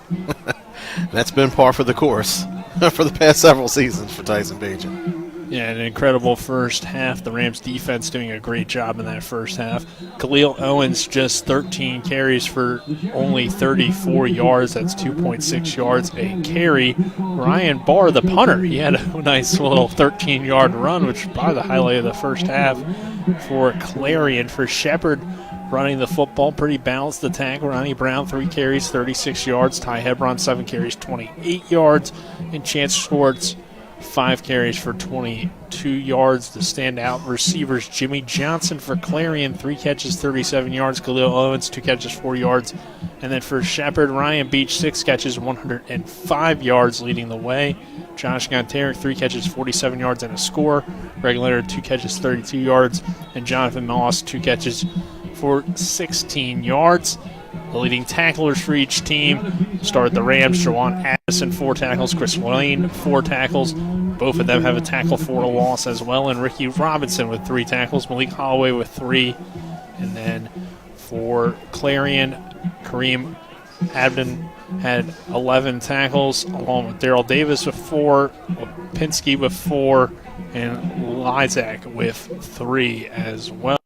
S9: That's been par for the course for the past several seasons for Tyson Bagent.
S8: Yeah, an incredible first half. The Rams defense doing a great job in that first half. Khalil Owens just 13 carries for only 34 yards. That's 2.6 yards a carry. Ryan Barr, the punter, he had a nice little 13-yard run, which is probably the highlight of the first half for Clarion. For Shepherd, running the football, pretty balanced attack. Ronnie Brown, 3 carries, 36 yards. Ty Hebron, 7 carries, 28 yards. And Chance Schwartz, 5 carries for 22 yards. The standout receivers, Jimmy Johnson for Clarion, 3 catches, 37 yards. Khalil Owens, 2 catches, 4 yards. And then for Shepherd, Ryan Beach, 6 catches, 105 yards leading the way. Josh Gonterick, 3 catches, 47 yards and a score. Greg Leonard, 2 catches, 32 yards. And Jonathan Moss, 2 catches for 16 yards. The leading tacklers for each team started the Rams. Jawan Addison, 4 tackles. Chris Lane, 4 tackles. Both of them have a tackle for a loss as well. And Ricky Robinson with 3 tackles. Malik Holloway with 3. And then for Clarion, Kareem Abden had 11 tackles, along with Darrell Davis with 4, Pinsky with 4, and Lizak with 3 as well.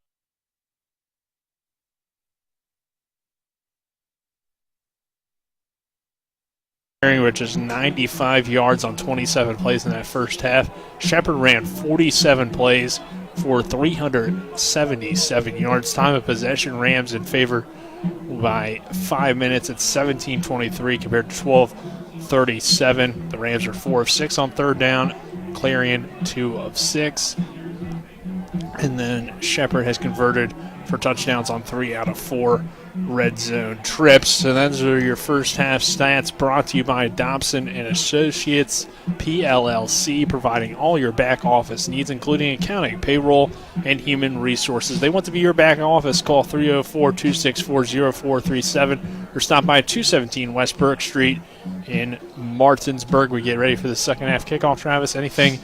S8: Which is 95 yards on 27 plays in that first half. Shepherd ran 47 plays for 377 yards. Time of possession, Rams in favor by 5 minutes at 17:23 compared to 12:37. The Rams are 4 of 6 on third down. Clarion 2 of 6. And then Shepherd has converted for touchdowns on 3 out of 4 red zone trips. So those are your first half stats, brought to you by Dobson and Associates PLLC, providing all your back office needs, including accounting, payroll, and human resources. They want to be your back office. Call 304-264-0437 or stop by 217 West Burke Street in Martinsburg. We get ready for the second half kickoff. Travis, anything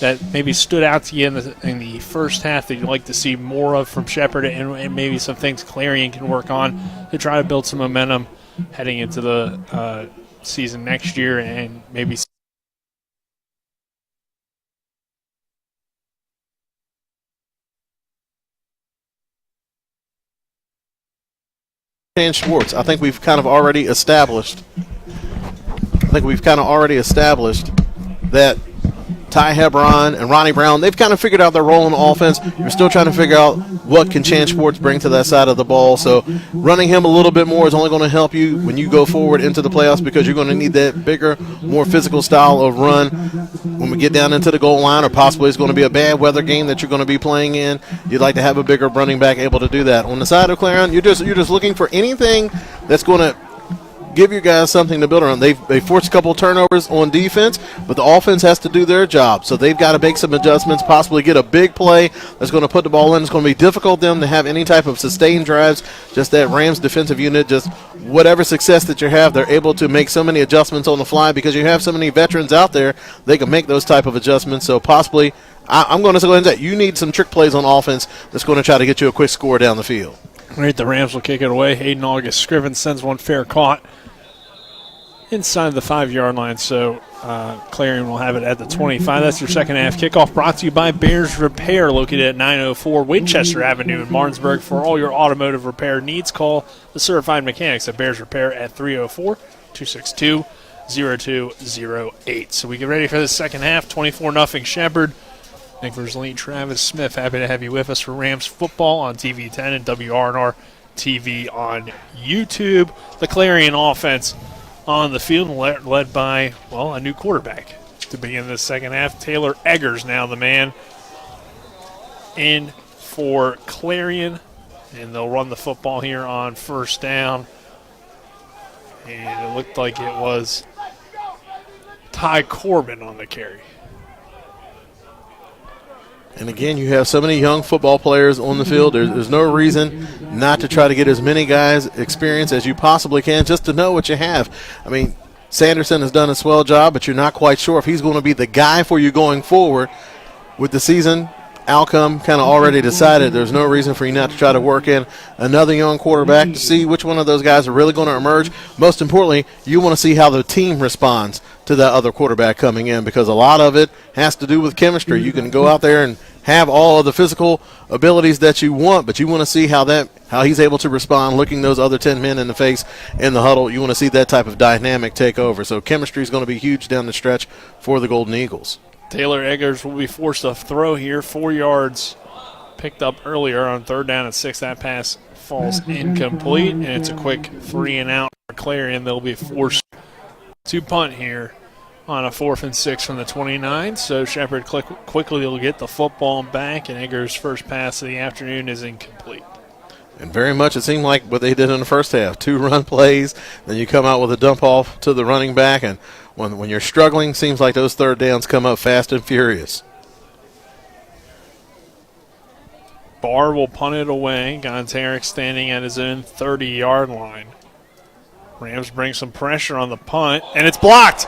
S8: that maybe stood out to you in the first half that you'd like to see more of from Shepherd, and maybe some things Clarion can work on to try to build some momentum heading into the season next year, and maybe
S9: Schwartz. I think we've kind of already established that Ty Hebron and Ronnie Brown, they've kind of figured out their role in the offense. You're still trying to figure out what can Chan Schwartz bring to that side of the ball. So running him a little bit more is only going to help you when you go forward into the playoffs, because you're going to need that bigger, more physical style of run when we get down into the goal line, or possibly it's going to be a bad weather game that you're going to be playing in. You'd like to have a bigger running back able to do that. On the side of Clarion, you're just looking for anything that's going to give you guys something to build around. They forced a couple of turnovers on defense, but the offense has to do their job. So they've got to make some adjustments, possibly get a big play that's going to put the ball in. It's going to be difficult for them to have any type of sustained drives. Just that Rams defensive unit, just whatever success that you have, they're able to make so many adjustments on the fly because you have so many veterans out there. They can make those type of adjustments. So possibly, I'm going to go ahead and say, you need some trick plays on offense that's going to try to get you a quick score down the field.
S8: Right, the Rams will kick it away. Hayden August Scriven sends one fair caught inside the 5-yard line, so Clarion will have it at the 25. That's your second half kickoff, brought to you by Bears Repair, located at 904 Winchester Avenue in Martinsburg. For all your automotive repair needs, call the certified mechanics at Bears Repair at 304-262-0208. So we get ready for the second half. 24-0 Shepherd. Nick Versleen, Travis Smith, happy to have you with us for Rams football on TV 10 and WRNR TV on YouTube. The Clarion offense on the field, led by, well, a new quarterback to begin the second half. Taylor Eggers now the man in for Clarion, and they'll run the football here on first down. And it looked like it was Ty Corbin on the carry.
S9: And again, you have so many young football players on the field. There's no reason not to try to get as many guys experience as you possibly can, just to know what you have. I mean, Sanderson has done a swell job, but you're not quite sure if he's going to be the guy for you going forward. With the season outcome kind of already decided, there's no reason for you not to try to work in another young quarterback to see which one of those guys are really going to emerge. Most importantly, you want to see how the team responds to that other quarterback coming in, because a lot of it has to do with chemistry. You can go out there and have all of the physical abilities that you want, but you want to see how he's able to respond, looking those other 10 men in the face in the huddle. You want to see that type of dynamic take over. So chemistry is going to be huge down the stretch for the Golden Eagles.
S8: Taylor Eggers will be forced to throw here. 4 yards picked up earlier on third down and 6. That pass falls incomplete, and it's a quick 3-and-out for Clarion. They'll be forced to punt here on a 4th and 6 from the 29. So Shepherd quickly will get the football back, and Eggers' first pass of the afternoon is incomplete.
S9: And very much it seemed like what they did in the first half. 2 run plays, then you come out with a dump off to the running back, and when you're struggling, seems like those third downs come up fast and furious.
S8: Barr will punt it away. Gontarek standing at his own 30-yard line. Rams bring some pressure on the punt, and it's blocked.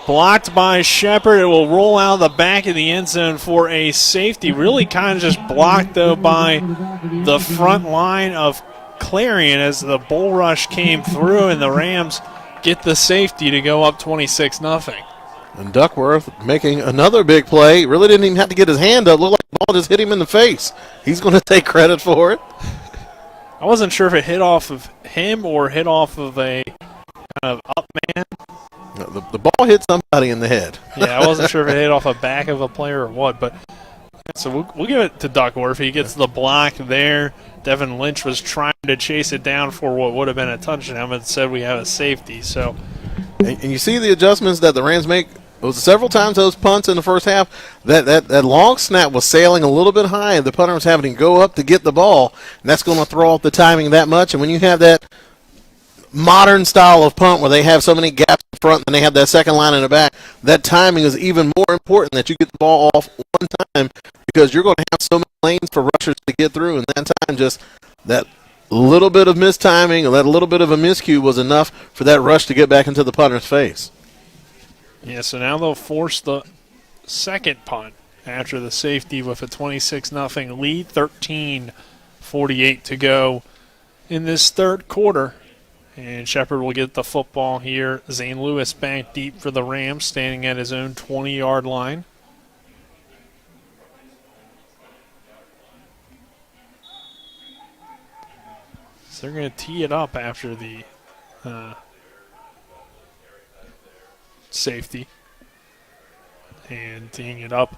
S8: Blocked by Shepherd. It will roll out the back of the end zone for a safety. Really kind of just blocked, though, by the front line of Clarion as the bull rush came through, and the Rams get the safety to go up 26-0.
S9: And Duckworth making another big play. Really didn't even have to get his hand up. Looked like the ball just hit him in the face. He's going to take credit for it.
S8: I wasn't sure if it hit off of him or hit off of a kind of up man.
S9: The ball hit somebody in the head.
S8: Yeah, I wasn't sure if it hit off a back of a player or what, but so we'll give it to Duckworth. He gets the block there. Devin Lynch was trying to chase it down for what would have been a touchdown, but instead we have a safety. So,
S9: and you see the adjustments that the Rams make It was several times those punts in the first half. That long snap was sailing a little bit high, and the punter was having to go up to get the ball, and that's going to throw off the timing that much. And when you have that modern style of punt where they have so many gaps in front and they have that second line in the back, that timing is even more important, that you get the ball off one time, because you're going to have so many lanes for rushers to get through, and that time just that little bit of mistiming or that little bit of a miscue was enough for that rush to get back into the punter's face.
S8: Yeah, so now they'll force the second punt after the safety with a 26-0 lead, 13:48 to go in this third quarter. And Shepherd will get the football here. Zane Lewis back deep for the Rams, standing at his own 20-yard line. So they're going to tee it up after the safety. And teeing it up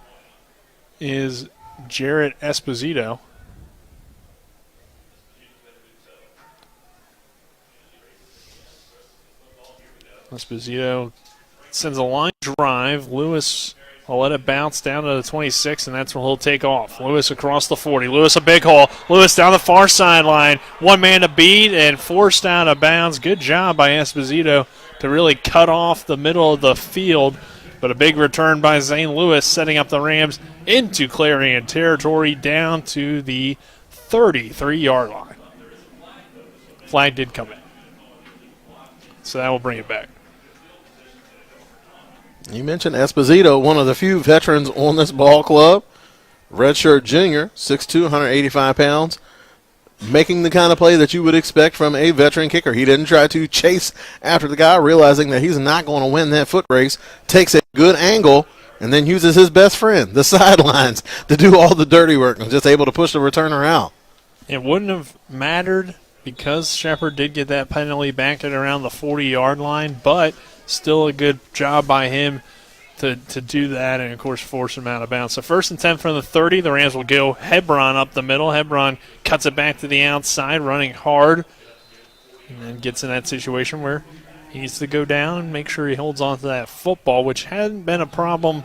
S8: is Jarrett Esposito. Esposito sends a line drive. Lewis will let it bounce down to the 26, and that's where he'll take off. Lewis across the 40. Lewis a big hole. Lewis down the far sideline. One man to beat and forced out of bounds. Good job by Esposito to really cut off the middle of the field. But a big return by Zane Lewis, setting up the Rams into Clarion territory down to the 33-yard line. Flag did come in, so that will bring it back.
S9: You mentioned Esposito, one of the few veterans on this ball club. Redshirt junior, 6'2", 185 pounds, making the kind of play that you would expect from a veteran kicker. He didn't try to chase after the guy, realizing that he's not going to win that foot race, takes a good angle, and then uses his best friend, the sidelines, to do all the dirty work and just able to push the returner out.
S8: It wouldn't have mattered because Shepherd did get that penalty back at around the 40-yard line, but still a good job by him to do that and, of course, force him out of bounds. So 1st and 10 from the 30. The Rams will go Hebron up the middle. Hebron cuts it back to the outside, running hard, and then gets in that situation where he needs to go down and make sure he holds on to that football, which hadn't been a problem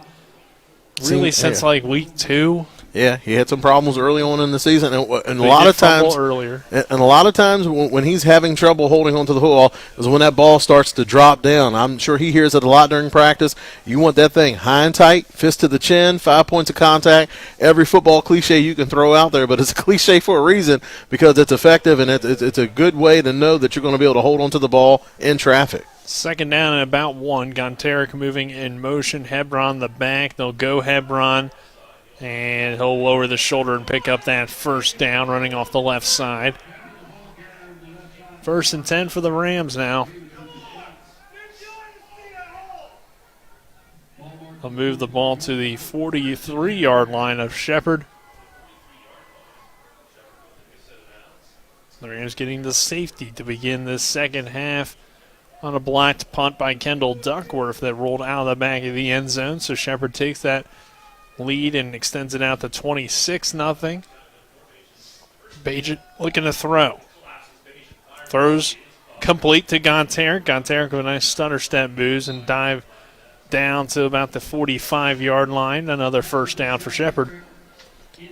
S8: really since like week 2.
S9: Yeah, he had some problems early on in the season, and a lot of times
S8: earlier.
S9: And a lot of times when he's having trouble holding onto the football is when that ball starts to drop down. I'm sure he hears it a lot during practice. You want that thing high and tight, fist to the chin, 5 points of contact. Every football cliche you can throw out there, but it's a cliche for a reason because it's effective and it's a good way to know that you're going to be able to hold onto the ball in traffic.
S8: 2nd down and about 1. Gonteric moving in motion. Hebron the back. They'll go Hebron. And he'll lower the shoulder and pick up that 1st down, running off the left side. 1st and 10 for the Rams now. They'll move the ball to the 43-yard line of Shepherd. The Rams getting the safety to begin this second half on a blocked punt by Kendall Duckworth that rolled out of the back of the end zone. So Shepherd takes that lead and extends it out to 26-0. Bajan looking to throw. Throws complete to Gonteric. Gonteric with a nice stutter step boost and dive down to about the 45-yard line. Another 1st down for Shepherd.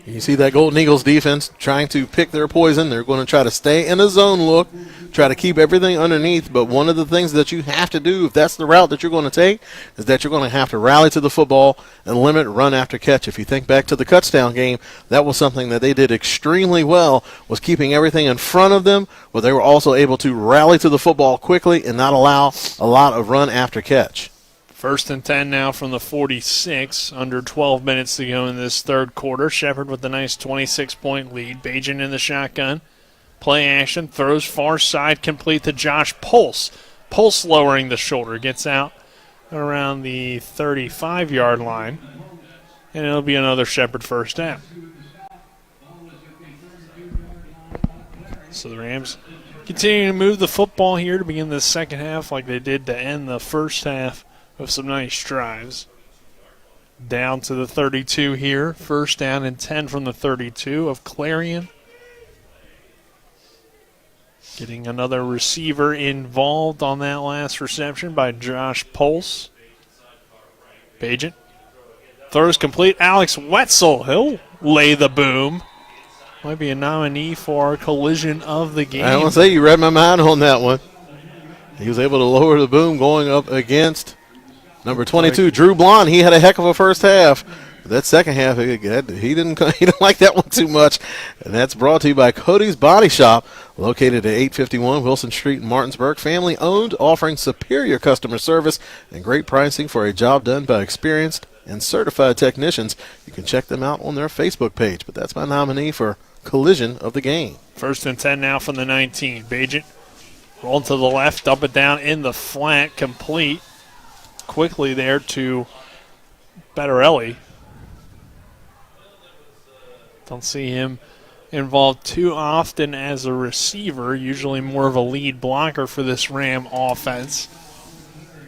S9: You see that Golden Eagles defense trying to pick their poison. They're going to try to stay in a zone look, try to keep everything underneath. But one of the things that you have to do, if that's the route that you're going to take, is that you're going to have to rally to the football and limit run after catch. If you think back to the Kutztown game, that was something that they did extremely well, was keeping everything in front of them, but they were also able to rally to the football quickly and not allow a lot of run after catch.
S8: 1st and 10 now from the 46. Under 12 minutes to go in this third quarter. Shepherd with a nice 26-point lead. Bajan in the shotgun. Play action. Throws far side complete to Josh Pulse. Pulse lowering the shoulder. Gets out around the 35-yard line. And it'll be another Shepherd 1st down. So the Rams continue to move the football here to begin the second half like they did to end the first half. With some nice drives. Down to the 32 here. 1st down and 10 from the 32 of Clarion. Getting another receiver involved on that last reception by Josh Pulse. Bajent throws complete. Alex Wetzel, he'll lay the boom. Might be a nominee for collision of the game.
S9: I want to say you read my mind on that one. He was able to lower the boom going up against number 22, Drew Blond. He had a heck of a first half. That second half, he didn't like that one too much. And that's brought to you by Cody's Body Shop, located at 851 Wilson Street in Martinsburg. Family owned, offering superior customer service and great pricing for a job done by experienced and certified technicians. You can check them out on their Facebook page. But that's my nominee for collision of the game.
S8: 1st and 10 now from the 19. Bajent roll to the left, dump it down in the flat, complete. Quickly there to Bettarelli. Don't see him involved too often as a receiver, usually more of a lead blocker for this Ram offense.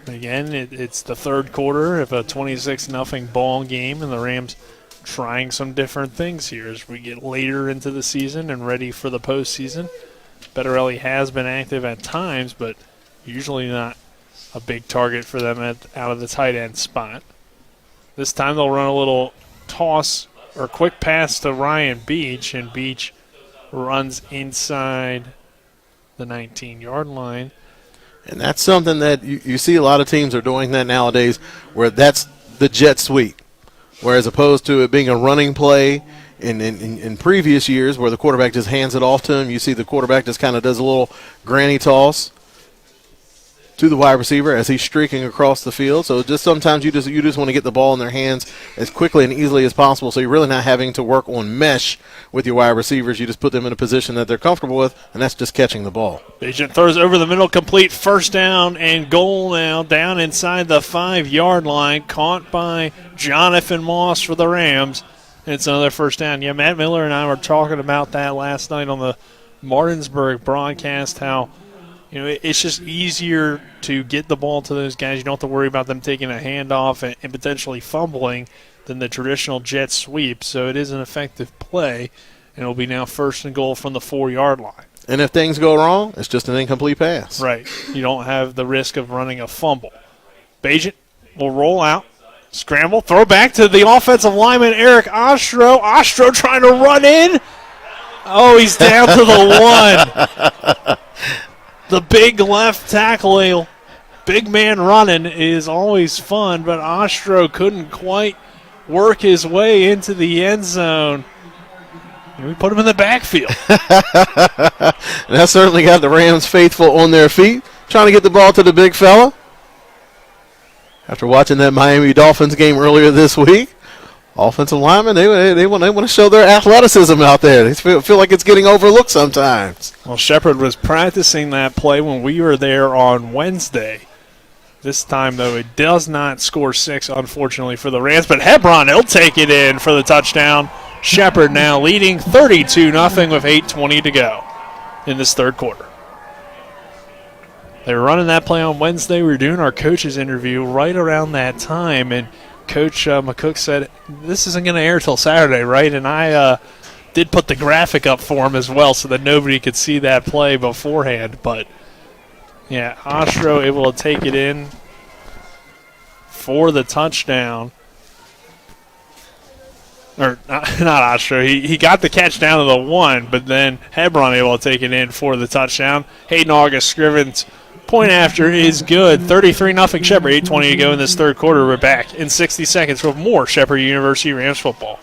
S8: Again, it's the third quarter of a 26-0 ball game, and the Rams trying some different things here as we get later into the season and ready for the postseason. Bettarelli has been active at times, but usually not a big target for them out of the tight end spot. This time they'll run a little toss or quick pass to Ryan Beach, and Beach runs inside the 19-yard line.
S9: And that's something that you see a lot of teams are doing that nowadays, where that's the jet sweep. Whereas opposed to it being a running play in previous years where the quarterback just hands it off to him, you see the quarterback just kind of does a little granny toss to the wide receiver as he's streaking across the field. So just sometimes you just want to get the ball in their hands as quickly and easily as possible, so you're really not having to work on mesh with your wide receivers. You just put them in a position that they're comfortable with, and that's just catching the ball.
S8: Bajent throws over the middle, complete, first down and goal now, down inside the 5-yard line, caught by Jonathan Moss for the Rams. It's another first down. Yeah, Matt Miller and I were talking about that last night on the Martinsburg broadcast, how it's just easier to get the ball to those guys. You don't have to worry about them taking a handoff and potentially fumbling than the traditional jet sweep. So it is an effective play, and it'll be now first and goal from the 4-yard line.
S9: And if things go wrong, it's just an incomplete pass.
S8: Right. You don't have the risk of running a fumble. Bajent will roll out, scramble, throw back to the offensive lineman, Eric Ostro. Ostro trying to run in. Oh, he's down to the 1. The big left tackle, big man running is always fun, but Ostro couldn't quite work his way into the end zone. And we put him in the backfield.
S9: And that certainly got the Rams faithful on their feet, trying to get the ball to the big fella. After watching that Miami Dolphins game earlier this week, offensive linemen, they want to show their athleticism out there. They feel like it's getting overlooked sometimes.
S8: Well, Shepard was practicing that play when we were there on Wednesday. This time, though, it does not score 6, unfortunately, for the Rams. But Hebron, he'll take it in for the touchdown. Shepard now leading 32-0 with 8:20 to go in this third quarter. They were running that play on Wednesday. We were doing our coaches interview right around that time, and Coach McCook said, this isn't going to air till Saturday, right? And I did put the graphic up for him as well so that nobody could see that play beforehand. But, yeah, Ostro able to take it in for the touchdown. Or not Ostro. He got the catch down to the 1, but then Hebron able to take it in for the touchdown. Hayden August Scrivens point after is good. 33-0 Shepherd. 8:20 to go in this third quarter. We're back in 60 seconds with more Shepherd University Rams football.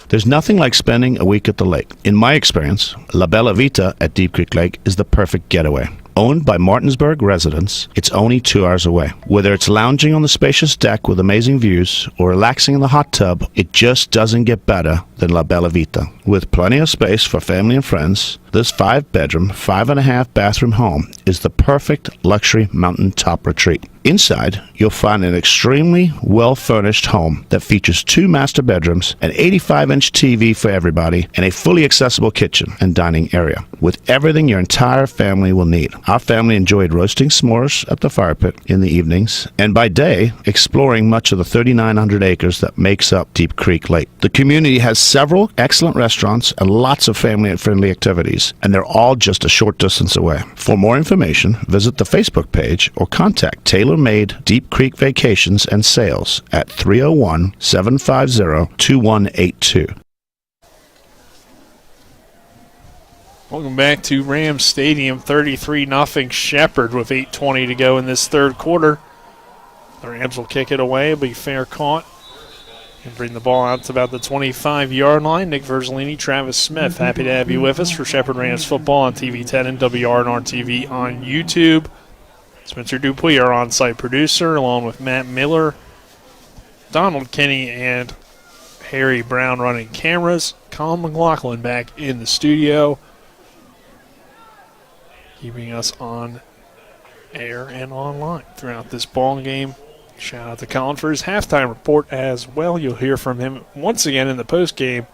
S4: There's nothing like spending a week at the lake. In my experience, La Bella Vita at Deep Creek Lake is the perfect getaway. Owned by Martinsburg residents, it's only 2 hours away. Whether it's lounging on the spacious deck with amazing views or relaxing in the hot tub, it just doesn't get better than La Bella Vita. With plenty of space for family and friends, this 5-bedroom, 5.5-bathroom home is the perfect luxury mountaintop retreat. Inside, you'll find an extremely well-furnished home that features 2 master bedrooms, an 85-inch TV for everybody, and a fully accessible kitchen and dining area, with everything your entire family will need. Our family enjoyed roasting s'mores at the fire pit in the evenings, and by day, exploring much of the 3,900 acres that makes up Deep Creek Lake. The community has several excellent restaurants and lots of family and friendly activities, and they're all just a short distance away. For more information, visit the Facebook page or contact Taylor tailor-made Deep Creek Vacations and Sales at 301-750-2182.
S8: Welcome back to Rams Stadium, 33-0 Shepherd with 8:20 to go in this third quarter. The Rams will kick it away, be fair caught, and bring the ball out to about the 25-yard line. Nick Verzolini, Travis Smith, happy to have you with us for Shepherd Rams football on TV 10 and WRNR TV on YouTube. Spencer Dupuis, our on-site producer, along with Matt Miller, Donald Kinney, and Harry Brown running cameras. Colin McLaughlin back in the studio, keeping us on air and online throughout this ball game. Shout out to Colin for his halftime report as well. You'll hear from him once again in the postgame.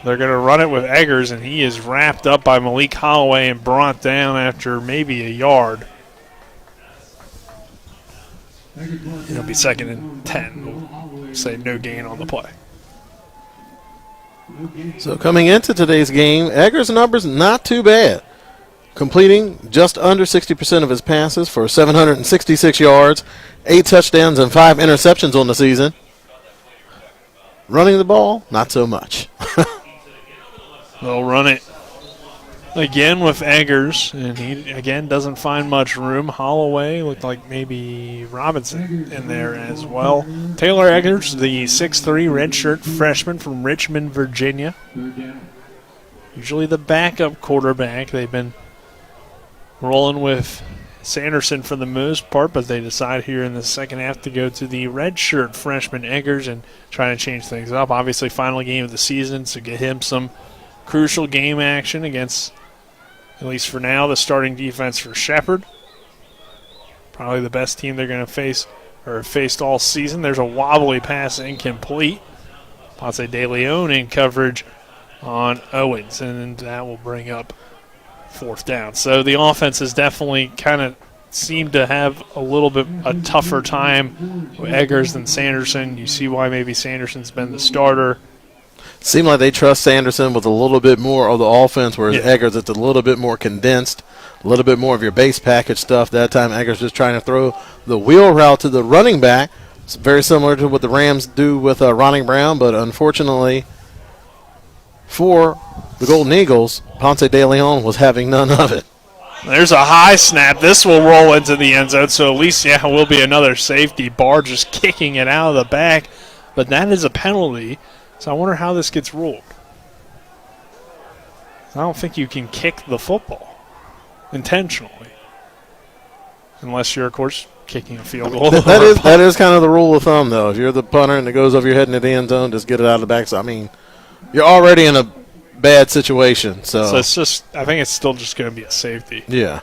S8: They're going to run it with Eggers, and he is wrapped up by Malik Holloway and brought down after maybe a yard. It'll be 2nd and 10. We'll say no gain on the play.
S9: So coming into today's game, Eggers' numbers not too bad. Completing just under 60% of his passes for 766 yards, 8 touchdowns, and 5 interceptions on the season. Running the ball, not so much.
S8: They'll run it again with Eggers, and he, again, doesn't find much room. Holloway looked like maybe Robinson in there as well. Taylor Eggers, the 6'3" redshirt freshman from Richmond, Virginia. Usually the backup quarterback. They've been rolling with Sanderson for the most part, but they decide here in the second half to go to the redshirt freshman Eggers and trying to change things up. Obviously, final game of the season, so get him some crucial game action against, at least for now, the starting defense for Shepherd. Probably the best team they're going to face or faced all season. There's a wobbly pass incomplete. Ponce de Leon in coverage on Owens, and that will bring up 4th down. So the offense has definitely kind of seemed to have a little bit a tougher time with Eggers than Sanderson. You see why maybe Sanderson's been the starter.
S9: Seemed like they trust Sanderson with a little bit more of the offense, whereas Eggers, it's a little bit more condensed, a little bit more of your base package stuff. That time Eggers just trying to throw the wheel route to the running back. It's very similar to what the Rams do with Ronnie Brown, but unfortunately for the Golden Eagles, Ponce de Leon was having none of it.
S8: There's a high snap. This will roll into the end zone, so at least, will be another safety. Barr just kicking it out of the back, but that is a penalty, so I wonder how this gets ruled. I don't think you can kick the football intentionally, unless you're, of course, kicking a field goal.
S9: That is kind of the rule of thumb, though. If you're the punter and it goes over your head into the end zone, just get it out of the back. So, I mean, you're already in a bad situation. So
S8: it's just, I think it's still just going to be a safety.
S9: Yeah.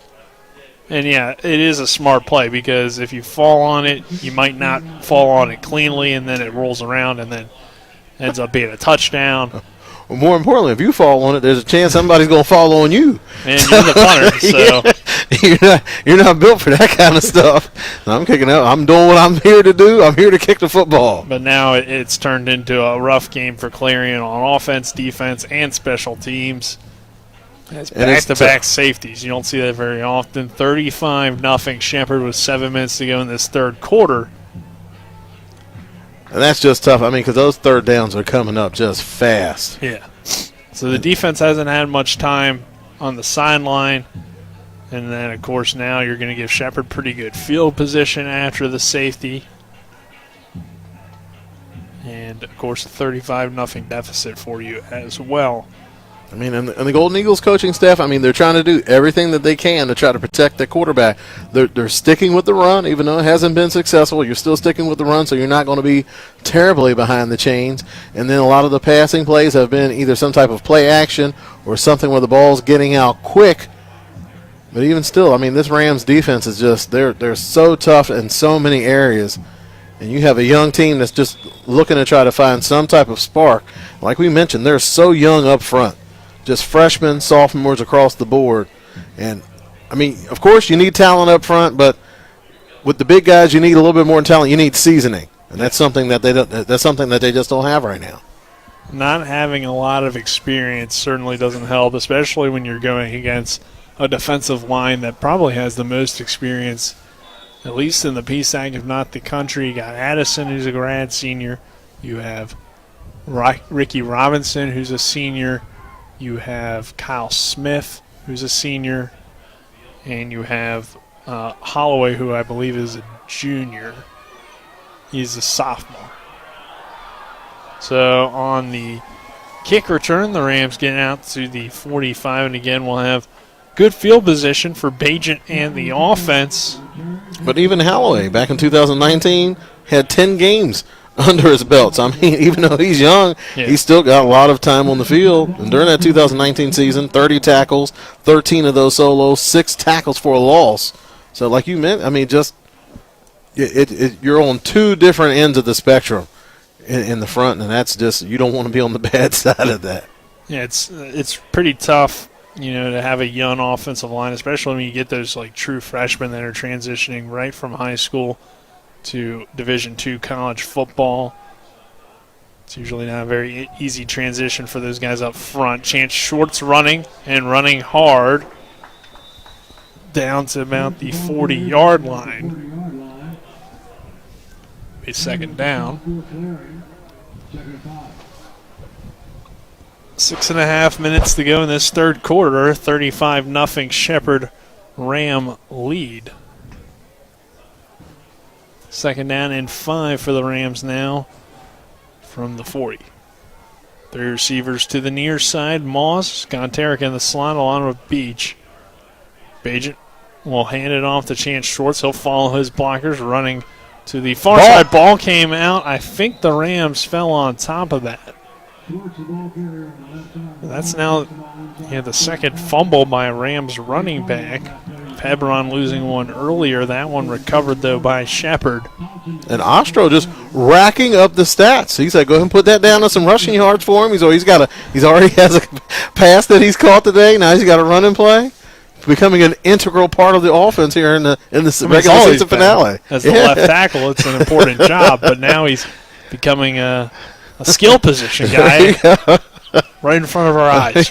S8: And, it is a smart play because if you fall on it, you might not fall on it cleanly, and then it rolls around and then ends up being a touchdown.
S9: Well, more importantly, if you fall on it, there's a chance somebody's going to fall on you.
S8: And you're the punter, so.
S9: You're not built for that kind of stuff. I'm kicking out. I'm doing what I'm here to do. I'm here to kick the football.
S8: But now it's turned into a rough game for Clarion on offense, defense, and special teams. It's back-to-back safeties. You don't see that very often. 35-0 Shepherd with 7 minutes to go in this third quarter.
S9: And that's just tough. I mean, because those third downs are coming up just fast.
S8: Yeah. So the defense hasn't had much time on the sideline. And then, of course, now you're going to give Shepherd pretty good field position after the safety. And, of course, a 35-0 deficit for you as well.
S9: I mean, and the Golden Eagles coaching staff, I mean, they're trying to do everything that they can to try to protect their quarterback. They're sticking with the run, even though it hasn't been successful. You're still sticking with the run, so you're not going to be terribly behind the chains. And then a lot of the passing plays have been either some type of play action or something where the ball's getting out quick. But even still, I mean, this Rams defense is just, they're so tough in so many areas. And you have a young team that's just looking to try to find some type of spark. Like we mentioned, they're so young up front. Just freshmen, sophomores across the board. And, I mean, of course you need talent up front, but with the big guys you need a little bit more talent. You need seasoning. And that's something that they just don't have right now.
S8: Not having a lot of experience certainly doesn't help, especially when you're going against a defensive line that probably has the most experience at least in the PSAC, if not the country. You got Addison, who's a grad senior. You have Ricky Robinson, who's a senior. You have Kyle Smith, who's a senior. And you have Holloway, who I believe is a junior. He's a sophomore. So on the kick return, the Rams getting out to the 45, and again we'll have good field position for Bajent and the offense.
S9: But even Holloway, back in 2019, had 10 games under his belt. So, I mean, even though he's young, he's still got a lot of time on the field. And during that 2019 season, 30 tackles, 13 of those solos, 6 tackles for a loss. So, like you meant, I mean, just you're on two different ends of the spectrum in the front, and that's just, you don't want to be on the bad side of that.
S8: Yeah, it's pretty tough, to have a young offensive line, especially when you get those like true freshmen that are transitioning right from high school to Division II college football. It's usually not a very easy transition for those guys up front. Chance Schwartz running hard down to about the 40-yard line. A second down. 6.5 minutes to go in this third quarter. 35-0 Shepherd Ram lead. Second down and 5 for the Rams now from the 40. Three receivers to the near side. Moss, Gonteric in the slot along with Beach. Bajent will hand it off to Chance Schwartz. He'll follow his blockers, running to the far side. Ball came out. I think the Rams fell on top of that. That's now the second fumble by Rams running back. Pebron losing one earlier. That one recovered, though, by Shepherd.
S9: And Ostro just racking up the stats. He's like, go ahead and put that down on some rushing yards for him. He's already has a pass that he's caught today. Now he's got a run and play. Becoming an integral part of the offense here in the regular season finale.
S8: As the left tackle, it's an important job, but now he's becoming a skill position guy right in front of our eyes.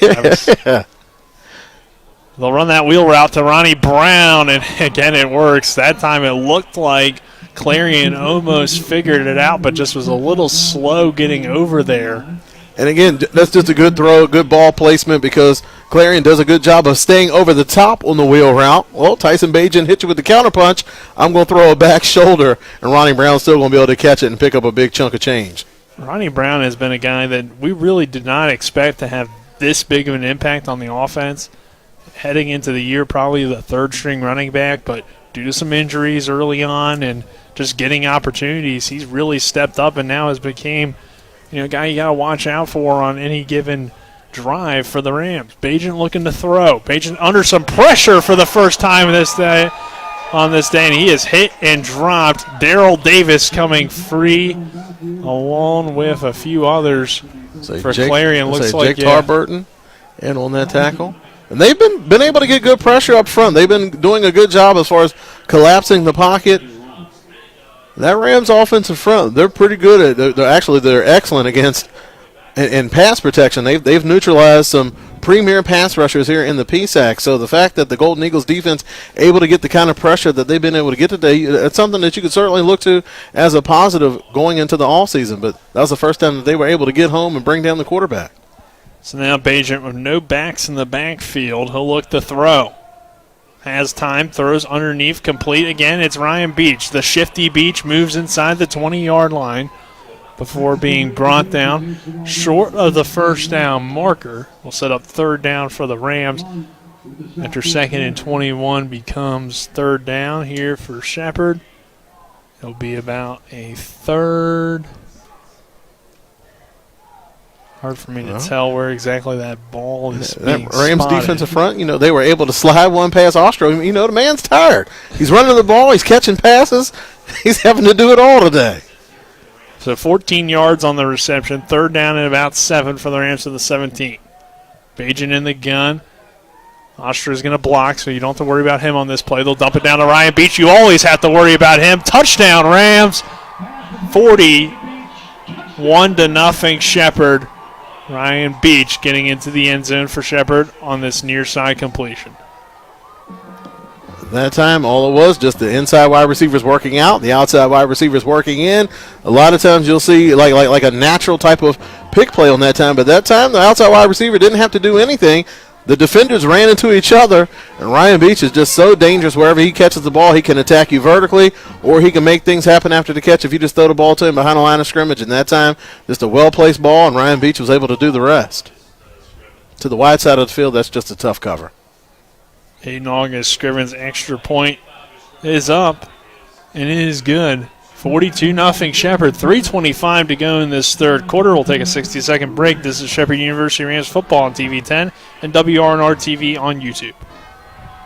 S8: They'll run that wheel route to Ronnie Brown, and again it works. That time it looked like Clarion almost figured it out, but just was a little slow getting over there.
S9: And again, that's just a good throw, good ball placement, because Clarion does a good job of staying over the top on the wheel route. Well, Tyson Bajent hit you with the counterpunch. I'm going to throw a back shoulder, and Ronnie Brown's still going to be able to catch it and pick up a big chunk of change.
S8: Ronnie Brown has been a guy that we really did not expect to have this big of an impact on the offense. Heading into the year, probably the third-string running back, but due to some injuries early on and just getting opportunities, he's really stepped up and now has became a guy you got to watch out for on any given drive for the Rams. Bajent looking to throw. Bajent under some pressure for the first time on this day, and he is hit and dropped. Darrell Davis coming free along with a few others for Clarion. Looks like
S9: Jake Tarburton in on that tackle. And they've been able to get good pressure up front. They've been doing a good job as far as collapsing the pocket. That Rams offensive front, they're pretty good at. They're excellent against in pass protection. They've neutralized some premier pass rushers here in the PSAC. So the fact that the Golden Eagles defense able to get the kind of pressure that they've been able to get today, it's something that you could certainly look to as a positive going into the offseason. But that was the first time that they were able to get home and bring down the quarterback.
S8: So now Bajent with no backs in the backfield. He'll look to throw. Has time, throws underneath, complete again. It's Ryan Beach. The shifty Beach moves inside the 20-yard line before being brought down short of the first down marker. We'll set up third down for the Rams. After 2nd and 21 becomes third down here for Shepherd. It'll be about a third. Hard for me to tell where exactly that ball is being
S9: that Rams
S8: spotted.
S9: defensive front, they were able to slide one past Ostro. The man's tired. He's running the ball. He's catching passes. He's having to do it all today.
S8: So 14 yards on the reception. Third down and about 7 for the Rams to the 17. Bajent in the gun. Ostro is going to block, so you don't have to worry about him on this play. They'll dump it down to Ryan Beach. You always have to worry about him. Touchdown, Rams. 41-0 Shepherd. Ryan Beach getting into the end zone for Shepherd on this near side completion.
S9: That time, all it was, just the inside wide receivers working out, the outside wide receivers working in. A lot of times you'll see like a natural type of pick play on that time, but that time the outside wide receiver didn't have to do anything. The defenders ran into each other, and Ryan Beach is just so dangerous. Wherever he catches the ball, he can attack you vertically, or he can make things happen after the catch if you just throw the ball to him behind the line of scrimmage. And that time, just a well-placed ball, and Ryan Beach was able to do the rest. To the wide side of the field, that's just a tough cover.
S8: Hayden August, Scriven's extra point is up, and it is good. 42-0 Shepherd. 3:25 to go in this third quarter. We'll take a 60-second break. This is Shepherd University Rams football on TV 10 and WRNR TV on YouTube.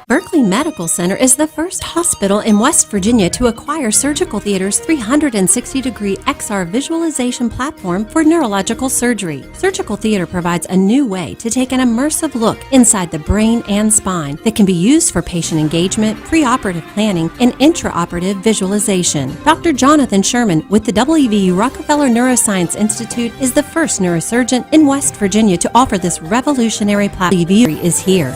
S1: Berkeley Medical Center is the first hospital in West Virginia to acquire Surgical Theater's 360-degree XR visualization platform for neurological surgery. Surgical Theater provides a new way to take an immersive look inside the brain and spine that can be used for patient engagement, preoperative planning, and intraoperative visualization. Dr. Jonathan Sherman with the WVU Rockefeller Neuroscience Institute is the first neurosurgeon in West Virginia to offer this revolutionary platform. WVU is here.